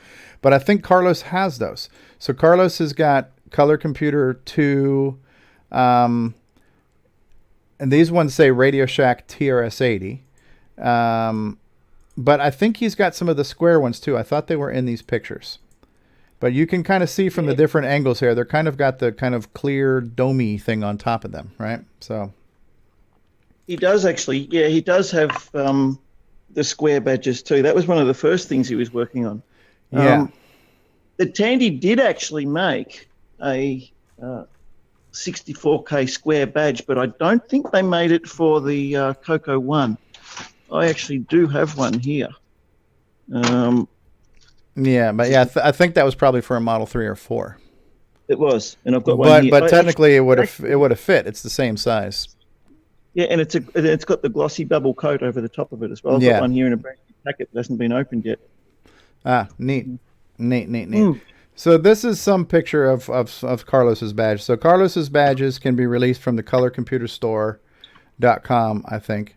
But I think Carlos has those. So Carlos has got Color Computer 2, and these ones say Radio Shack TRS-80. But I think he's got some of the square ones too. I thought they were in these pictures. But you can kind of see from the different angles here, they're kind of got the kind of clear domey thing on top of them, right? So he does actually, yeah, he does have the square badges too. That was one of the first things he was working on. Yeah. The Tandy did actually make a 64K square badge, but I don't think they made it for the CoCo 1. I actually do have one here. Yeah, but yeah, I think that was probably for a Model 3 or 4. It was, and I've got one here. But technically, it would have fit. It's the same size. Yeah, and it's got the glossy bubble coat over the top of it as well. I've got one here in a brand new packet that hasn't been opened yet. Ah, neat. So this is some picture of Carlos's badge. So Carlos's badges can be released from the colorcomputerstore.com, I think.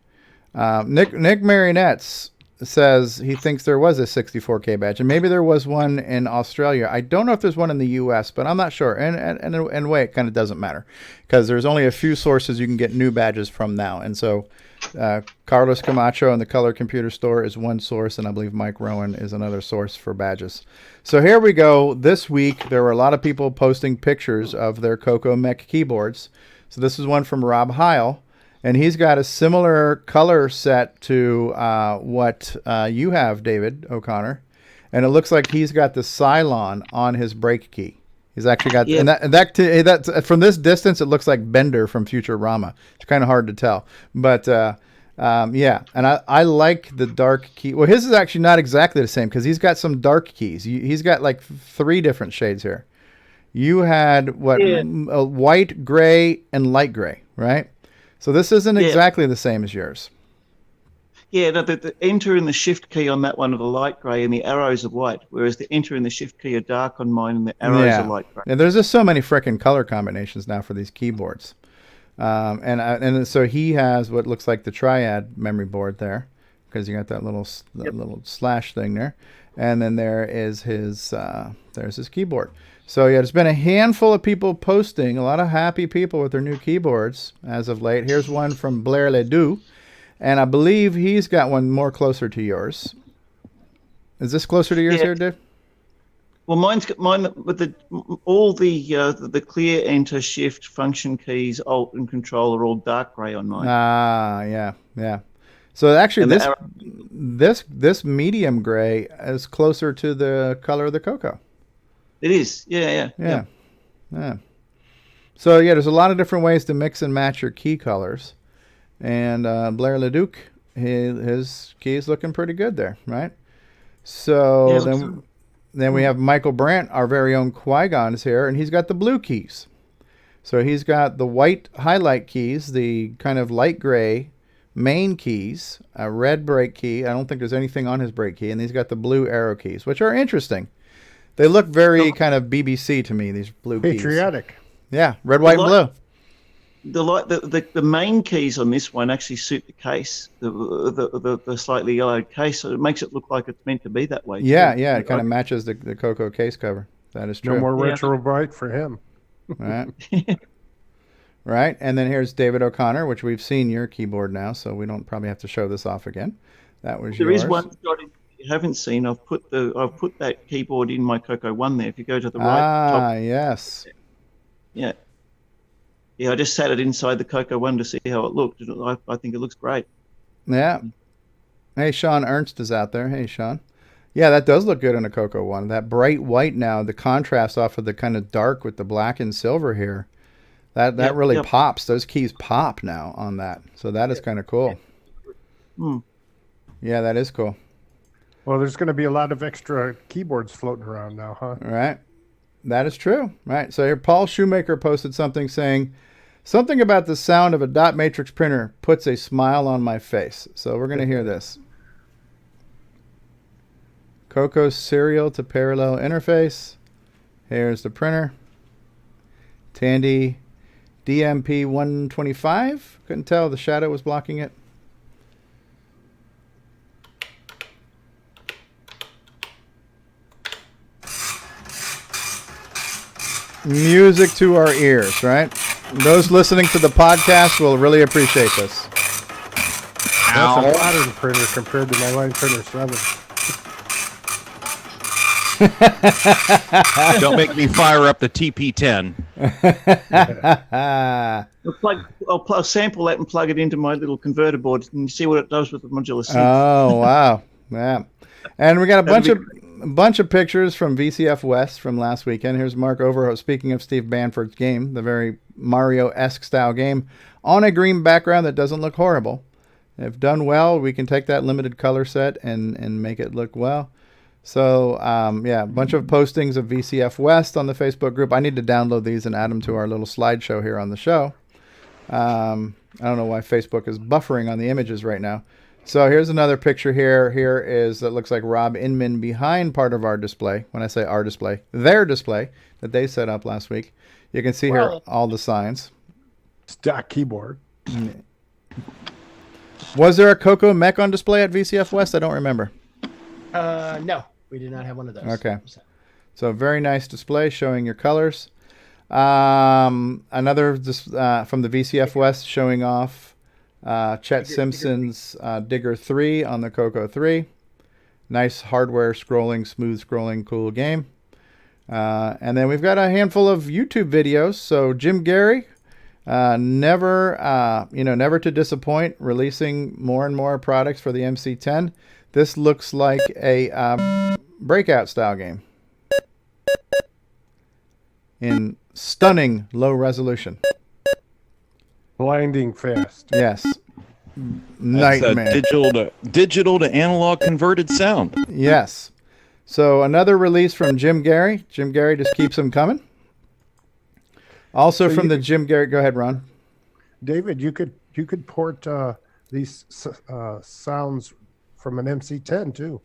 Nick Marionettes says he thinks there was a 64K badge, and maybe there was one in Australia. I don't know if there's one in the U.S., but I'm not sure. And in a way, it kind of doesn't matter because there's only a few sources you can get new badges from now. And so Carlos Camacho and the Color Computer Store is one source, and I believe Mike Rowan is another source for badges. So here we go. This week, there were a lot of people posting pictures of their CoCo Mech keyboards. So this is one from Rob Heil. And he's got a similar color set to what you have, David O'Connor. And it looks like he's got the Cylon on his brake key. He's actually got, and that from this distance, it looks like Bender from Futurama. It's kind of hard to tell. But yeah, and I like the dark key. Well, his is actually not exactly the same because he's got some dark keys. He's got like 3 different shades here. You had what, white, gray, and light gray, right? So this isn't exactly the same as yours. Yeah, no, the enter and the shift key on that one are the light grey and the arrows are white, whereas the enter and the shift key are dark on mine and the arrows are light grey. And there's just so many frickin' color combinations now for these keyboards. And so he has what looks like the Triad memory board there because you got that little slash thing there. And then there is his there's his keyboard. So yeah, there's been a handful of people posting, a lot of happy people with their new keyboards as of late. Here's one from Blair Ledoux, and I believe he's got one more closer to yours. Is this closer to yours here, Dave? Well, mine with all the clear enter, shift, function keys, alt, and control are all dark grey on mine. Ah, yeah. So actually, this medium gray is closer to the color of the CoCo. It is, yeah. So yeah, there's a lot of different ways to mix and match your key colors, and Blair Leduc, his key is looking pretty good there, right? So then we have Michael Brandt, our very own Qui-Gon, is here, and he's got the blue keys. So he's got the white highlight keys, the kind of light gray main keys, a red brake key. I don't think there's anything on his brake key, and he's got the blue arrow keys, which are interesting. They look very kind of BBC to me, these blue keys. Patriotic. Yeah, red, white, and blue. The main keys on this one actually suit the case, the slightly yellowed case, so it makes it look like it's meant to be that way. Yeah, it kind of matches the CoCo case cover. That is true. No more retro bright for him. Right. Right, and then here's David O'Connor, which we've seen your keyboard now, so we don't probably have to show this off again. That was yours. There is one shot you haven't seen. I've put that keyboard in my CoCo 1 there. If you go to the right top. Yes. Yeah, I just sat it inside the CoCo 1 to see how it looked. I think it looks great. Yeah. Hey, Sean Ernst is out there. Hey, Sean. Yeah, that does look good in a CoCo 1. That bright white now, the contrast off of the kind of dark with the black and silver here, that really pops. Those keys pop now on that. So that is kind of cool. Hmm. Yeah, that is cool. Well, there's going to be a lot of extra keyboards floating around now, huh? All right. That is true. Right. So here, Paul Shoemaker posted something saying, something about the sound of a dot matrix printer puts a smile on my face. So we're going to hear this. CoCo serial to parallel interface. Here's the printer. Tandy DMP 125. Couldn't tell. The shadow was blocking it. Music to our ears, right? Those listening to the podcast will really appreciate this. That's a modern printer compared to my line printer 7. Don't make me fire up the TP10. I'll sample that and plug it into my little converter board and see what it does with the modular synth. Oh, wow. Yeah. And we got a bunch of pictures from VCF West from last weekend. Here's Mark Overholser, speaking of Steve Banford's game, the very Mario-esque style game, on a green background that doesn't look horrible. If done well, we can take that limited color set and make it look well. So, yeah, a bunch of postings of VCF West on the Facebook group. I need to download these and add them to our little slideshow here on the show. I don't know why Facebook is buffering on the images right now. So here's another picture here. Here is, that looks like Rob Inman behind part of our display. When I say our display, their display that they set up last week. You can see here all the signs. Stock keyboard. Was there a CoCo mech on display at VCF West? I don't remember. No, we did not have one of those. Okay. So very nice display showing your colors. Another from the VCF West showing off Chet Simpson's Digger 3 on the CoCo 3. Nice hardware scrolling, smooth scrolling, cool game. And then we've got a handful of YouTube videos. So Jim Gerrie, never to disappoint, releasing more and more products for the MC10. This looks like a Breakout style game in stunning low resolution. Blinding fast. Yes. Nightmare. Nightmare. Digital to analog converted sound. Yes. So another release from Jim Gerrie. Jim Gerrie just keeps them coming. Also from the Jim Gerrie. Go ahead, Ron. David, you could port these sounds from an MC10 too.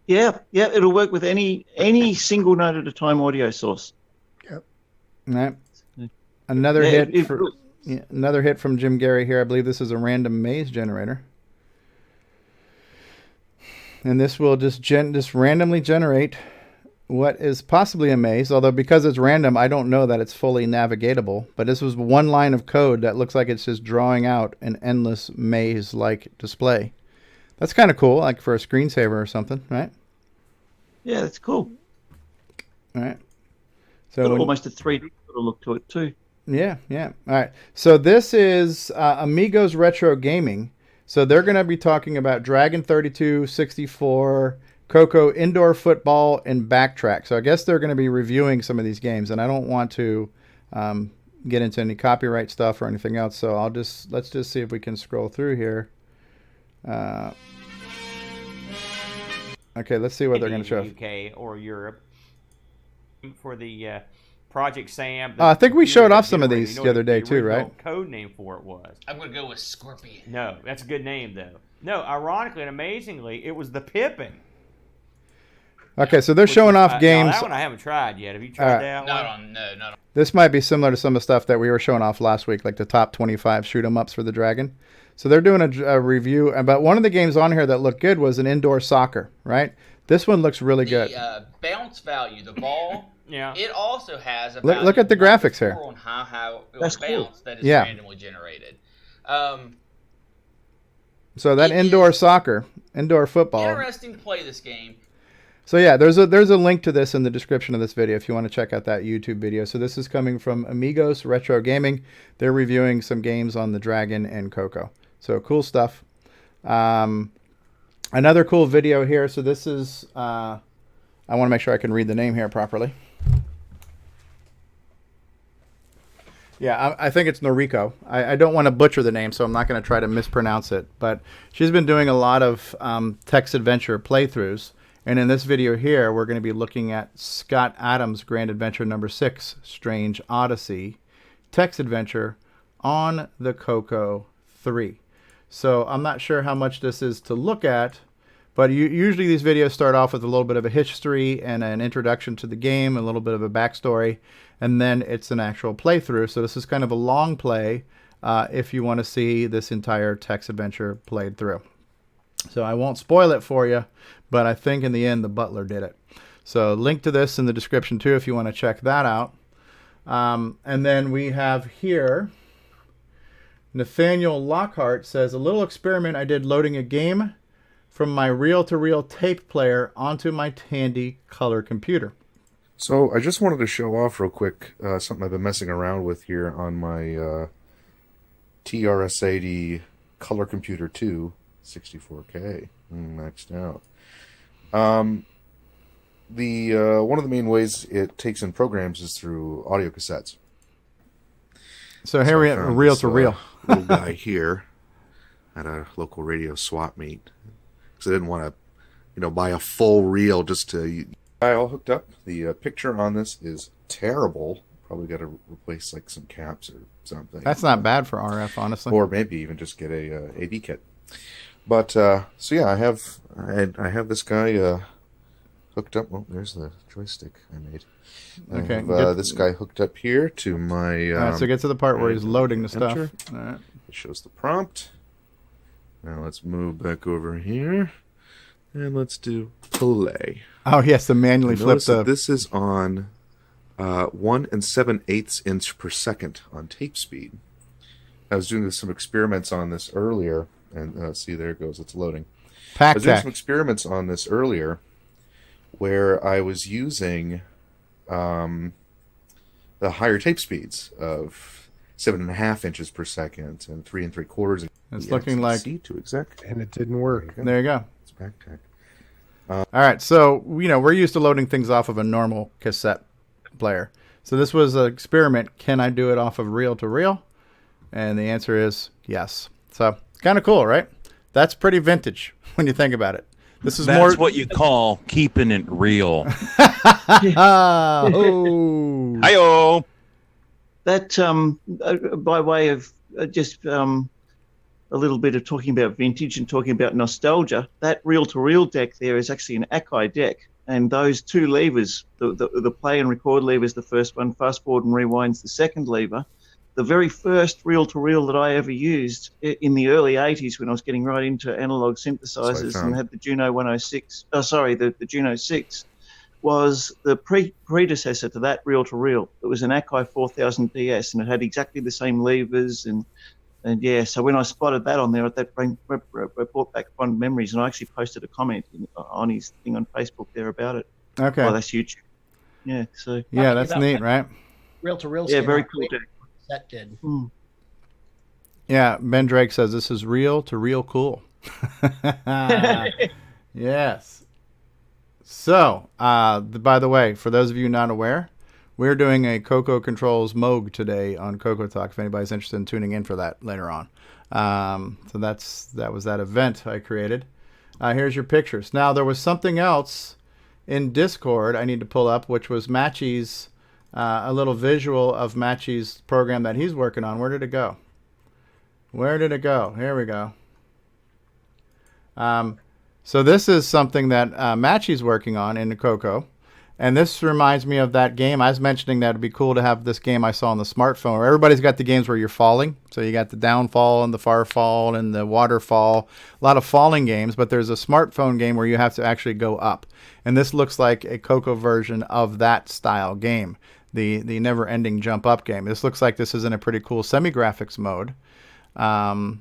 Yeah, it'll work with any single note at a time audio source. Yep. Right. Another another hit from Jim Gerrie here. I believe this is a random maze generator. And this will just randomly generate what is possibly a maze, although because it's random, I don't know that it's fully navigatable. But this was one line of code that looks like it's just drawing out an endless maze-like display. That's kind of cool, like for a screensaver or something, right? Yeah, that's cool. All right. So almost a 3D sort of look to it too. Yeah. All right. So this is Amigos Retro Gaming. So they're going to be talking about Dragon 32, 64, CoCo Indoor Football, and Backtrack. So I guess they're going to be reviewing some of these games, and I don't want to get into any copyright stuff or anything else. So let's just see if we can scroll through here. Okay, let's see what they're going to show. UK or Europe for the Project Sam. I think we showed off some of these the other day too, right? Code name for it was. I'm going to go with Scorpion. No, that's a good name though. No, ironically and amazingly, it was the Pippin. Okay, so they're showing off games. That one I haven't tried yet. Have you tried that one? Not on. This might be similar to some of the stuff that we were showing off last week, like the top 25 shoot 'em ups for the Dragon. So they're doing a review, but one of the games on here that looked good was an indoor soccer, right? This one looks really good. The bounce value, the ball. Yeah. It also has a Look at the graphics here. on how it will That's bounce cool. that is Yeah. randomly generated. So that indoor soccer, indoor football. Interesting to play this game. So yeah, there's a link to this in the description of this video if you want to check out that YouTube video. So this is coming from Amigos Retro Gaming. They're reviewing some games on the Dragon and CoCo. So cool stuff. Another cool video here. So this is, I want to make sure I can read the name here properly. Yeah, I think it's Noriko. I don't want to butcher the name, so I'm not going to try to mispronounce it. But she's been doing a lot of text adventure playthroughs. And in this video here, we're going to be looking at Scott Adams' Grand Adventure number 6, Strange Odyssey, text adventure on the CoCo 3. So I'm not sure how much this is to look at, but usually these videos start off with a little bit of a history and an introduction to the game, a little bit of a backstory, and then it's an actual playthrough. So this is kind of a long play if you want to see this entire text adventure played through. So I won't spoil it for you, but I think in the end the butler did it. So link to this in the description too if you want to check that out. And then we have here, Nathaniel Lockhart says, a little experiment I did loading a game from my reel-to-reel tape player onto my Tandy Color Computer. So I just wanted to show off real quick something I've been messing around with here on my TRS-80 Color Computer 2, 64K, maxed out. One of the main ways it takes in programs is through audio cassettes. So here we have reel-to-reel. Little guy here at a local radio swap meet. Because I didn't want to, buy a full reel just to... I all hooked up. The picture on this is terrible. Probably got to replace like some caps or something. That's not bad for RF, honestly. Or maybe even just get a AV kit. But so yeah, I have this guy hooked up. Oh, there's the joystick I made. Okay. I have, this guy hooked up here to my. All right, so get to the part where he's loading the stuff. All right. It shows the prompt. Now let's move back over here, and let's do play. Oh yes, to manually flip the. This is on 1 7/8 inch per second on tape speed. I was doing some experiments on this earlier, and see, there it goes. It's loading. I was doing some experiments on this earlier, where I was using the higher tape speeds of 7.5 inches per second and 3 3/4. It's looking like to exact, and it didn't work. There you go. It's backtrack. All right, so we're used to loading things off of a normal cassette player. So this was an experiment. Can I do it off of reel-to-reel? And the answer is yes. So it's kind of cool, right? That's pretty vintage when you think about it. This is That's what you call keeping it real. Oh. Hi-yo. That by way of just a little bit of talking about vintage and talking about nostalgia, that reel-to-reel deck there is actually an Akai deck. And those two levers, the play and record lever is the first one, fast forward and rewind's the second lever. The very first reel-to-reel that I ever used in the early 80s when I was getting right into analog synthesizers and had the Juno 106, the Juno 6, was the predecessor to that reel-to-reel. It was an Akai 4000 DS, and it had exactly the same levers and yeah, so when I spotted that on there, that brought back fond memories, and I actually posted a comment on his thing on Facebook there about it. Okay. Oh, that's YouTube. Yeah, so. Yeah, that's neat, right? Reel-to-reel. Yeah, very cool deck. That did. Yeah, Ben Drake says this is reel-to-reel cool. Yes. So, by the way, for those of you not aware, we're doing a CoCo Controls Moog today on CoCoTALK, if anybody's interested in tuning in for that later on. So that was that event I created. Here's your pictures. Now, there was something else in Discord I need to pull up, which was Matchy's, a little visual of Matchy's program that he's working on. Where did it go? Where did it go? Here we go. So this is something that Matchy's working on in the CoCo. And this reminds me of that game. I was mentioning that it'd be cool to have this game I saw on the smartphone where everybody's got the games where you're falling. So you got the downfall and the far fall and the waterfall. A lot of falling games, but there's a smartphone game where you have to actually go up. And this looks like a CoCo version of that style game, the never-ending jump-up game. This looks like this is in a pretty cool semi-graphics mode. And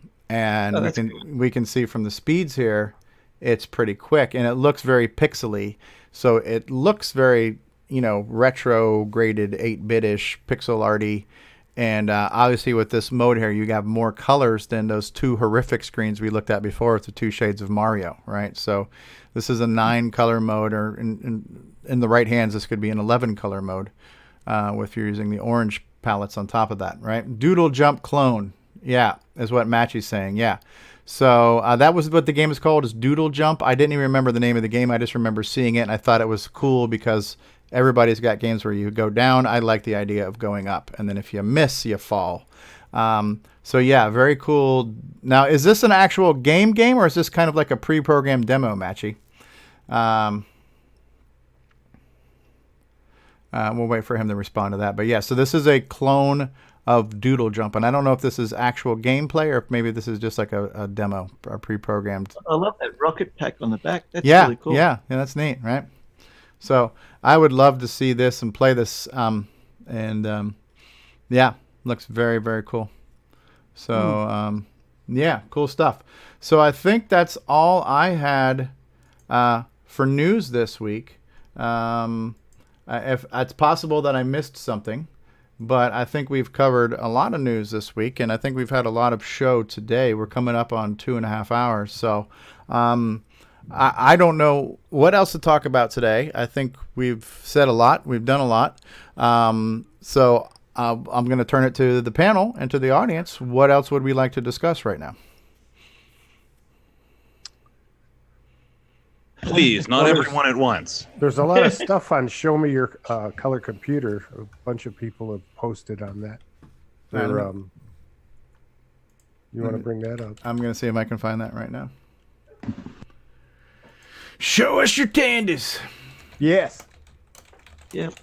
we can see from the speeds here, it's pretty quick. And it looks very pixely. So it looks very, retro graded 8-bit-ish pixel arty. And obviously with this mode here, you have more colors than those two horrific screens we looked at before with the 2 shades of Mario, right? So this is a 9-color mode, or in the right hands, this could be an 11-color mode if you're using the orange palettes on top of that, right? Doodle Jump Clone. Yeah, is what Matchy's saying. Yeah. So that was what the game is called, is Doodle Jump. I didn't even remember the name of the game. I just remember seeing it, and I thought it was cool because everybody's got games where you go down. I like the idea of going up, and then if you miss, you fall. So yeah, very cool. Now, is this an actual game, or is this kind of like a pre-programmed demo, Matchy? We'll wait for him to respond to that. But yeah, so this is a clone of Doodle Jump, and I don't know if this is actual gameplay or if maybe this is just like a demo, a pre-programmed. I love that rocket pack on the back. That's yeah, really cool. Yeah, that's neat, right? So I would love to see this and play this, yeah, looks very, very cool. So yeah, cool stuff. So I think that's all I had for news this week. If it's possible that I missed something, but I think we've covered a lot of news this week, and I think we've had a lot of show today. We're coming up on 2.5 hours, so I don't know what else to talk about today. I think we've said a lot. We've done a lot. So I'm going to turn it to the panel and to the audience. What else would we like to discuss right now? Please, not everyone at once. There's a lot of stuff on Show Me Your Color Computer. A bunch of people have posted on that. You want to bring that up? I'm going to see if I can find that right now. Show us your tandies. Yes. Yep.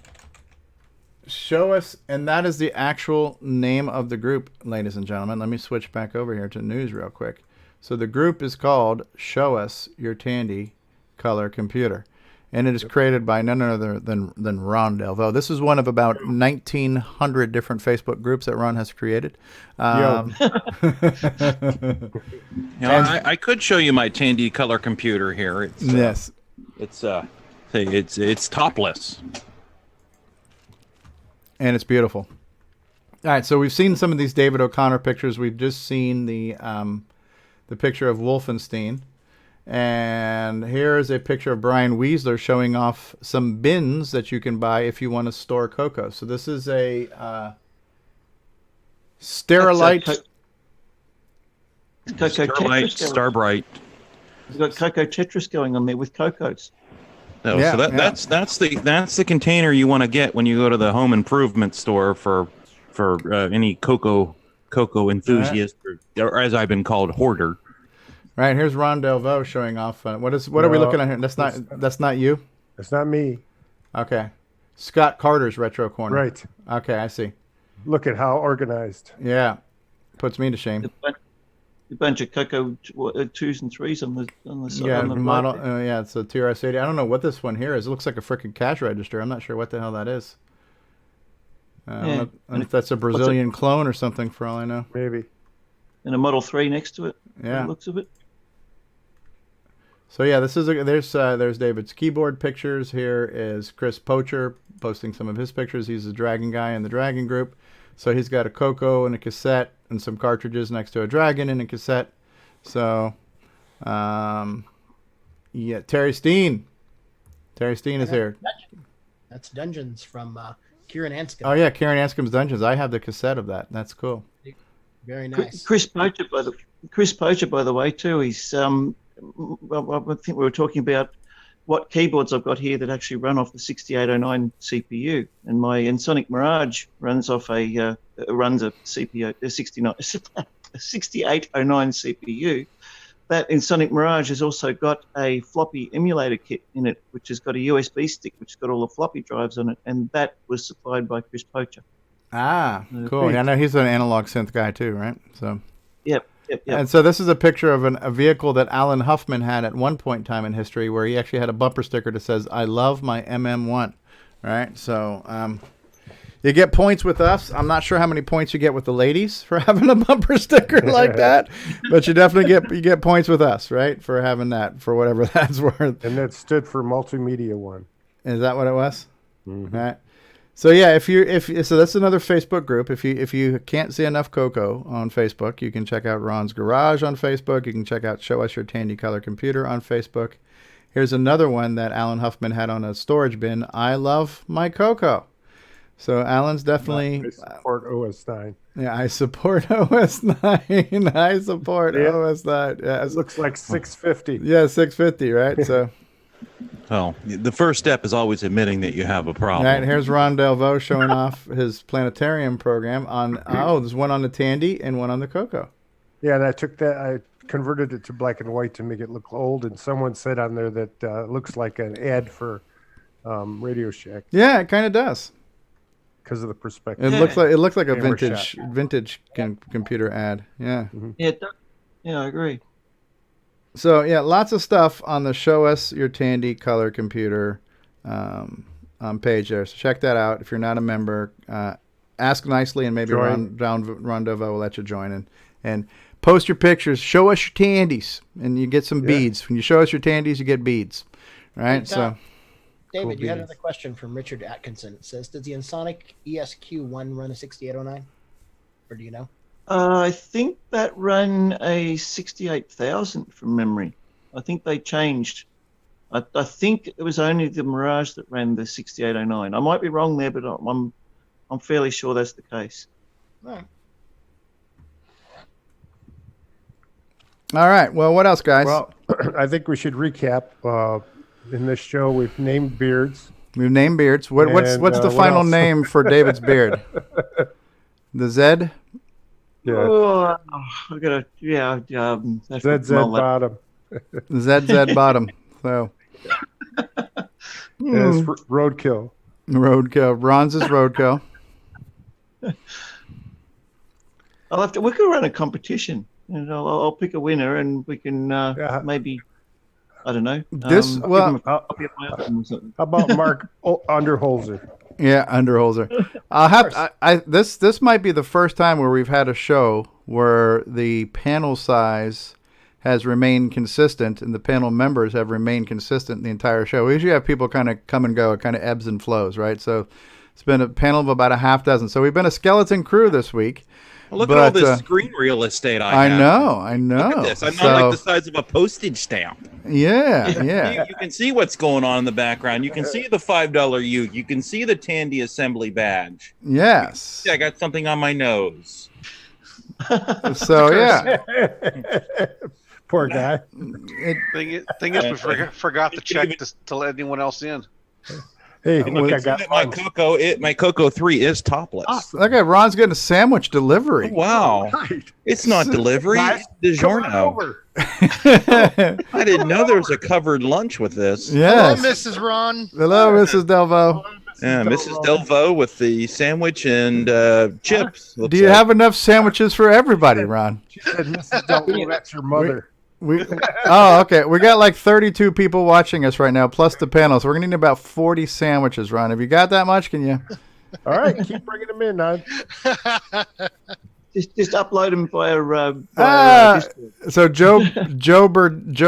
Show us, and that is the actual name of the group, ladies and gentlemen. Let me switch back over here to news real quick. So the group is called Show Us Your Tandy Color Computer, and it is created by none other than Ron Delvaux. This is one of about 1,900 different Facebook groups that Ron has created. I could show you my Tandy Color Computer here. It's, yes, it's topless, and it's beautiful. All right, so we've seen some of these David O'Connor pictures. We've just seen the picture of Wolfenstein. And here's a picture of Brian Weasler showing off some bins that you can buy if you want to store CoCo. So this is a Sterilite. Sterilite Starbright. We've got CoCo Tetris going on there with CoCos. No, so that's the container you want to get when you go to the home improvement store for any CoCo enthusiast, or as I've been called, hoarder. Right, here's Ron Delvaux showing off. What are we looking at here? That's not you? That's not me. Okay. Scott Carter's Retro Corner. Right. Okay, I see. Look at how organized. Yeah. Puts me to shame. A bunch of CoCo 2s and 3s on the side. Yeah, on the model. right. Yeah, it's a TRS-80. I don't know what this one here is. It looks like a freaking cash register. I'm not sure what the hell that is. I don't know if that's a Brazilian clone or something, for all I know. Maybe. And a Model 3 next to it. Yeah. The looks of it. So yeah, this is there's David's keyboard pictures. Here is Chris Poacher posting some of his pictures. He's the Dragon guy in the Dragon group. So he's got a CoCo and a cassette and some cartridges next to a Dragon and a cassette. So, yeah, Terry Steen. Terry Steen is here. That's Dungeons from Kieran Anscombe. Oh yeah, Kieran Anscombe's Dungeons. I have the cassette of that. That's cool. Very nice. Chris Poacher, by the way, too. He's well, I think we were talking about what keyboards I've got here that actually run off the 6809 CPU, and my Ensoniq Mirage runs off a CPU, a 6809 CPU. That Ensoniq Mirage has also got a floppy emulator kit in it, which has got a USB stick, which has got all the floppy drives on it, and that was supplied by Chris Poacher. Ah, cool. Yeah, I know he's an analog synth guy too, right? So. Yep. And so this is a picture of a vehicle that Alan Huffman had at one point in time in history, where he actually had a bumper sticker that says, "I love my MM1." Right? So you get points with us. I'm not sure how many points you get with the ladies for having a bumper sticker like that, but you definitely get points with us, right, for having that, for whatever that's worth. And that stood for Multimedia One. Is that what it was? Mm-hmm. All right. So yeah, so that's another Facebook group. If you can't see enough CoCo on Facebook, you can check out Ron's Garage on Facebook. You can check out Show Us Your Tandy Color Computer on Facebook. Here's another one that Alan Huffman had on a storage bin. I love my CoCo. So Alan's definitely. I support OS 9. Yeah, I support OS 9. I support OS 9. Yeah, it looks like 650. Yeah, 650, right? So. Well, the first step is always admitting that you have a problem. All right, here's Ron Delvaux showing off his planetarium program on. Oh, there's one on the Tandy and one on the CoCo. Yeah, and I converted it to black and white to make it look old, and someone said on there that it looks like an ad for Radio Shack. Yeah, it kind of does. Because of the perspective. It looks like a Camera vintage computer ad. Yeah. Yeah, I agree. So yeah, lots of stuff on the Show Us Your Tandy Color Computer page there. So check that out. If you're not a member, ask nicely, and maybe Ron Delvaux will let you join and post your pictures. Show us your tandies, and you get some beads. When you show us your tandies, you get beads. Right? So. David, you had another question from Richard Atkinson. It says, does the Ensoniq ESQ1 run a 6809? Or do you know? I think that ran a 68,000 from memory. I think they changed. I think it was only the Mirage that ran the 6809. I might be wrong there, but I'm fairly sure that's the case. All right. Well, what else, guys? Well, I think we should recap. In this show, we've named beards. We've named beards. What's the final name for David's beard? The Zed? Yeah. Oh, I gotta. Yeah. ZZ bottom. ZZ bottom. So. It's roadkill. Roadkill. Ron's is roadkill. We could run a competition, and I'll pick a winner, and we can maybe. I don't know. How about Mark Underholser? Yeah, Underholser. I'll have this might be the first time where we've had a show where the panel size has remained consistent and the panel members have remained consistent the entire show. We usually have people kind of come and go. It kind of ebbs and flows, right? So it's been a panel of about a half dozen. So we've been a skeleton crew this week. Look at all this screen real estate I have. I know. Look at this. I'm not like the size of a postage stamp. Yeah. You can see what's going on in the background. You can see the $5 uke. You can see the Tandy assembly badge. Yes. I got something on my nose. So, yeah. Poor guy. Thing is, we forgot to check to let anyone else in. Hey, look, I got my CoCo. My CoCo 3 is topless. Oh, okay, Ron's getting a sandwich delivery. Oh, wow, it's not delivery. It's DiGiorno. I didn't know there was a covered lunch with this. Yes. Hello, Mrs. Ron. Hello, Mrs. Delvaux. Yeah, Mrs. Delvaux with the sandwich and chips. Do you have enough sandwiches for everybody, Ron? She said, Mrs. Delvaux, that's your mother. Okay. We got like 32 people watching us right now, plus the panel. So we're gonna need about 40 sandwiches, Ron. Have you got that much? Can you? All right, keep bringing them in, Ron. Just upload them via so Joe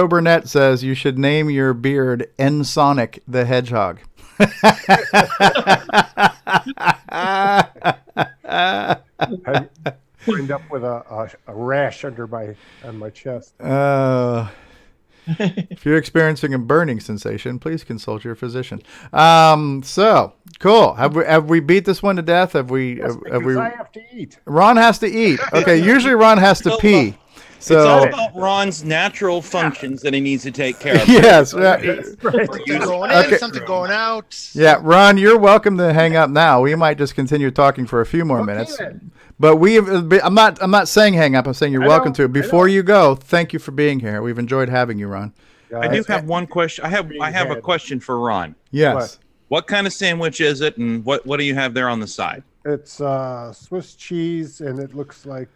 Burnett says you should name your beard Ensoniq the Hedgehog. I end up with a rash on my chest. If you're experiencing a burning sensation, please consult your physician. So cool. Have we beat this one to death? Have we? I have to eat. Ron has to eat. Okay. Usually Ron has to pee. So it's all about Ron's natural functions that he needs to take care of. Yes. Something going in, something going out. Yeah, Ron, you're welcome to hang up now. We might just continue talking for a few more minutes. But I'm not saying hang up. I'm saying you're welcome to. Before you go, thank you for being here. We've enjoyed having you, Ron. I do have one question. I have a question for Ron. Yes. What kind of sandwich is it, and what do you have there on the side? It's Swiss cheese, and it looks like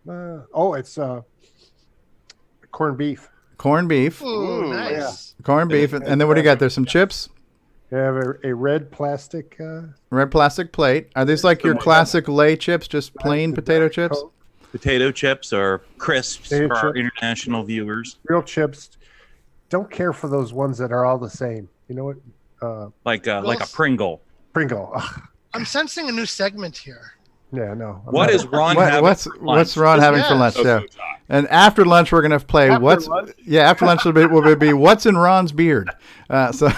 it's corned beef. Corned beef. Ooh, nice. Yeah. Corned beef, and then what do you got there? Some chips. You have a red plastic. Red plastic plate. Are these like your classic lay chips, just plain potato chips? Potato chips or crisps for our international viewers. Real chips. Don't care for those ones that are all the same. You know what? Like a Pringle. Pringle. I'm sensing a new segment here. Yeah, no. What is Ron having? What's Ron having for lunch? And after lunch, we're gonna play After lunch? After lunch will be what's in Ron's beard. So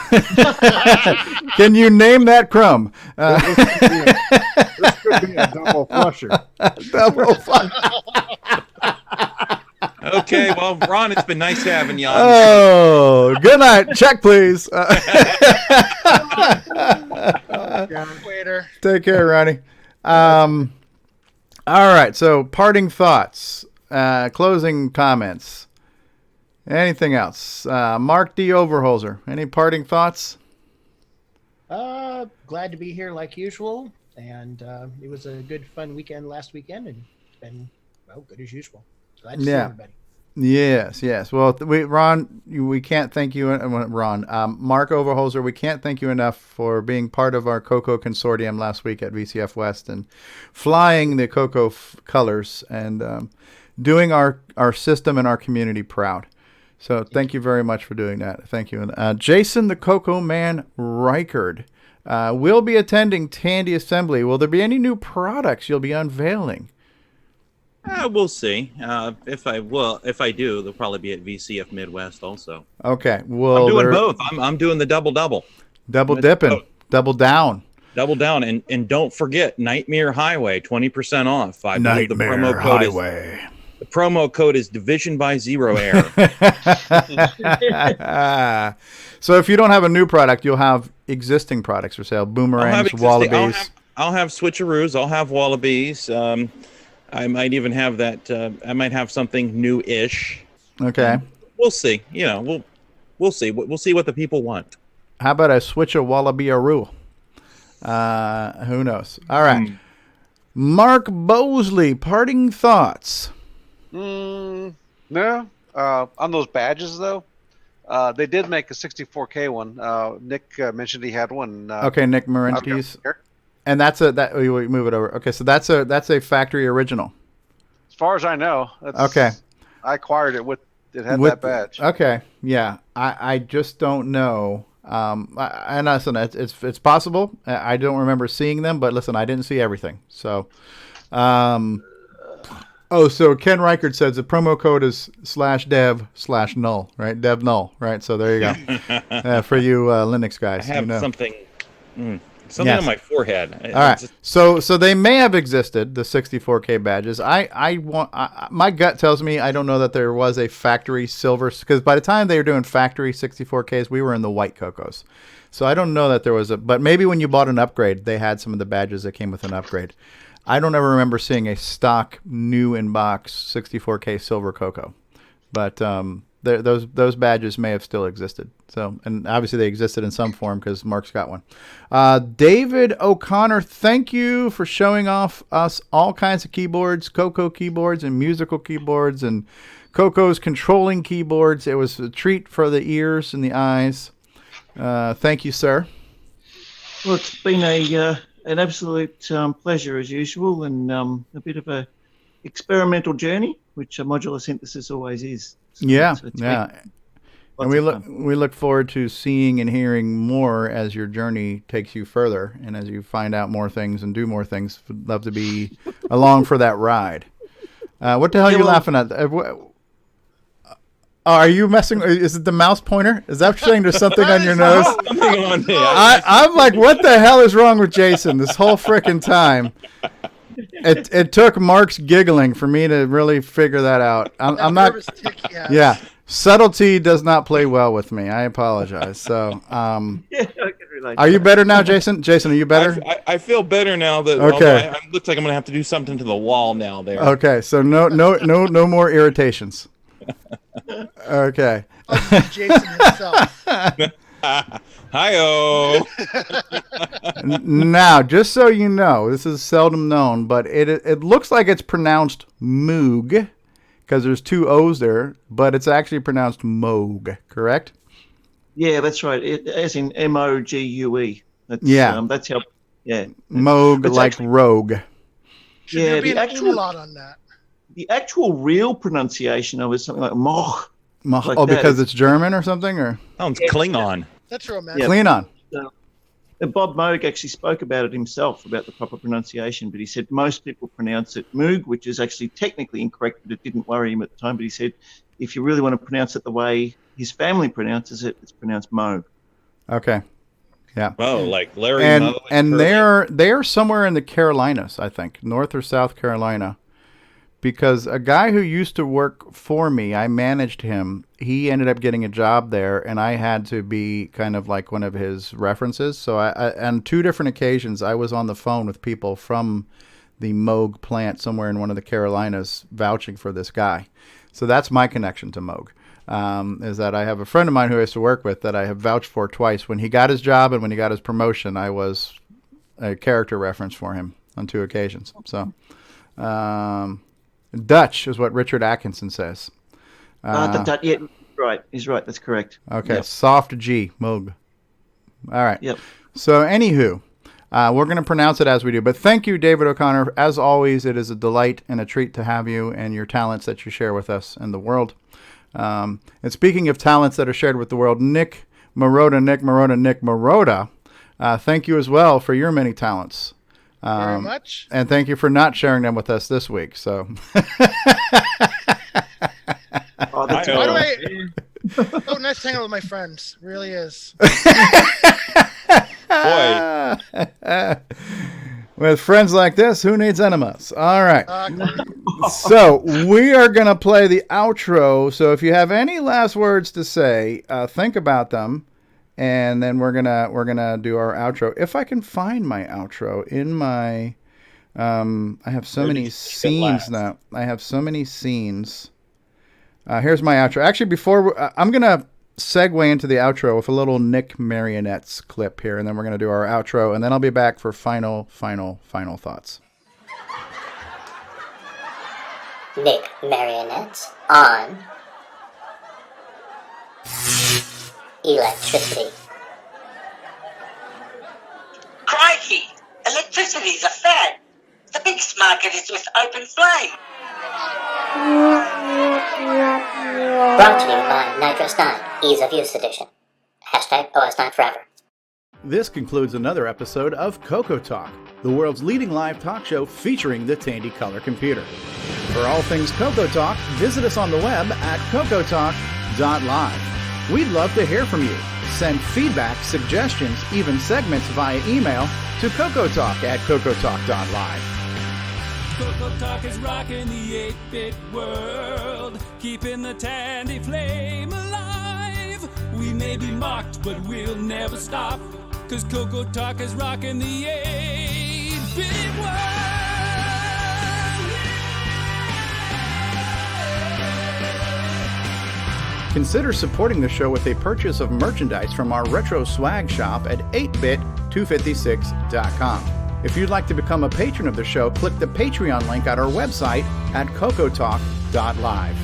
can you name that crumb? This could be a double flusher. Double flusher. Okay, well, Ron, it's been nice having you on. Oh, good night. Check, please. Waiter. Take care, Ronnie. All right. So, parting thoughts, closing comments, anything else? Mark D. Overholser, any parting thoughts? Glad to be here like usual, and it was a good, fun weekend last weekend, and it's been good as usual. Glad to see everybody. Yes. Well, Ron, we can't thank you, Ron. Mark Overholser, we can't thank you enough for being part of our CoCo consortium last week at VCF West and flying the CoCo colors and doing our system and our community proud. So thank you very much for doing that. Thank you. And Jason, the CoCo Man Reichard, will be attending Tandy Assembly. Will there be any new products you'll be unveiling? We'll see. If I do, they'll probably be at VCF Midwest also. Okay. Well, I'm doing both. I'm doing the double. Double dipping. Double down. Double down. And don't forget, Nightmare Highway, 20% off. I believe Nightmare Highway. The promo code is Division by Zero Error. So if you don't have a new product, you'll have existing products for sale. Boomerangs, wallabies. I'll have switcheroos. I'll have wallabies. I might even have that. I might have something new-ish. Okay. We'll see. We'll see. We'll see what the people want. How about a switch a wallaby-a-roo? Who knows? All right. Mark Bosley, parting thoughts. No. On those badges, though, they did make a 64K one. Nick mentioned he had one. Okay, Nick Marinsky's. And we move it over. Okay, so that's a factory original. As far as I know. Okay. I acquired it that badge. Okay, yeah. I just don't know. And listen, it's possible. I don't remember seeing them, but listen, I didn't see everything. So, so Ken Reichert says the promo code is /dev/null, right? Dev null, right? So there you go. For you Linux guys. I have something. Something Yes. on my forehead. All right. So they may have existed, the 64K badges. My gut tells me I don't know that there was a factory silver, because by the time they were doing factory 64Ks, we were in the white CoCos. So I don't know that there was but maybe when you bought an upgrade, they had some of the badges that came with an upgrade. I don't ever remember seeing a stock new in box 64K silver CoCo. But those badges may have still existed. So, and obviously they existed in some form because Mark's got one. David O'Connor, thank you for showing off us all kinds of keyboards, CoCo keyboards and musical keyboards and CoCo's controlling keyboards. It was a treat for the ears and the eyes. Thank you, sir. Well, it's been an absolute pleasure as usual, and a bit of a experimental journey, which a modular synthesis always is. So it's And we look forward to seeing and hearing more as your journey takes you further and as you find out more things and do more things. Would love to be along for that ride. What the hell are you laughing at? Are you messing? Is it the mouse pointer? Is that saying there's something on your nose? I'm like, what the hell is wrong with Jason this whole frickin' time? It took Mark's giggling for me to really figure that out. I'm not. Yeah, subtlety does not play well with me. I apologize. So, are you better now, Jason? Jason, are you better? I feel better now. That okay. It looks like I'm gonna have to do something to the wall now. There. Okay, so no more irritations. Okay. Jason himself. Hi-oh. Now, just so you know, this is seldom known, but it looks like it's pronounced Moog because there's two O's there, but it's actually pronounced Moog, correct? Yeah, that's right. As in Mogue. That's how. Yeah. Moog, It's like actually, rogue. Yeah, the actual lot on that. The actual real pronunciation of it is something like Moog. Because it's German or something, or it's Klingon. That's romantic. Klingon. Bob Moog actually spoke about it himself, about the proper pronunciation, but he said most people pronounce it Moog, which is actually technically incorrect, but it didn't worry him at the time. But he said if you really want to pronounce it the way his family pronounces it, it's pronounced Moog. Okay. Yeah. Oh, like Larry and Moe and they're somewhere in the Carolinas, I think, North or South Carolina, because a guy who used to work for me, I managed him. He ended up getting a job there, and I had to be kind of like one of his references. So I on 2 different occasions, I was on the phone with people from the Moog plant somewhere in one of the Carolinas vouching for this guy. So that's my connection to Moog. Is that I have a friend of mine who I used to work with that I have vouched for twice. When he got his job and when he got his promotion, I was a character reference for him on 2 occasions. So Dutch is what Richard Atkinson says. Yeah, right. He's right. That's correct. Okay, Yep. soft G, Moog. All right. Yep. So anywho, we're going to pronounce it as we do. But thank you, David O'Connor. As always, it is a delight and a treat to have you and your talents that you share with us and the world. And speaking of talents that are shared with the world, Nick Marotta, thank you as well for your many talents. Very much. And thank you for not sharing them with us this week. So, By the way, so nice to hang out with my friends. Really is. Boy. With friends like this, who needs enemas? All right. So we are going to play the outro. So if you have any last words to say, think about them, and then we're gonna do our outro. If I can find my outro in my, I have so many scenes now. I have so many scenes. Here's my outro. Actually, before I'm gonna segue into the outro with a little Nick Marionettes clip here, and then we're gonna do our outro, and then I'll be back for final thoughts. Nick Marionettes on electricity. Crikey! Electricity's a fad. The biggest market is with open flame. Brought to you by Nitrous 9, Ease of Use Edition. Hashtag OS9 Forever. This concludes another episode of CoCoTALK, the world's leading live talk show featuring the Tandy Color Computer. For all things CoCoTALK, visit us on the web at CoCoTalk.live. We'd love to hear from you. Send feedback, suggestions, even segments via email to CoCoTalk at CoCoTalk.live. CoCoTALK is rocking the 8-bit world, keeping the Tandy flame alive. We may be mocked, but we'll never stop, 'cause CoCoTALK is rocking the 8-bit world. Consider supporting the show with a purchase of merchandise from our retro swag shop at 8bit256.com. If you'd like to become a patron of the show, click the Patreon link at our website at CoCoTalk.live.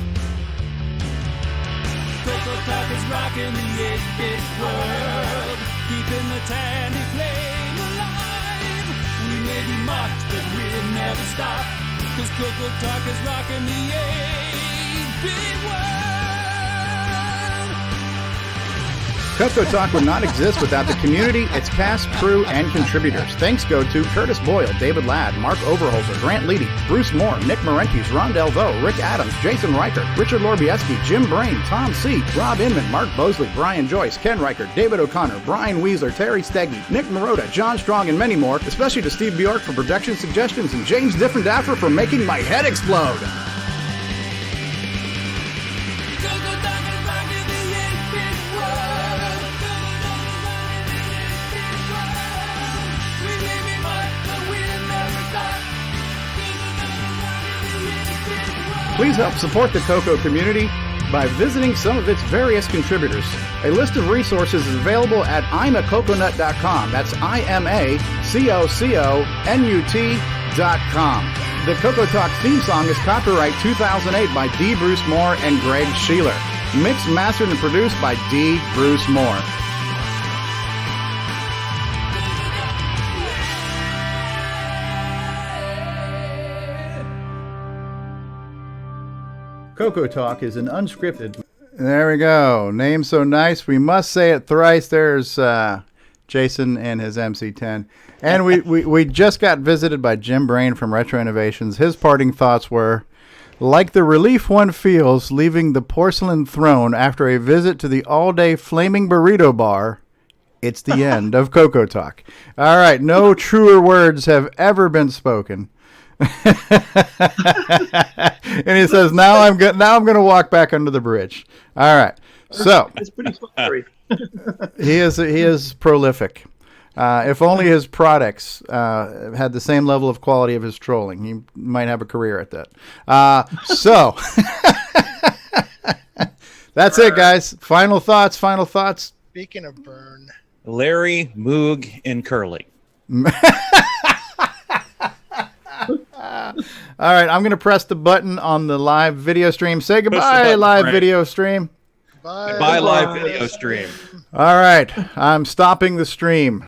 CoCoTALK is rocking the 8-bit world, keeping the Tandy flame alive. We may be mocked, but we'll never stop, 'cause CoCoTALK is rocking the 8-bit world. CoCoTALK would not exist without the community, its cast, crew, and contributors. Thanks go to Curtis Boyle, David Ladd, Mark Overholser, Grant Leedy, Bruce Moore, Nick Marentes, Ron Delvaux, Rick Adams, Jason Reichert, Richard Lorbieski, Jim Brain, Tom C., Rob Inman, Mark Bosley, Brian Joyce, Ken Reichert, David O'Connor, Brian Weasler, Terry Steggy, Nick Marotta, John Strong, and many more, especially to Steve Bjork for production suggestions and James Diffendaffer for making my head explode. Please help support the CoCo community by visiting some of its various contributors. A list of resources is available at imacoconut.com. That's IMACOCONUT.com. The CoCoTALK theme song is copyright 2008 by D. Bruce Moore and Greg Sheeler. Mixed, mastered, and produced by D. Bruce Moore. CoCoTALK is an unscripted. There we go. Name so nice, we must say it thrice. There's Jason and his MC10. And we just got visited by Jim Brain from Retro Innovations. His parting thoughts were, like the relief one feels leaving the porcelain throne after a visit to the all-day flaming burrito bar, it's the end of CoCoTALK. All right, no truer words have ever been spoken. And he says, now I'm going to walk back under the bridge. All right. So it's pretty fiery. he is prolific. If only his products had the same level of quality of his trolling, he might have a career at that. So that's it, guys. Final thoughts. Speaking of burn, Larry, Moog, and Curly. All right, I'm going to press the button on the live video stream. Say goodbye, live video stream. Bye, live video stream. All right, I'm stopping the stream.